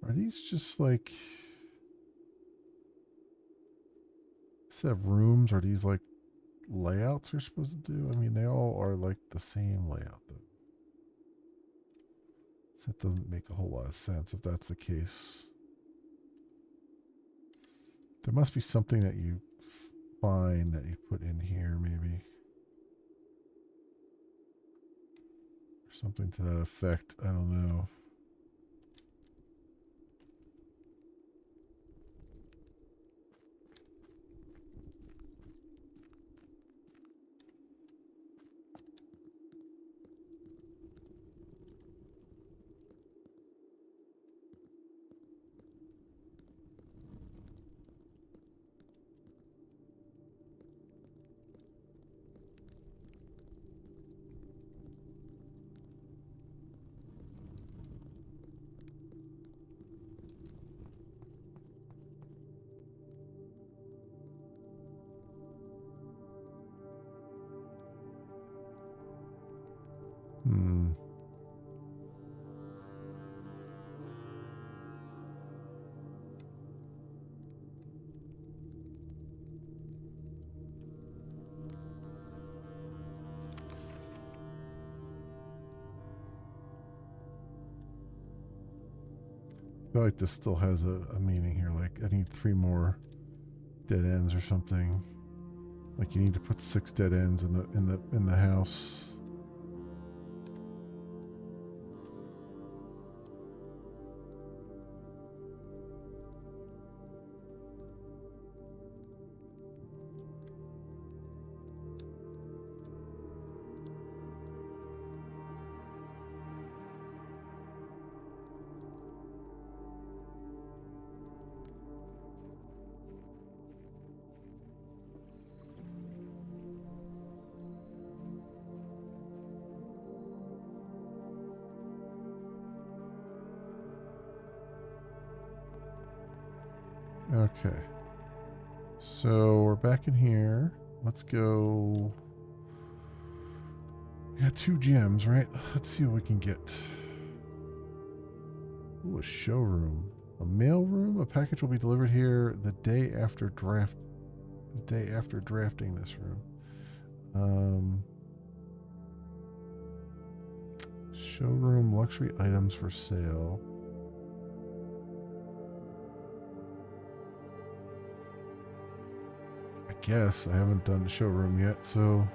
Are these just like instead of rooms? Are these like layouts they're supposed to do? I mean, they all are like the same layout, though. So that doesn't make a whole lot of sense if that's the case. There must be something that you find that you put in here, maybe. Or something to that effect. I don't know. Hmm. I feel like this still has a meaning here. Like, I need 3 more dead ends or something. Like you need to put 6 dead ends in the house. Okay. So we're back in here. Let's go. We got 2 gems, right? Let's see what we can get. Ooh, a showroom. A mail room. A package will be delivered here the day after drafting this room. Showroom luxury items for sale. I guess I haven't done the showroom yet, so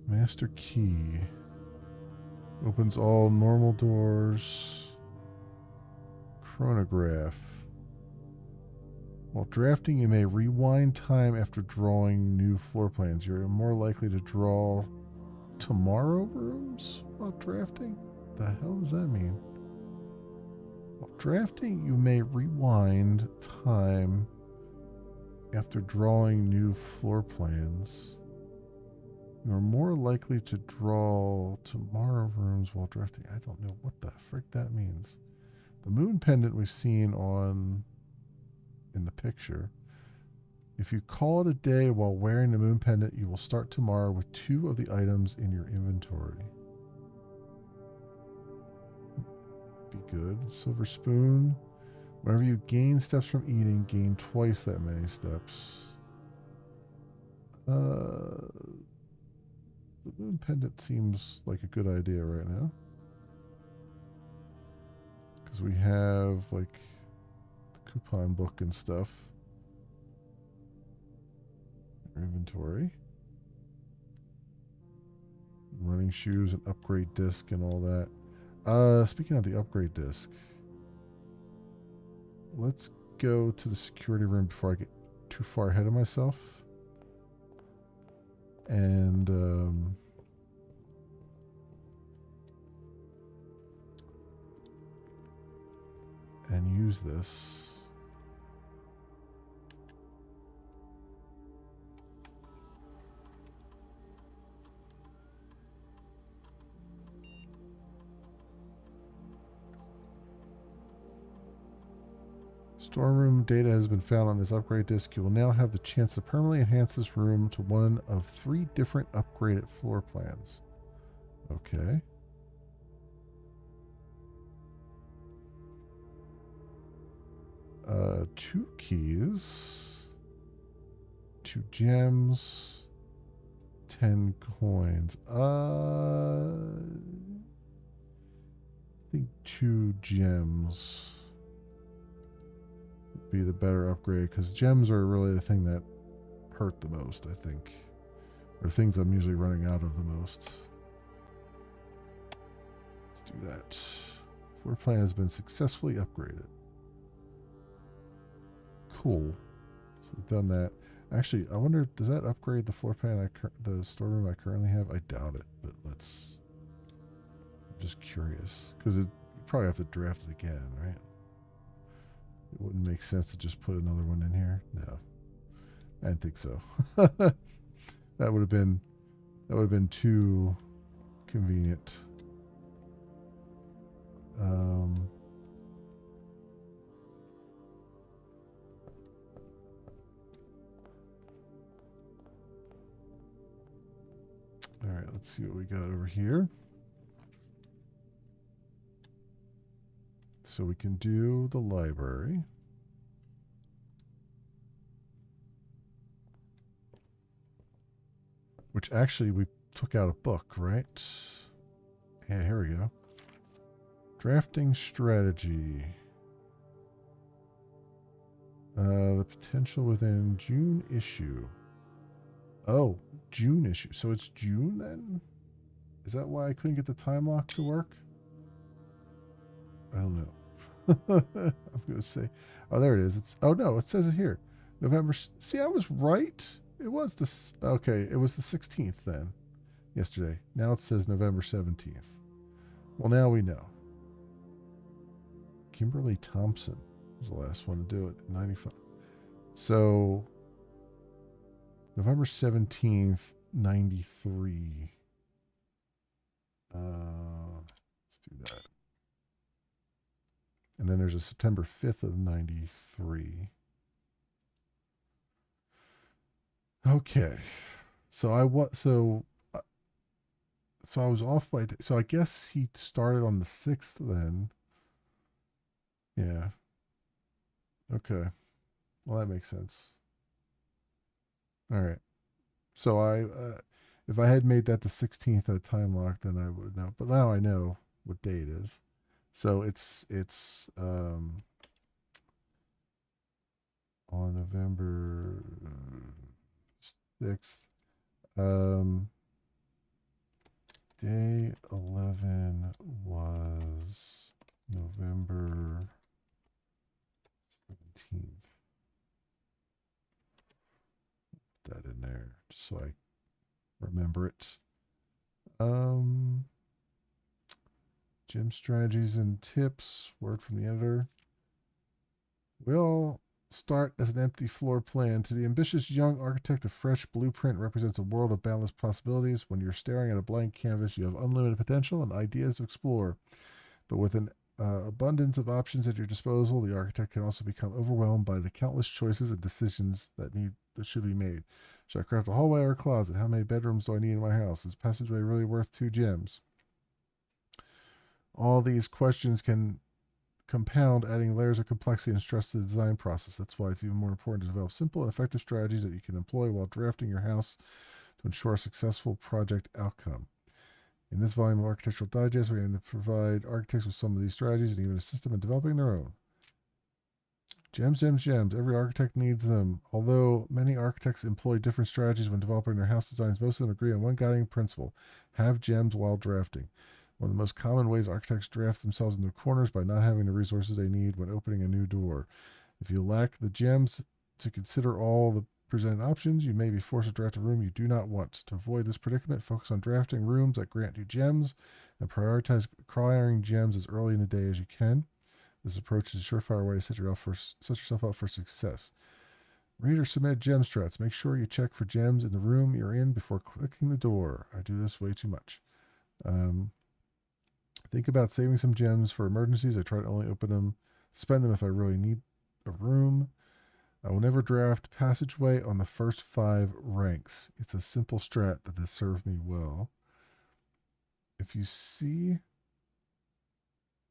master key opens all normal doors. Chronograph. While drafting, you may rewind time after drawing new floor plans. You're more likely to draw tomorrow rooms while drafting? The hell does that mean? While drafting, you may rewind time after drawing new floor plans. You're more likely to draw tomorrow rooms while drafting. I don't know what the frick that means. The moon pendant we've seen in the picture. If you call it a day while wearing the moon pendant, you will start tomorrow with 2 of the items in your inventory. Be good. Silver spoon. Whenever you gain steps from eating, gain twice that many steps. The moon pendant seems like a good idea right now. Because we have, like, the coupon book and stuff. Inventory. Running shoes and upgrade disc and all that. Speaking of the upgrade disc, let's go to the security room before I get too far ahead of myself. And use this. Storeroom data has been found on this upgrade disk. You will now have the chance to permanently enhance this room to one of 3 different upgraded floor plans. Okay. Two keys, 2 gems, 10 coins. I think 2 gems would be the better upgrade, because gems are really the thing that hurt the most, I think. Or things I'm usually running out of the most. Let's do that. Floor plan has been successfully upgraded. Cool. So we've done that. Actually, I wonder, does that upgrade the floor plan, the storeroom I currently have? I doubt it, but let's... I'm just curious. Because you probably have to draft it again, right? It wouldn't make sense to just put another one in here. No. I didn't think so. That would have been too convenient. All right, let's see what we got over here. So we can do the library. Which actually we took out a book, right? Yeah, here we go. Drafting strategy. The potential within June issue. Oh, June issue. So it's June then? Is that why I couldn't get the time lock to work? I don't know. I'm going to say, oh, there it is. It's, oh no, it says it here. November. See, I was right. It was this. Okay, it was the 16th then, yesterday. Now it says November 17th. Well, now we know. Kimberly Thompson was the last one to do it in 95. So, November 17th, 93. Let's do that. And then there's a September 5th of 93. Okay. So I was off by, so I guess he started on the 6th then. Yeah. Okay. Well, that makes sense. All right. So if I had made that the 16th at time lock, then I would know. But now I know what day it is. So it's on November 6th. Day 11 was November 17th. Put that in there just so I remember it. Gem strategies and tips. Word from the editor. We'll start as an empty floor plan. To the ambitious young architect, a fresh blueprint represents a world of boundless possibilities. When you're staring at a blank canvas, you have unlimited potential and ideas to explore. But with an abundance of options at your disposal, the architect can also become overwhelmed by the countless choices and decisions that should be made. Should I craft a hallway or a closet? How many bedrooms do I need in my house? Is passageway really worth 2 gems? All these questions can compound, adding layers of complexity and stress to the design process. That's why it's even more important to develop simple and effective strategies that you can employ while drafting your house to ensure a successful project outcome. In this volume of Architectural Digest, we're going to provide architects with some of these strategies and even assist them in developing their own. Gems, gems, gems. Every architect needs them. Although many architects employ different strategies when developing their house designs, most of them agree on one guiding principle: have gems while drafting. One of the most common ways architects draft themselves into corners by not having the resources they need when opening a new door. If you lack the gems to consider all the presented options, you may be forced to draft a room you do not want. To avoid this predicament, focus on drafting rooms that grant you gems and prioritize acquiring gems as early in the day as you can. This approach is a surefire way to set yourself up for success. Reader submit gem strats. Make sure you check for gems in the room you're in before clicking the door. I do this way too much. Think about saving some gems for emergencies. I try to only spend them if I really need a room. I will never draft passageway on the first 5 ranks. It's a simple strat that has served me well. If you see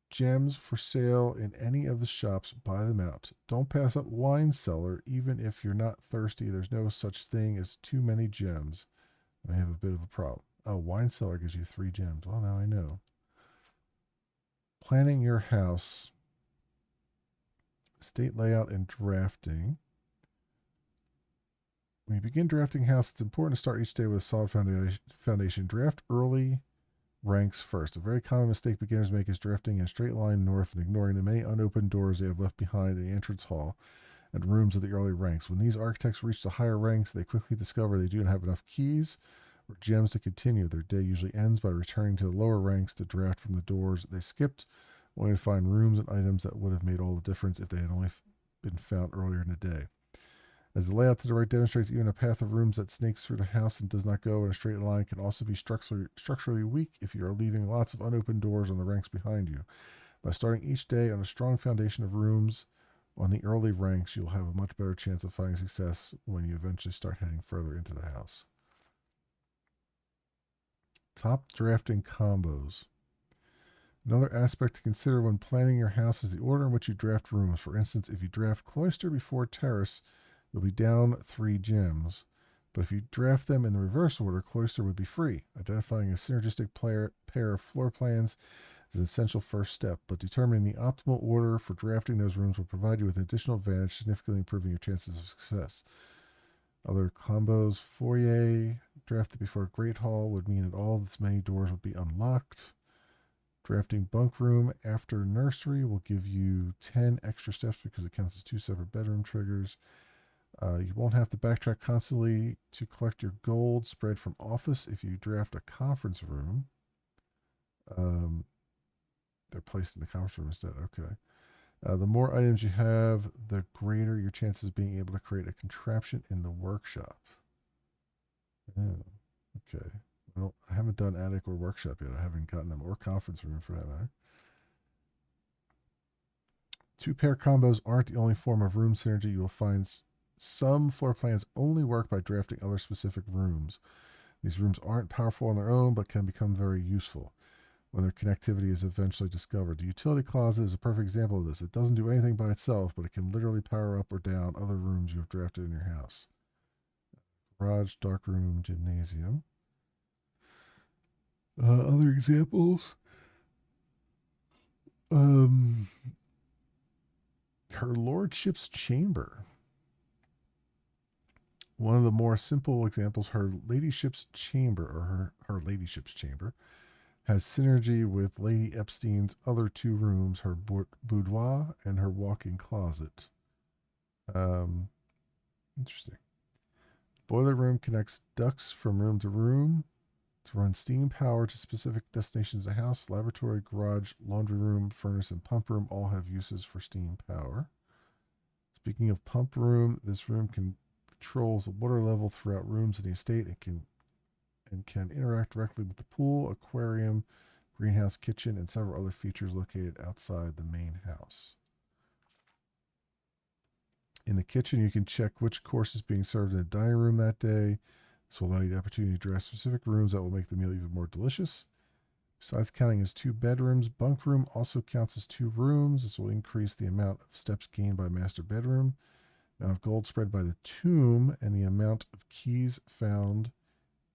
gems for sale in any of the shops, buy them out. Don't pass up wine cellar, even if you're not thirsty. There's no such thing as too many gems. I have a bit of a problem. Oh, wine cellar gives you 3 gems. Well, now I know. Planning your house. State layout and drafting. When you begin drafting house, it's important to start each day with a solid foundation. Draft early ranks first. A very common mistake beginners make is drafting in a straight line north and ignoring the many unopened doors they have left behind in the entrance hall and rooms of the early ranks. When these architects reach the higher ranks, they quickly discover they do not have enough keys or gems to continue. Their day usually ends by returning to the lower ranks to draft from the doors that they skipped, only to find rooms and items that would have made all the difference if they had only been found earlier in the day. As the layout to the right demonstrates, even a path of rooms that snakes through the house and does not go in a straight line can also be structurally weak if you are leaving lots of unopened doors on the ranks behind you. By starting each day on a strong foundation of rooms on the early ranks, you'll have a much better chance of finding success when you eventually start heading further into the house. Top drafting combos. Another aspect to consider when planning your house is the order in which you draft rooms. For instance, if you draft cloister before terrace, you'll be down 3 gems. But if you draft them in the reverse order, Cloister would be free. Identifying a synergistic pair of floor plans is an essential first step, but determining the optimal order for drafting those rooms will provide you with an additional advantage, significantly improving your chances of success. Other combos: foyer drafted before Great Hall would mean that all of its many doors would be unlocked. Drafting bunk room after nursery will give you 10 extra steps because it counts as 2 separate bedroom triggers. You won't have to backtrack constantly to collect your gold spread from office if you draft a conference room. They're placed in the conference room instead. Okay. The more items you have, the greater your chances of being able to create a contraption in the workshop. Oh, okay. Well, I haven't done attic or workshop yet. I haven't gotten them, or conference room for that matter. 2-pair combos aren't the only form of room synergy. You will find some floor plans only work by drafting other specific rooms. These rooms aren't powerful on their own, but can become very useful when their connectivity is eventually discovered. The utility closet is a perfect example of this. It doesn't do anything by itself, but it can literally power up or down other rooms you have drafted in your house. Garage, dark room, gymnasium. Other examples. Her lordship's chamber. One of the more simple examples, her ladyship's chamber, or her ladyship's chamber, has synergy with Lady Epstein's other 2 rooms, her boudoir and her walk-in closet. Interesting. Boiler room connects ducts from room to room to run steam power to specific destinations of the house. Laboratory, garage, laundry room, furnace, and pump room all have uses for steam power. Speaking of pump room, this room controls the water level throughout rooms in the estate and can interact directly with the pool, aquarium, greenhouse, kitchen, and several other features located outside the main house. In the kitchen, you can check which course is being served in the dining room that day. This will allow you the opportunity to draft specific rooms that will make the meal even more delicious. Besides counting as 2 bedrooms, bunk room also counts as 2 rooms. This will increase the amount of steps gained by master bedroom, amount of gold spread by the tomb, and the amount of keys found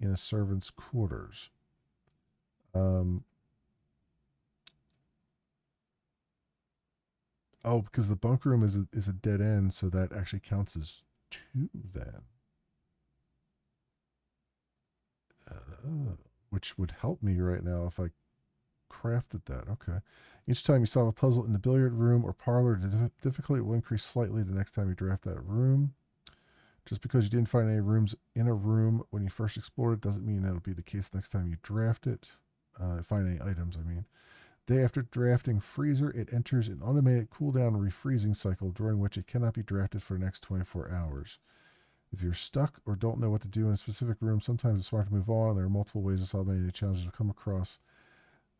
in a servant's quarters. Oh, because the bunk room is a dead end, so that actually counts as 2 then. Which would help me right now if I crafted that. Okay. Each time you solve a puzzle in the billiard room or parlor, the difficulty will increase slightly the next time you draft that room. Just because you didn't find any rooms in a room when you first explored it doesn't mean that'll be the case next time you draft it. Find any items, I mean. Day after drafting freezer, it enters an automated cooldown refreezing cycle during which it cannot be drafted for the next 24 hours. If you're stuck or don't know what to do in a specific room, sometimes it's smart to move on. There are multiple ways to solve many of the challenges you'll come across.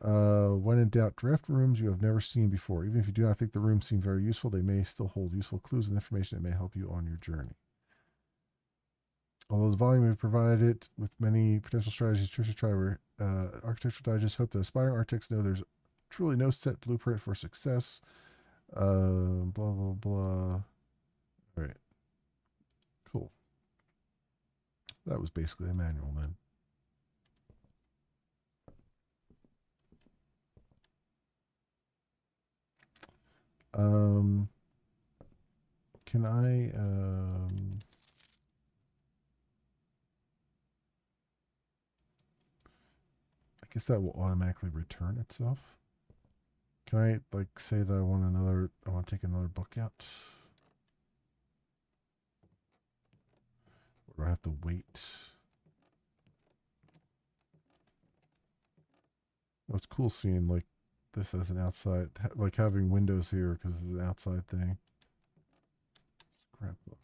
When in doubt, draft rooms you have never seen before. Even if you do not think the rooms seem very useful, they may still hold useful clues and information that may help you on your journey. Although the volume may provide it with many potential strategies, Trisha Triber, Architectural Digest hope that aspiring architects know there's truly no set blueprint for success. Blah, blah, blah. All right. Cool. That was basically a manual then. Can I, I guess that will automatically return itself. Can I, like, say that I want to take another book out? Or do I have to wait? Oh, it's cool seeing, like, this as an outside, like having windows here because it's an outside thing. Scrapbook.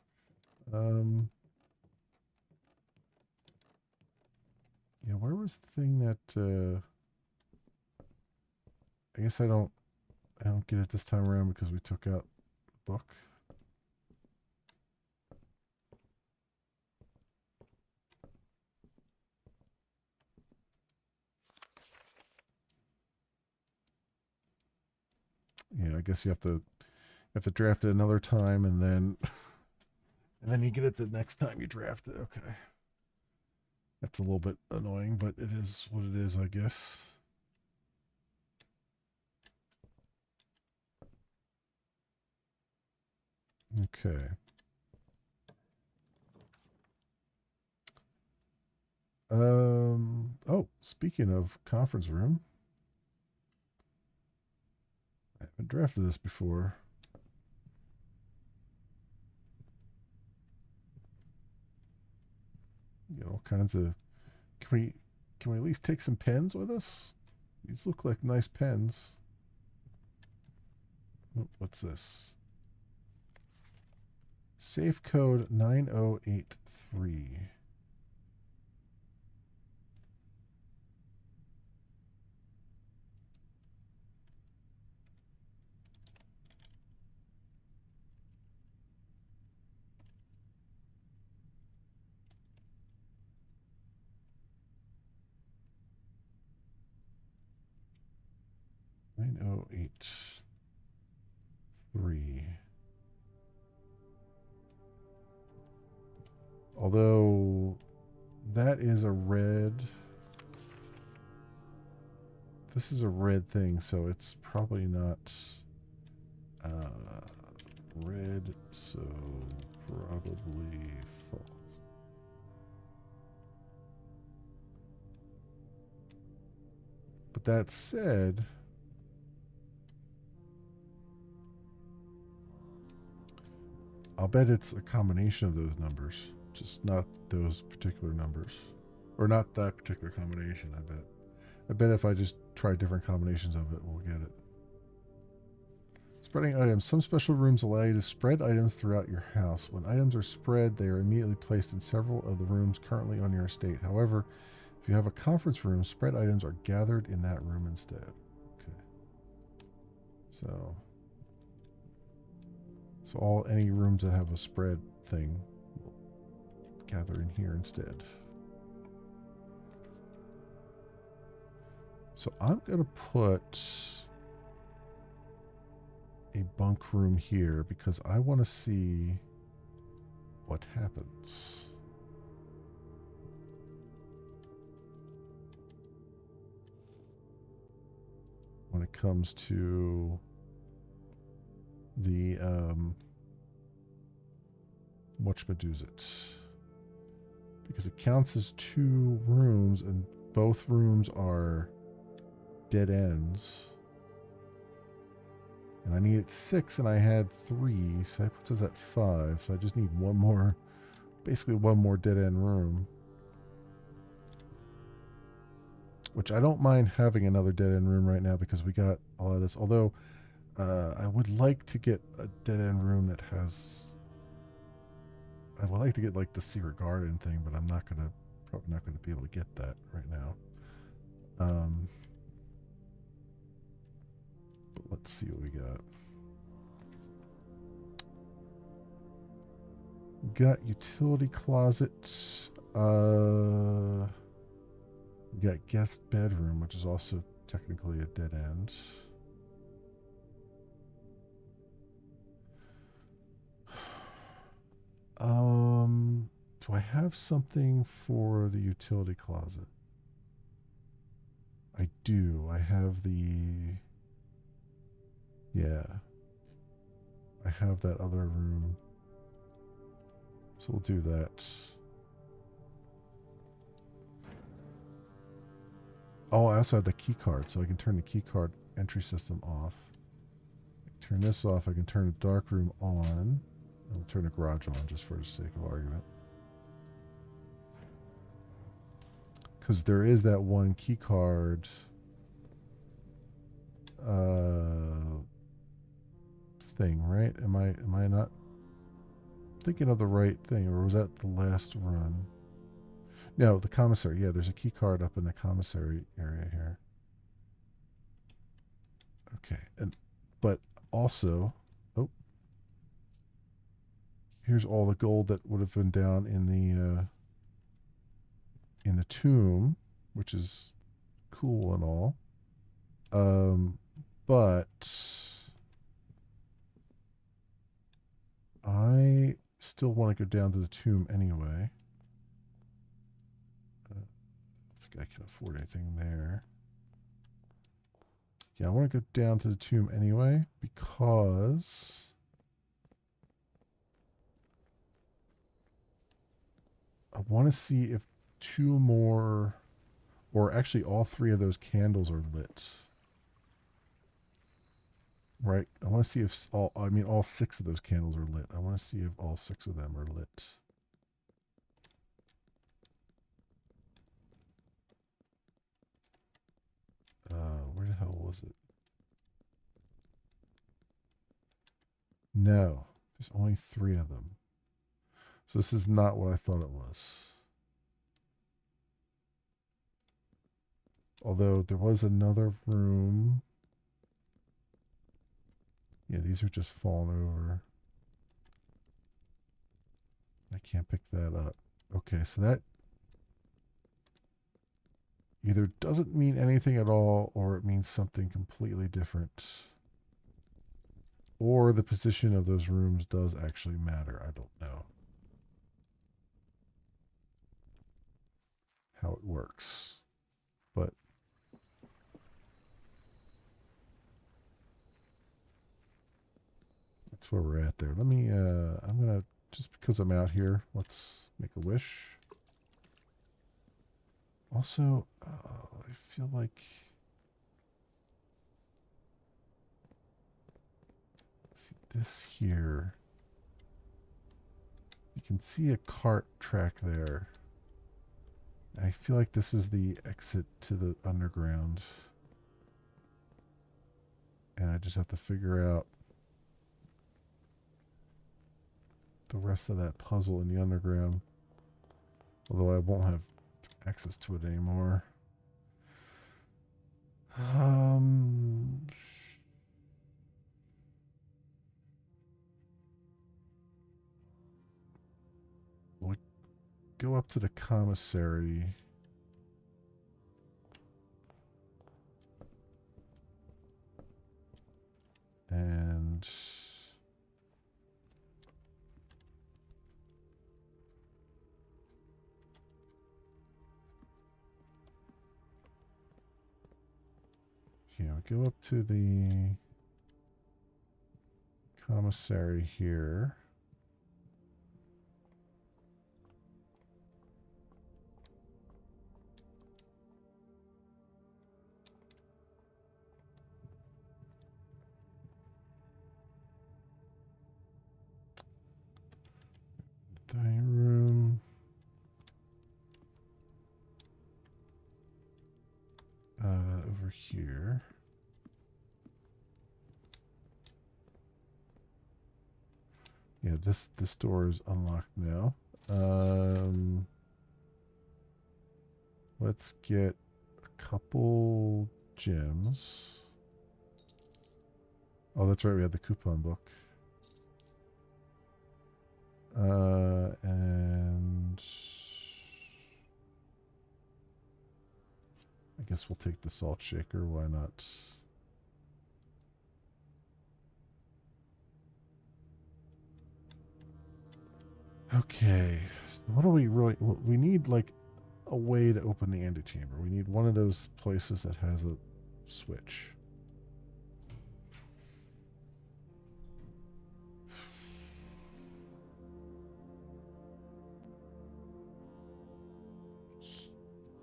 Yeah, where was the thing that, I guess I don't get it this time around because we took out the book. Yeah, I guess you have to draft it another time and then you get it the next time you draft it. Okay. That's a little bit annoying, but it is what it is, I guess. Okay. Oh, speaking of conference room, I haven't drafted this before. You know, all kinds of. Can we at least take some pens with us? These look like nice pens. Oh, what's this? Safe code 9083. Nine oh eight three. Although that is a red. This is a red thing, so it's probably not red, so probably false. But that said, I'll bet it's a combination of those numbers, just not those particular numbers. Or not that particular combination, I bet. I bet if I just try different combinations of it, we'll get it. Spreading items. Some special rooms allow you to spread items throughout your house. When items are spread, they are immediately placed in several of the rooms currently on your estate. However, if you have a conference room, spread items are gathered in that room instead. Okay. So any rooms that have a spread thing will gather in here instead. So I'm going to put a bunk room here because I want to see what happens. When it comes to the whatchamadoozit. Because it counts as 2 rooms and both rooms are dead ends. And I needed 6 and I had 3, so that puts us at 5. So I just need one more, basically one more dead end room. Which I don't mind having another dead end room right now because we got a lot of this. Although I would like to get a dead end room that has. I would like to get like the secret garden thing, but I'm probably not gonna be able to get that right now. But let's see what we got. Got utility closets. We got guest bedroom, which is also technically a dead end. Do I have something for the utility closet? I do. I have the. Yeah. I have that other room. So we'll do that. Oh, I also have the key card, so I can turn the key card entry system off. Turn this off. I can turn the dark room on. I'll turn the garage on just for the sake of argument. Because there is that one key card thing, right? Am I not thinking of the right thing, or was that the last run? No, the commissary. Yeah, there's a key card up in the commissary area here. Okay, but also, oh, here's all the gold that would have been down in the tomb, which is cool and all. But I still want to go down to the tomb anyway. I can afford anything there. Yeah, I want to go down to the tomb anyway because I want to see if two more, or actually all three of those candles are lit. Right? I want to see if all six of those candles are lit. I want to see if all six of them are lit. Where the hell was it? No, there's only three of them. So this is not what I thought it was. Although there was another room. Yeah, these are just falling over. I can't pick that up. Okay, so that either doesn't mean anything at all or it means something completely different. Or the position of those rooms does actually matter. I don't know how it works. But that's where we're at there. Let me, I'm going to, just because I'm out here, let's make a wish. Also, I feel like, see this here. You can see a cart track there. I feel like this is the exit to the underground. And I just have to figure out the rest of that puzzle in the underground. Although I won't have access to it anymore. We'll go up to the commissary. And yeah, go up to the commissary here. Dining room. Over here. Yeah, this door is unlocked now. Let's get a couple gems. Oh, that's right. We had the coupon book. And I guess we'll take the salt shaker. Why not? Okay. So what do we really... We need, like, a way to open the antechamber. We need one of those places that has a switch.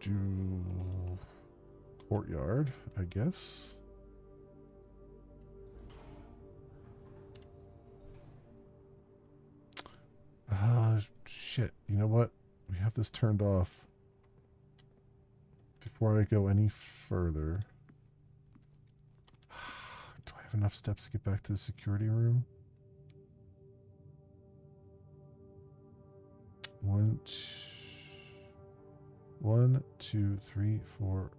Do courtyard, I guess. Shit. You know what? We have this turned off. Before I go any further. Do I have enough steps to get back to the security room? 1, 2, 3, 4,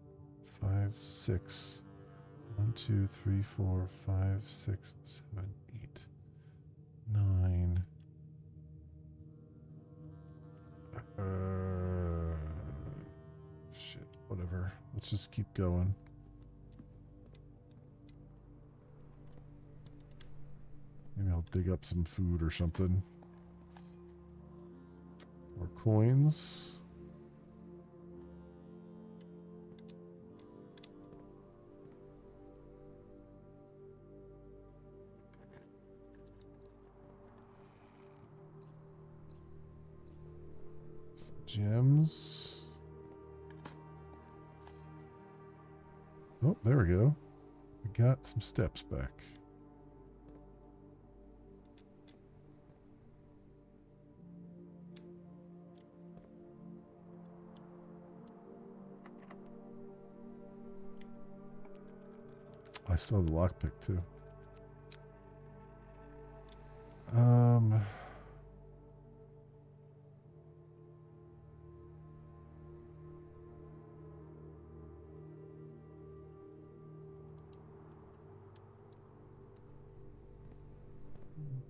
5, 6. 1, 2, 3, 4, 5, 6, 7, 8, 9. Shit, whatever. Let's just keep going. Maybe I'll dig up some food or something. More coins. Gems. Oh, there we go. We got some steps back. I still have the lockpick too.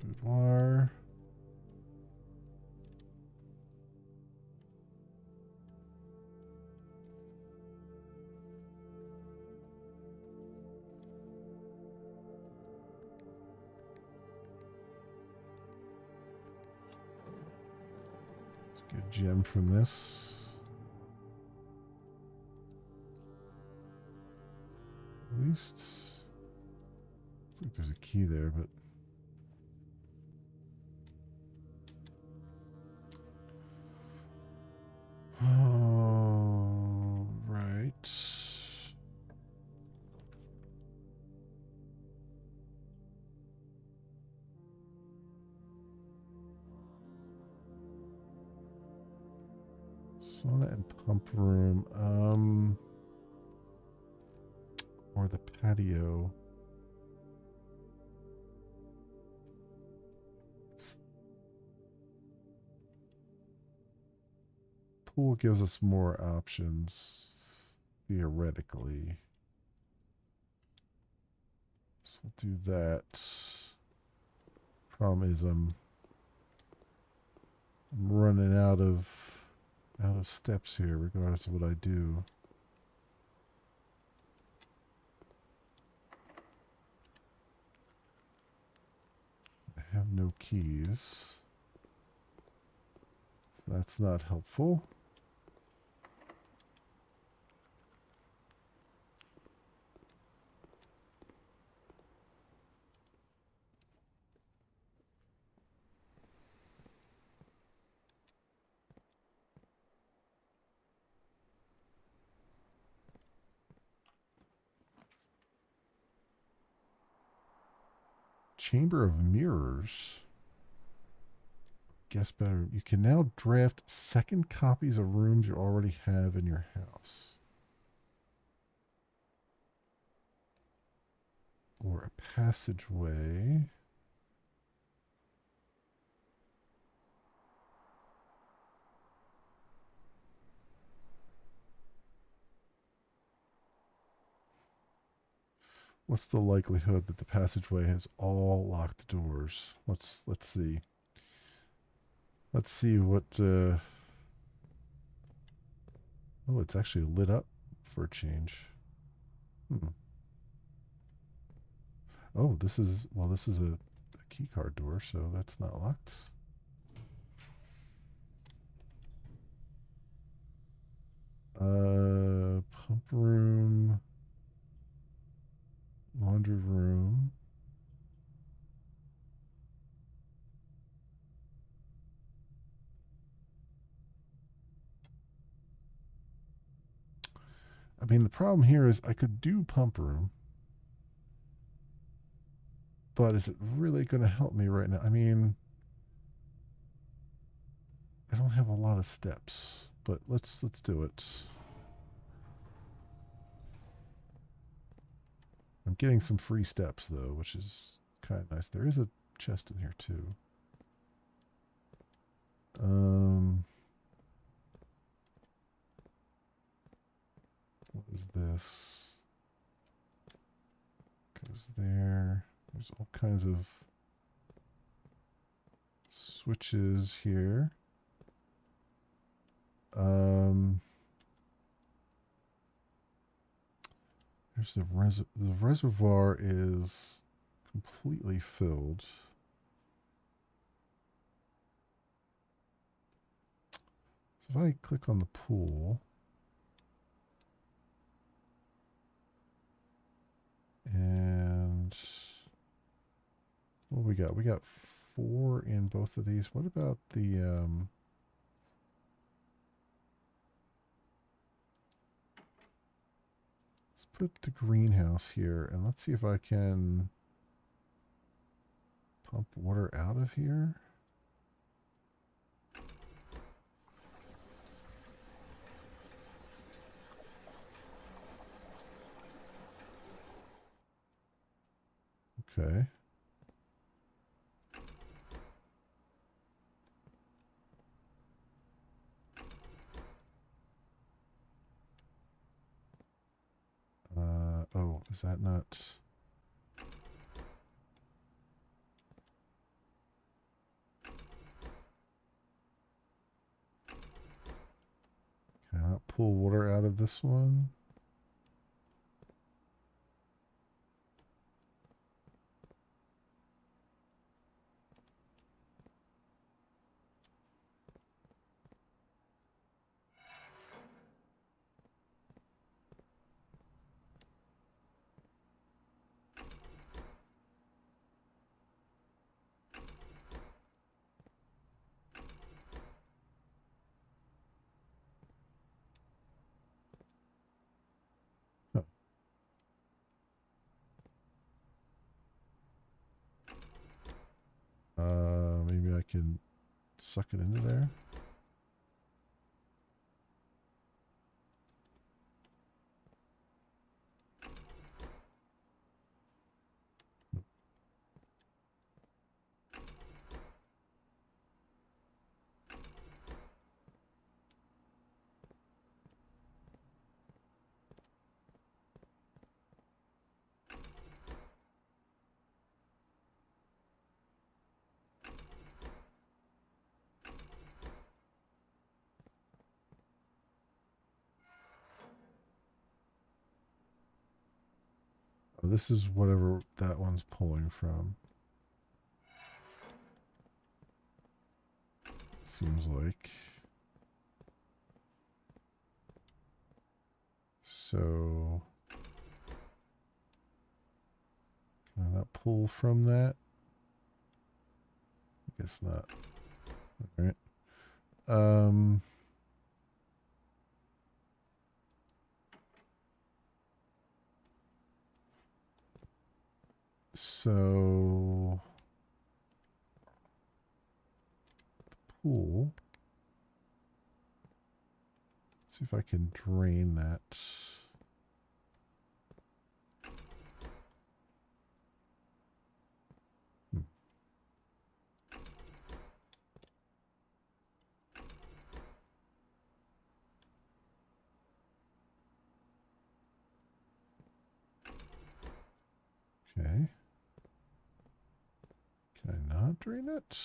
Boudoir. Let's get a gem from this. At least, looks like there's a key there, but all right. Sauna and pump room. Or the patio. Pool gives us more options, theoretically. So we'll do that. Problem is I'm running out of steps here, regardless of what I do. I have no keys. So that's not helpful. Chamber of Mirrors. Guess better. You can now draft second copies of rooms you already have in your house. Or a passageway. What's the likelihood that the passageway has all locked doors? Let's see. Let's see what oh, it's actually lit up for a change. Oh, this is a key card door, so that's not locked. Pump room. Laundry room. I mean, the problem here is I could do pump room, but is it really going to help me right now? I mean, I don't have a lot of steps, but let's do it. I'm getting some free steps though, which is kind of nice. There is a chest in here too. What is this? Goes there. There's all kinds of switches here. There's the reservoir is completely filled. So if I click on the pool, and what we got? We got 4 in both of these. What about the put the greenhouse here, and let's see if I can pump water out of here. Okay. Oh, is that not... Can I not pull water out of this one? Maybe I can suck it into there. Oh, this is whatever that one's pulling from. Seems like. So, can I not pull from that? I guess not. All right. So pool. See if I can drain that. Okay. Can I not drain it?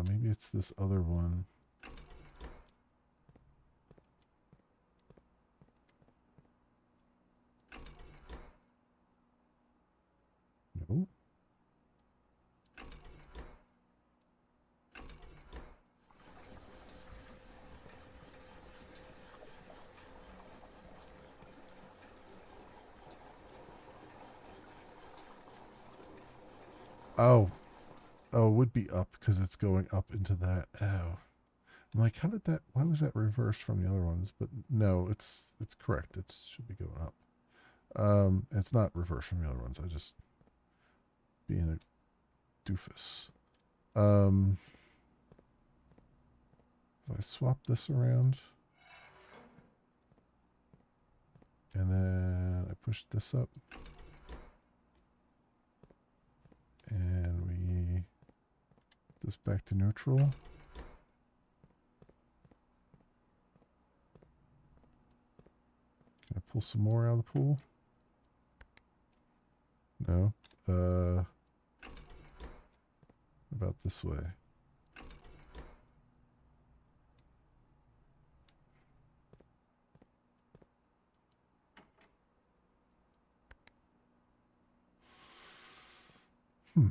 Maybe it's this other one. No. Oh. Oh, it would be up because it's going up into that. Oh. I'm like, how did that, why was that reversed from the other ones? But no, it's correct. It should be going up. It's not reversed from the other ones. I just being a doofus. If I swap this around and then I push this up and we this back to neutral. Can I pull some more out of the pool? No. About this way. Hmm.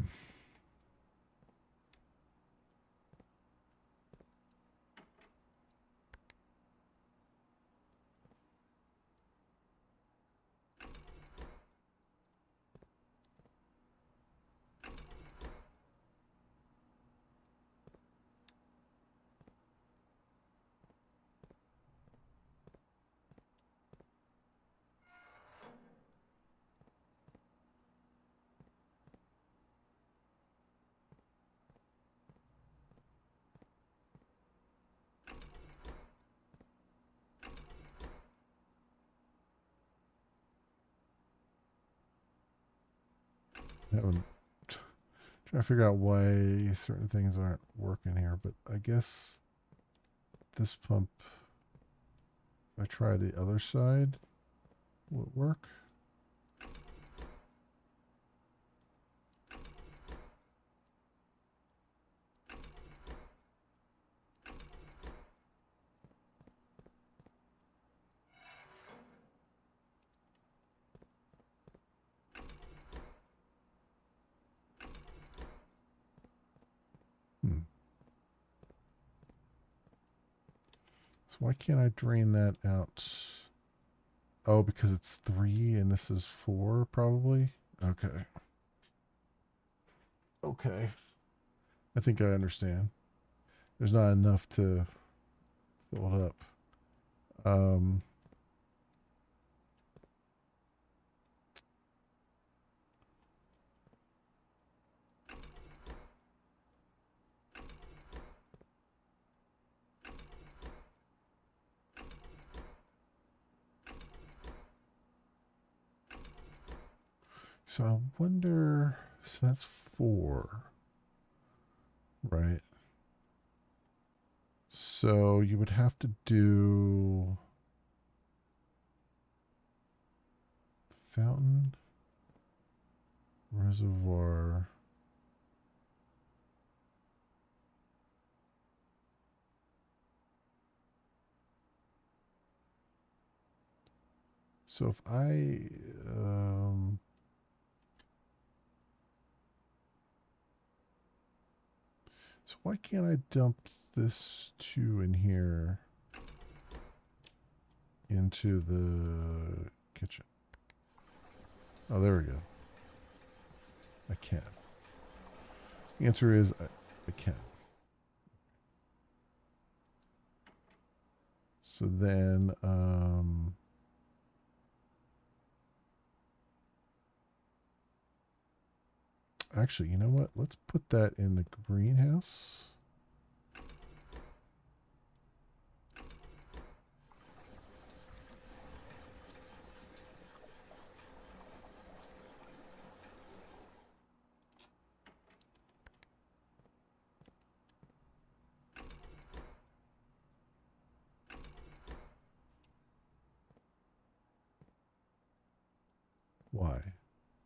That one. Trying to figure out why certain things aren't working here, but I guess this pump, if I try the other side, will it work? Hmm. So why can't I drain that out? Oh, because it's 3 and this is 4, probably? Okay. Okay. I think I understand. There's not enough to fill it up. Um, so I wonder. So that's 4, right? So you would have to do fountain, reservoir. So if I so why can't I dump this 2 in here into the kitchen? Oh, there we go. I can. The answer is I can. So then, actually, you know what? Let's put that in the greenhouse. Why?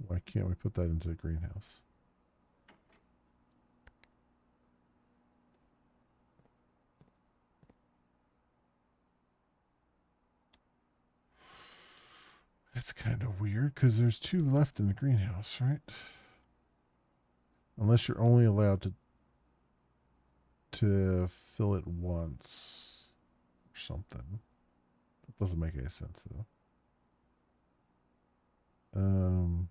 Why can't we put that into the greenhouse? That's kind of weird because there's 2 left in the greenhouse, right? Unless you're only allowed to fill it once or something. That doesn't make any sense though. Um,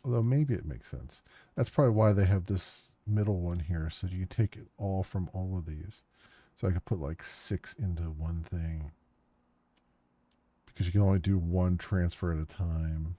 Although maybe it makes sense. That's probably why they have this middle one here, so you take it all from all of these. So I could put like 6 into one thing because you can only do one transfer at a time.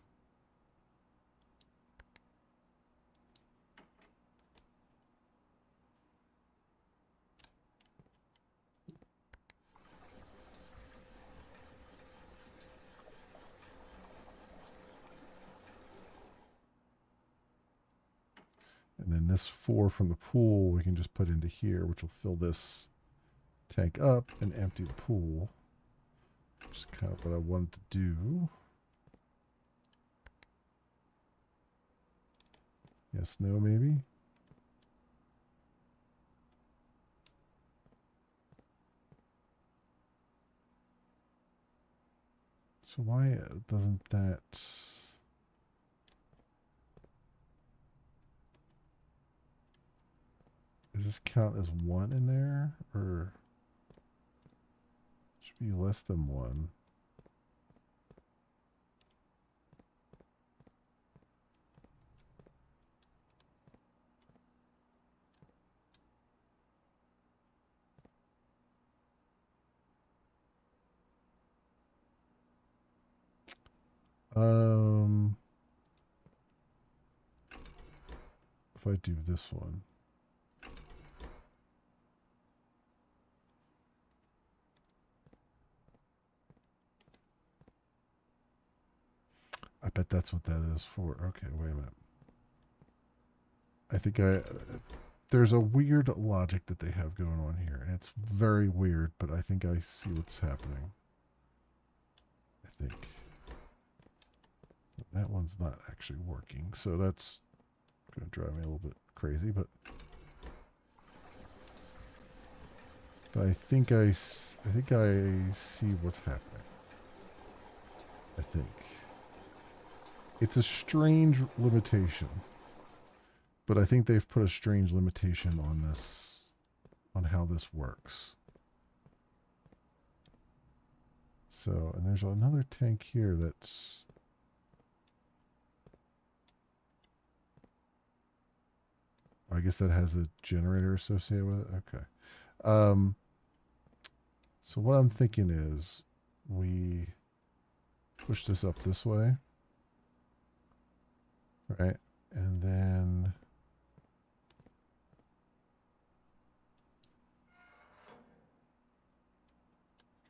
then this 4 from the pool we can just put into here, which will fill this tank up and empty the pool. Which is kind of what I wanted to do. Yes, no, maybe? So why doesn't that... Does this count as 1 in there? Or... Should be less than 1. If I do this one. I bet that's what that is for. Okay, wait a minute. I think there's a weird logic that they have going on here, and it's very weird, but I think I see what's happening. I think. That one's not actually working, so that's going to drive me a little bit crazy, but I think I see what's happening. I think. It's a strange limitation. But I think they've put a strange limitation on this, on how this works. So, and there's another tank here that's... I guess that has a generator associated with it. Okay. So what I'm thinking is we push this up this way. Right? And then...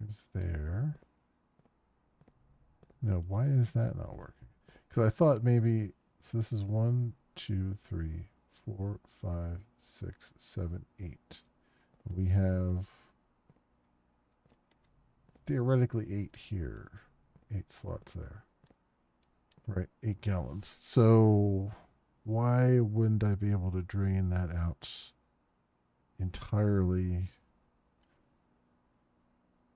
goes there. No, why is that not working? Because I thought maybe... So this is 1, 2, 3, 4, 5, 6, 7, 8. We have theoretically 8 here. 8 slots there. Right, 8 gallons. So why wouldn't I be able to drain that out entirely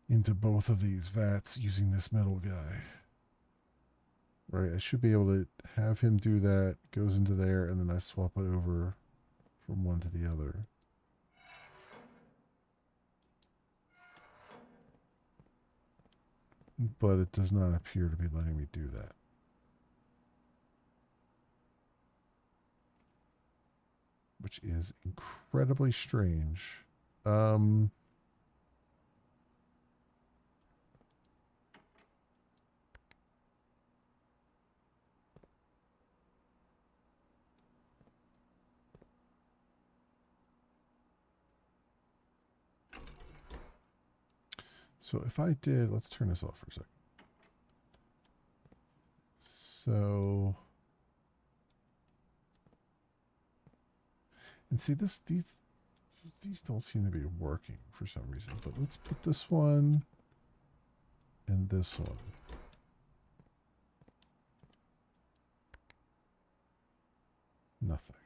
into both of these vats using this middle guy? Right, I should be able to have him do that, goes into there, and then I swap it over from one to the other. But it does not appear to be letting me do that. Which is incredibly strange. So if I did, let's turn this off for a second. So, and see these don't seem to be working for some reason, but let's put this one and this one. Nothing.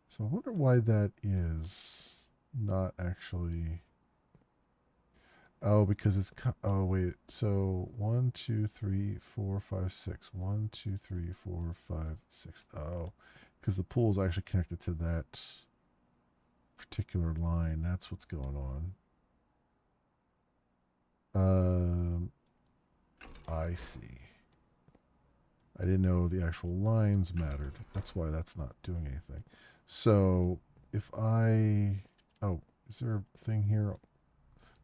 So I wonder why that is not actually... Oh, because it's... Oh, wait. So 1, 2, 3, 4, 5, 6. 1, 2, 3, 4, 5, 6. Oh, because the pool is actually connected to that particular line. That's what's going on. I see. I didn't know the actual lines mattered. That's why that's not doing anything. So if I... Oh, is there a thing here?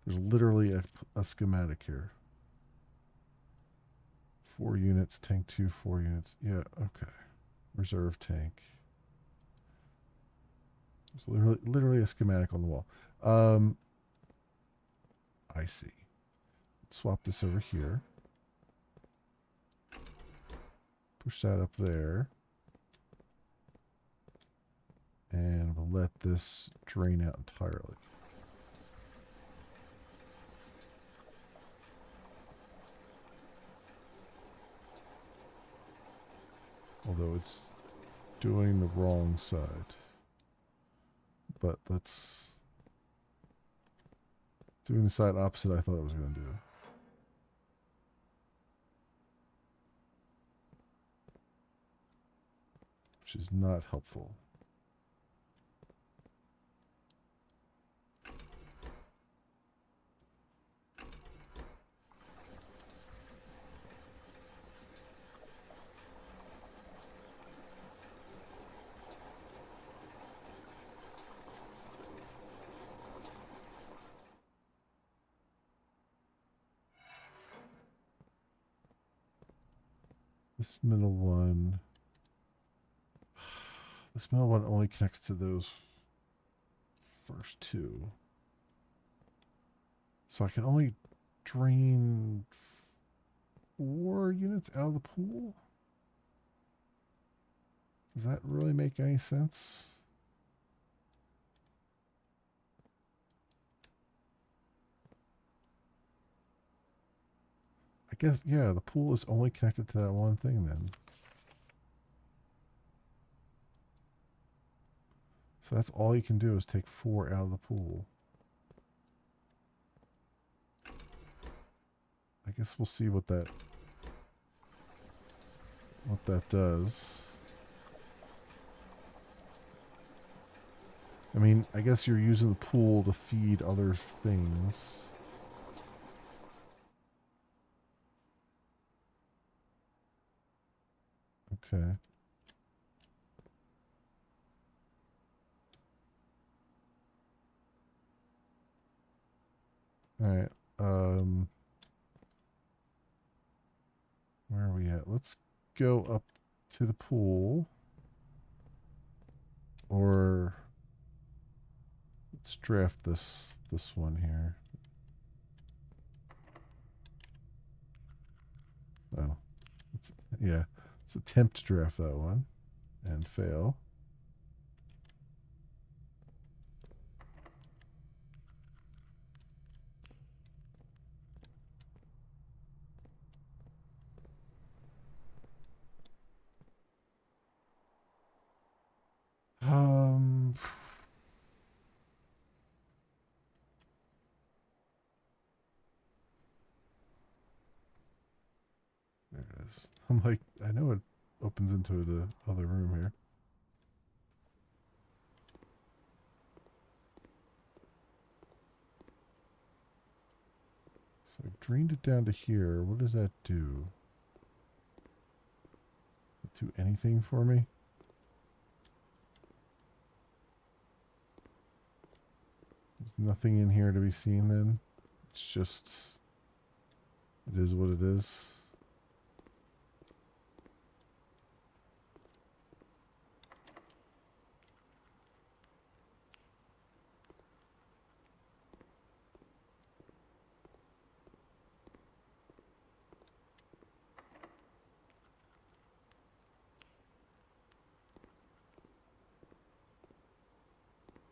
There's literally a schematic here. 4 units, tank 2, 4 units. Yeah, okay. Reserve tank. There's literally a schematic on the wall. I see. Let's swap this over here. Push that up there. And we'll let this drain out entirely. Although it's doing the wrong side. But that's doing the side opposite I thought it was going to do. Which is not helpful. This middle one only connects to those first two. So I can only drain 4 units out of the pool? Does that really make any sense? I guess, yeah, the pool is only connected to that one thing then. So that's all you can do is take 4 out of the pool. I guess we'll see what that does. I mean, I guess you're using the pool to feed other things. Okay. All right. Where are we at? Let's go up to the pool. Or let's draft this one here. Oh. Yeah. Let's attempt to draft that one and fail. Um, there it is. I'm like, I know it opens into the other room here. So I drained it down to here. What does that do? Does it do anything for me? There's nothing in here to be seen then. It's just, it is what it is.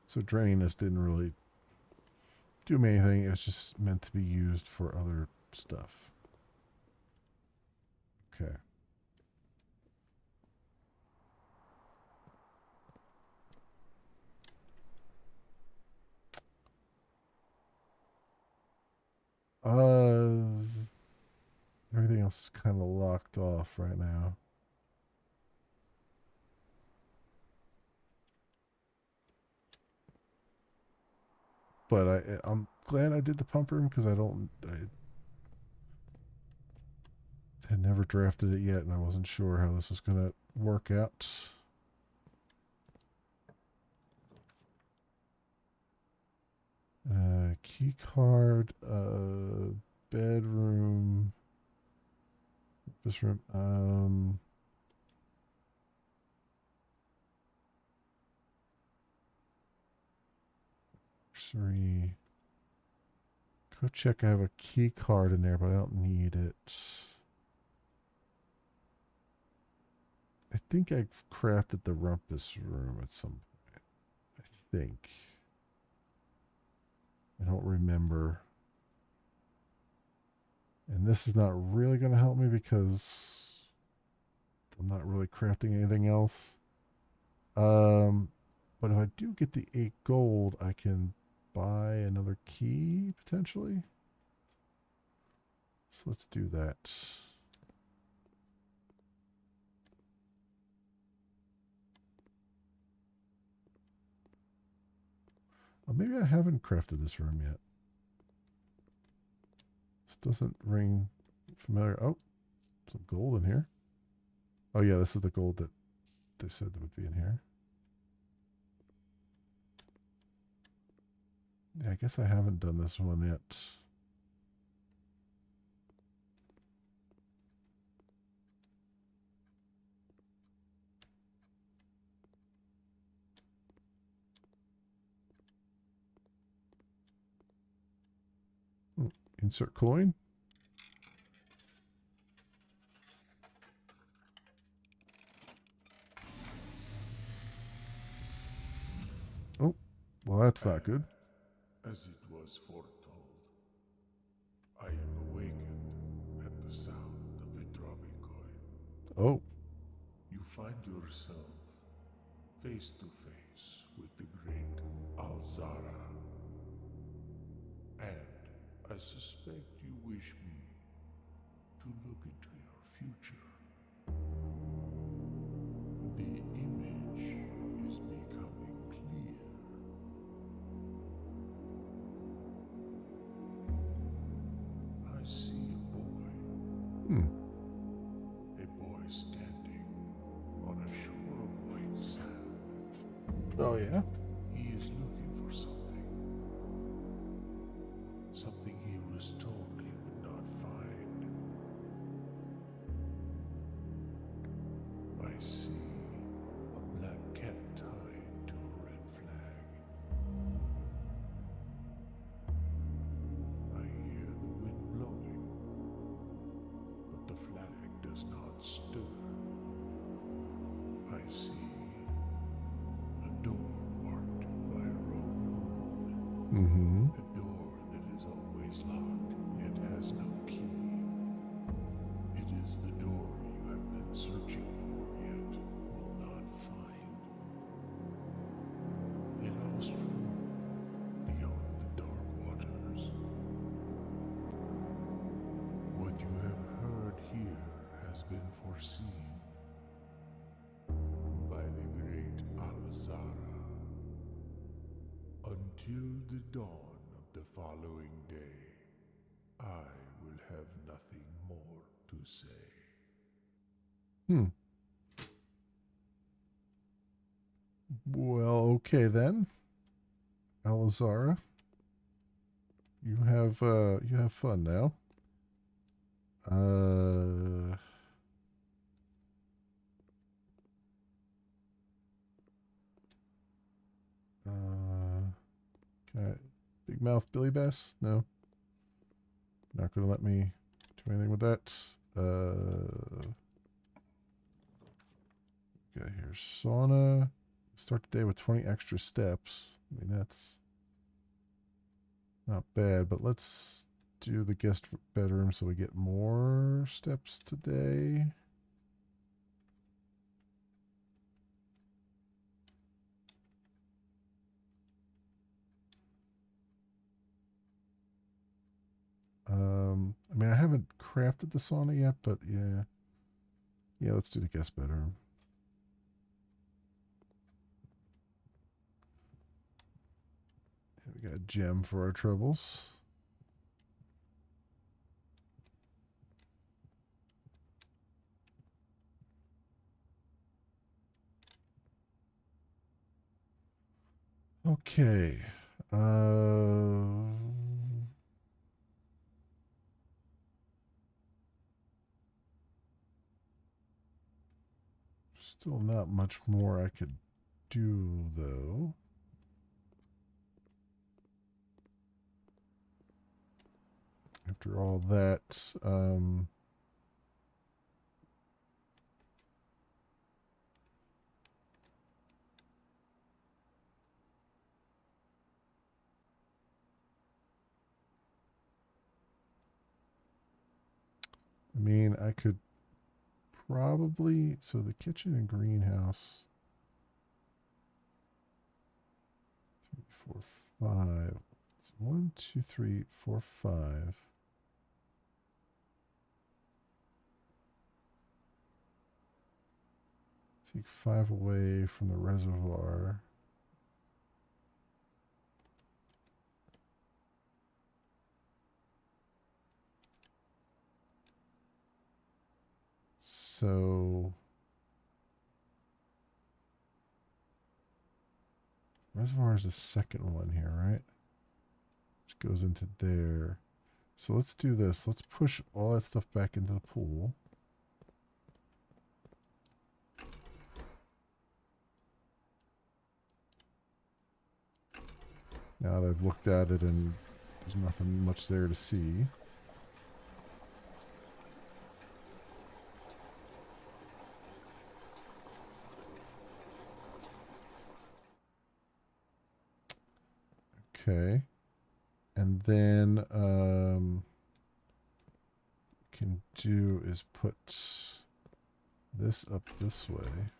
So draining this didn't really do me anything. It's just meant to be used for other stuff. Okay. Everything else is kind of locked off right now. But I'm glad I did the pump room because I had never drafted it yet and I wasn't sure how this was going to work out. Key card, bedroom, this room, nursery. Go check. I have a key card in there, but I don't need it. I think I've crafted the rumpus room at some point. think. I don't remember. And this is not really going to help me because I'm not really crafting anything else. But if I do get the 8 gold, I can buy another key, potentially. So let's do that. Oh, maybe I haven't crafted this room yet. This doesn't ring familiar. Oh, some gold in here. Oh yeah, this is the gold that they said that would be in here. Yeah, I guess I haven't done this one yet. Insert coin. Oh, well, that's not good. As it was foretold, I am awakened at the sound of a dropping coin. Oh, You find yourself face to face with the great Alzara. And I suspect you wish me to look into your future. The image is becoming clear. I see a boy. A boy standing on a shore of white sand. Oh yeah. He is looking for something. Something he was told he would not find. I see a black cat tied to a red flag. I hear the wind blowing, but the flag does not stir. I see a door marked by a rogue moon. A door that is always locked, yet has no key. It is the door you have been searching for, yet will not find. A lost room beyond the dark waters. What you have heard here has been foreseen by the great Alzara. Until the dawn of the following day, I will have nothing more to say. Well, okay then. Alazara. You have fun now. Okay. Big mouth Billy Bass? No. Not gonna let me do anything with that. Okay, here's sauna. Start the day with 20 extra steps. I mean, that's not bad, but let's do the guest bedroom so we get more steps today. I mean, I haven't crafted the sauna yet, but yeah. Yeah, let's do the guest bedroom. We got a gem for our troubles. Okay. Still not much more I could do, though. After all that, I mean, I could probably, so the kitchen and greenhouse, 3, 4, 5. It's 1, 2, 3, 4, 5. Take 5 away from the reservoir. So reservoir is the second one here, right? Which goes into there. So let's do this. Let's push all that stuff back into the pool. Now that I've looked at it and there's nothing much there to see. Okay. And then can do is put this up this way.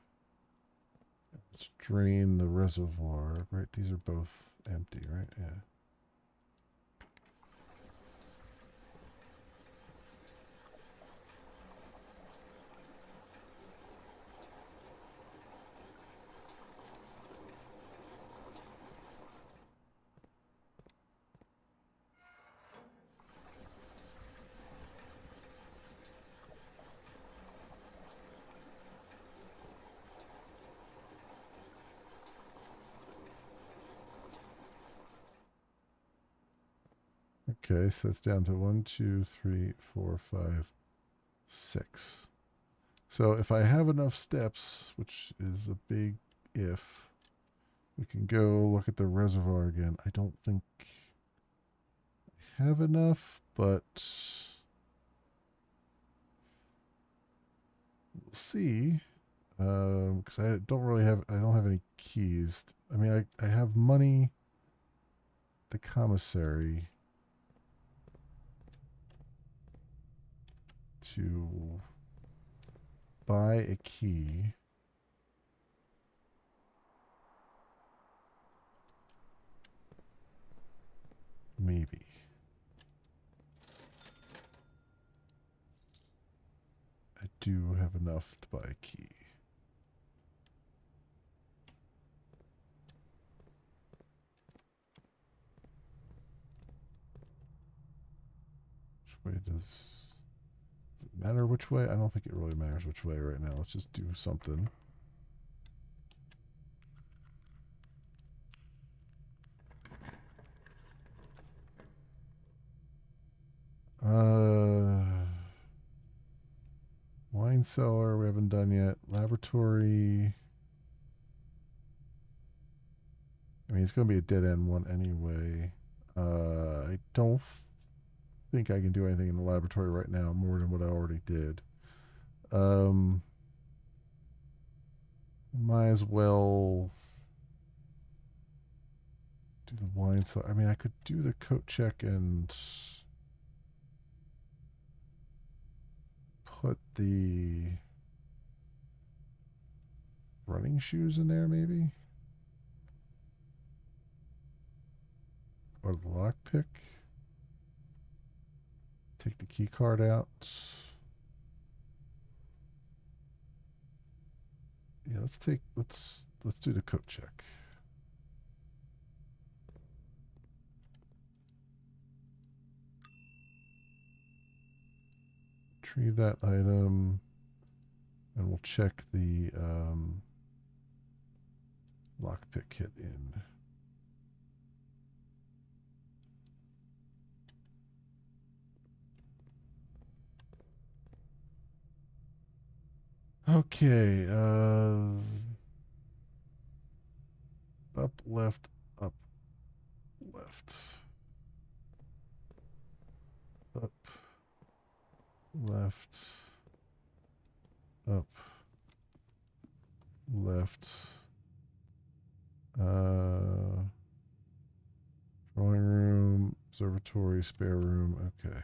Let's drain the reservoir. Right, these are both empty, right? Yeah. Okay, so it's down to 1, 2, 3, 4, 5, 6. So if I have enough steps, which is a big if, we can go look at the reservoir again. I don't think I have enough, but we'll see. Because I don't have any keys. I mean, I have money, the commissary, to buy a key. Maybe. I do have enough to buy a key. Which way does it matter which way? I don't think it really matters which way right now. Let's just do something. Wine cellar, we haven't done yet. Laboratory. I mean, it's going to be a dead end one anyway. I don't think I can do anything in the laboratory right now more than what I already did. Might as well do the wine cellar. I mean, I could do the coat check and put the running shoes in there, maybe? Or the lockpick. Take the key card out. Yeah, let's do the coat check. Retrieve that item, and we'll check the lockpick kit in. Okay, up, left, up, left. Up, left, up, left. Drawing room, observatory, spare room. Okay.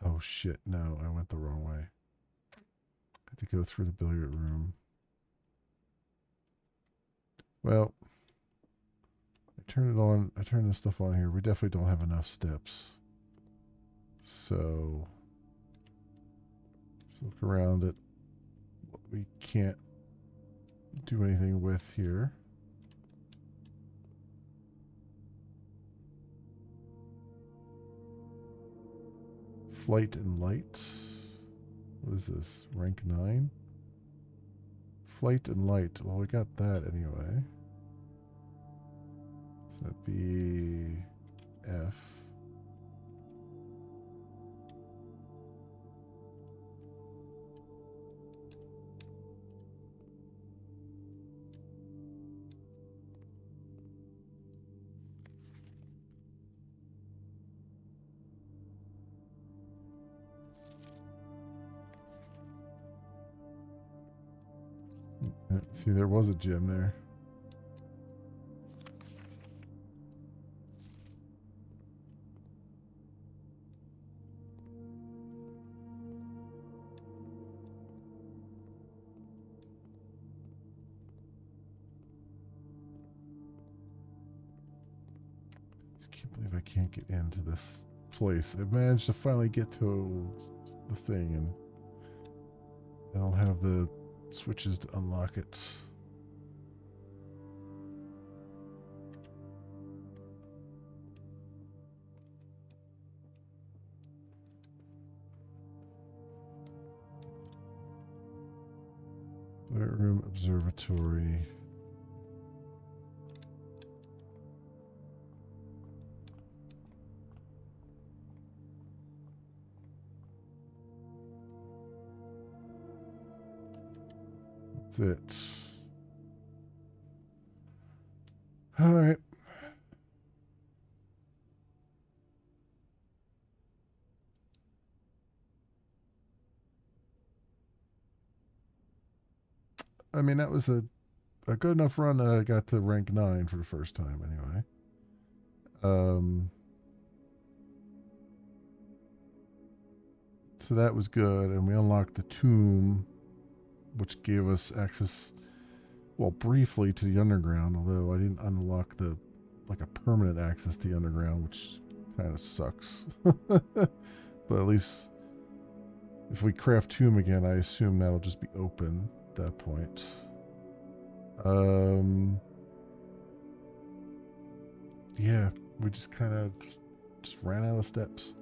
Oh shit, no, I went the wrong way. I had to go through the billiard room. Well, I turn it on. I turn this stuff on here. We definitely don't have enough steps. So, just look around at what we can't do anything with here. Flight and light. What is this? Rank 9? Flight and light. Well, we got that anyway. So that'd be F. See, there was a gym there. Just can't believe I can't get into this place. I managed to finally get to the thing, and I don't have the switches to unlock it. Room observatory. That's it. All right. I mean, that was a good enough run that I got to rank 9 for the first time anyway. So that was good, and we unlocked the tomb, which gave us access, well, briefly to the underground, although I didn't unlock the, like, a permanent access to the underground, which kind of sucks. But at least if we craft tomb again, I assume that'll just be open at that point. Yeah, we just kind of just ran out of steps.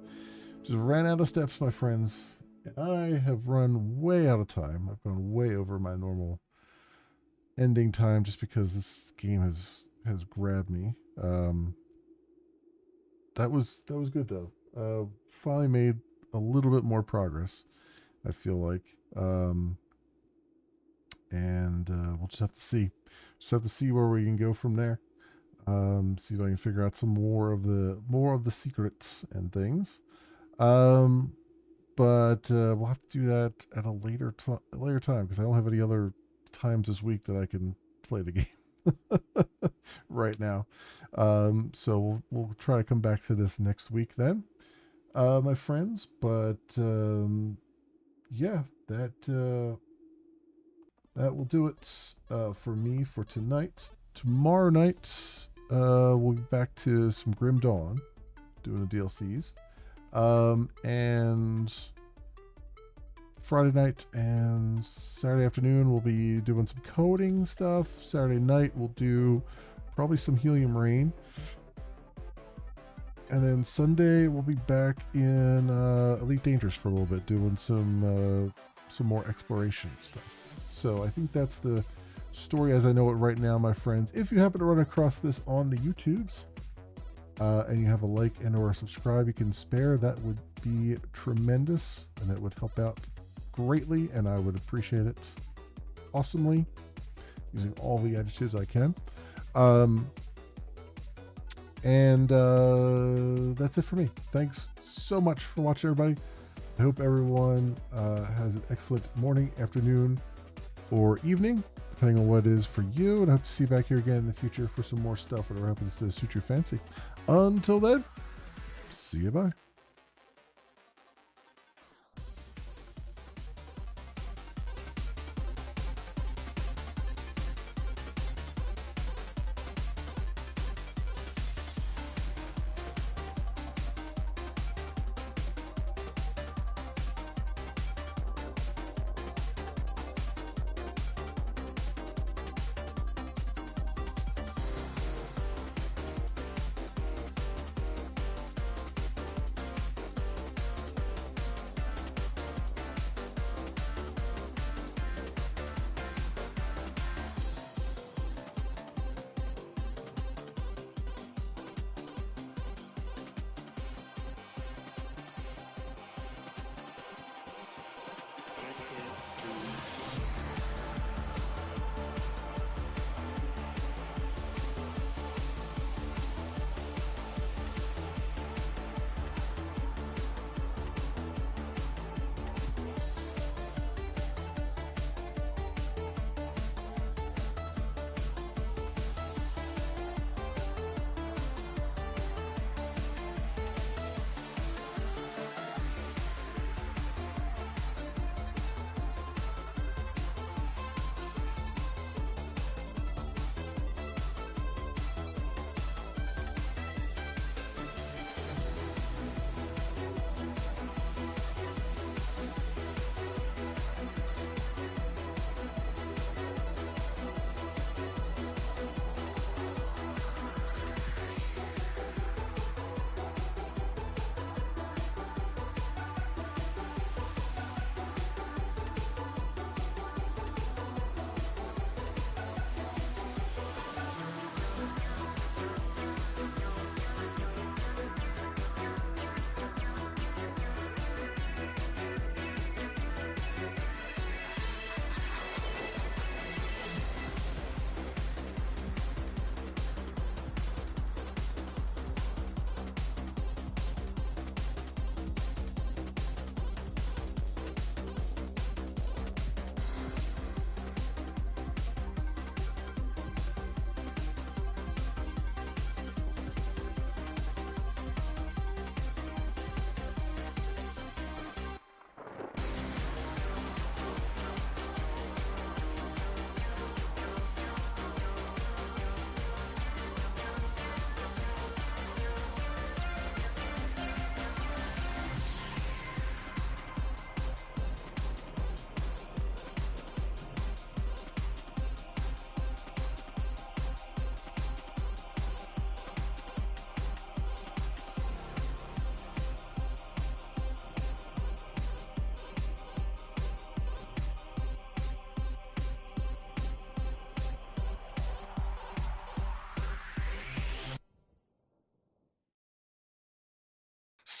Just ran out of steps, my friends. And I have run way out of time. I've gone way over my normal ending time just because this game has grabbed me. That was good though. Finally made a little bit more progress, I feel like. And we'll just have to see. Just have to see where we can go from there. See if I can figure out some more of the secrets and things. But we'll have to do that at a later time because I don't have any other times this week that I can play the game right now. So we'll try to come back to this next week then, my friends. But yeah, that will do it for me for tonight. Tomorrow night, we'll be back to some Grim Dawn, doing the DLCs. And Friday night and Saturday afternoon, we'll be doing some coding stuff. Saturday night, we'll do probably some Helium Rain. And then Sunday, we'll be back in Elite Dangerous for a little bit, doing some more exploration stuff. So I think that's the story as I know it right now, my friends. If you happen to run across this on the YouTubes, and you have a like and or a subscribe you can spare, that would be tremendous, and that would help out greatly, and I would appreciate it awesomely, using all the adjectives I can. And that's it for me. Thanks so much for watching, everybody. I hope everyone has an excellent morning, afternoon, or evening, depending on what it is for you. And I hope to see you back here again in the future for some more stuff, whatever happens to suit your fancy. Until then, see you, bye.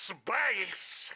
space.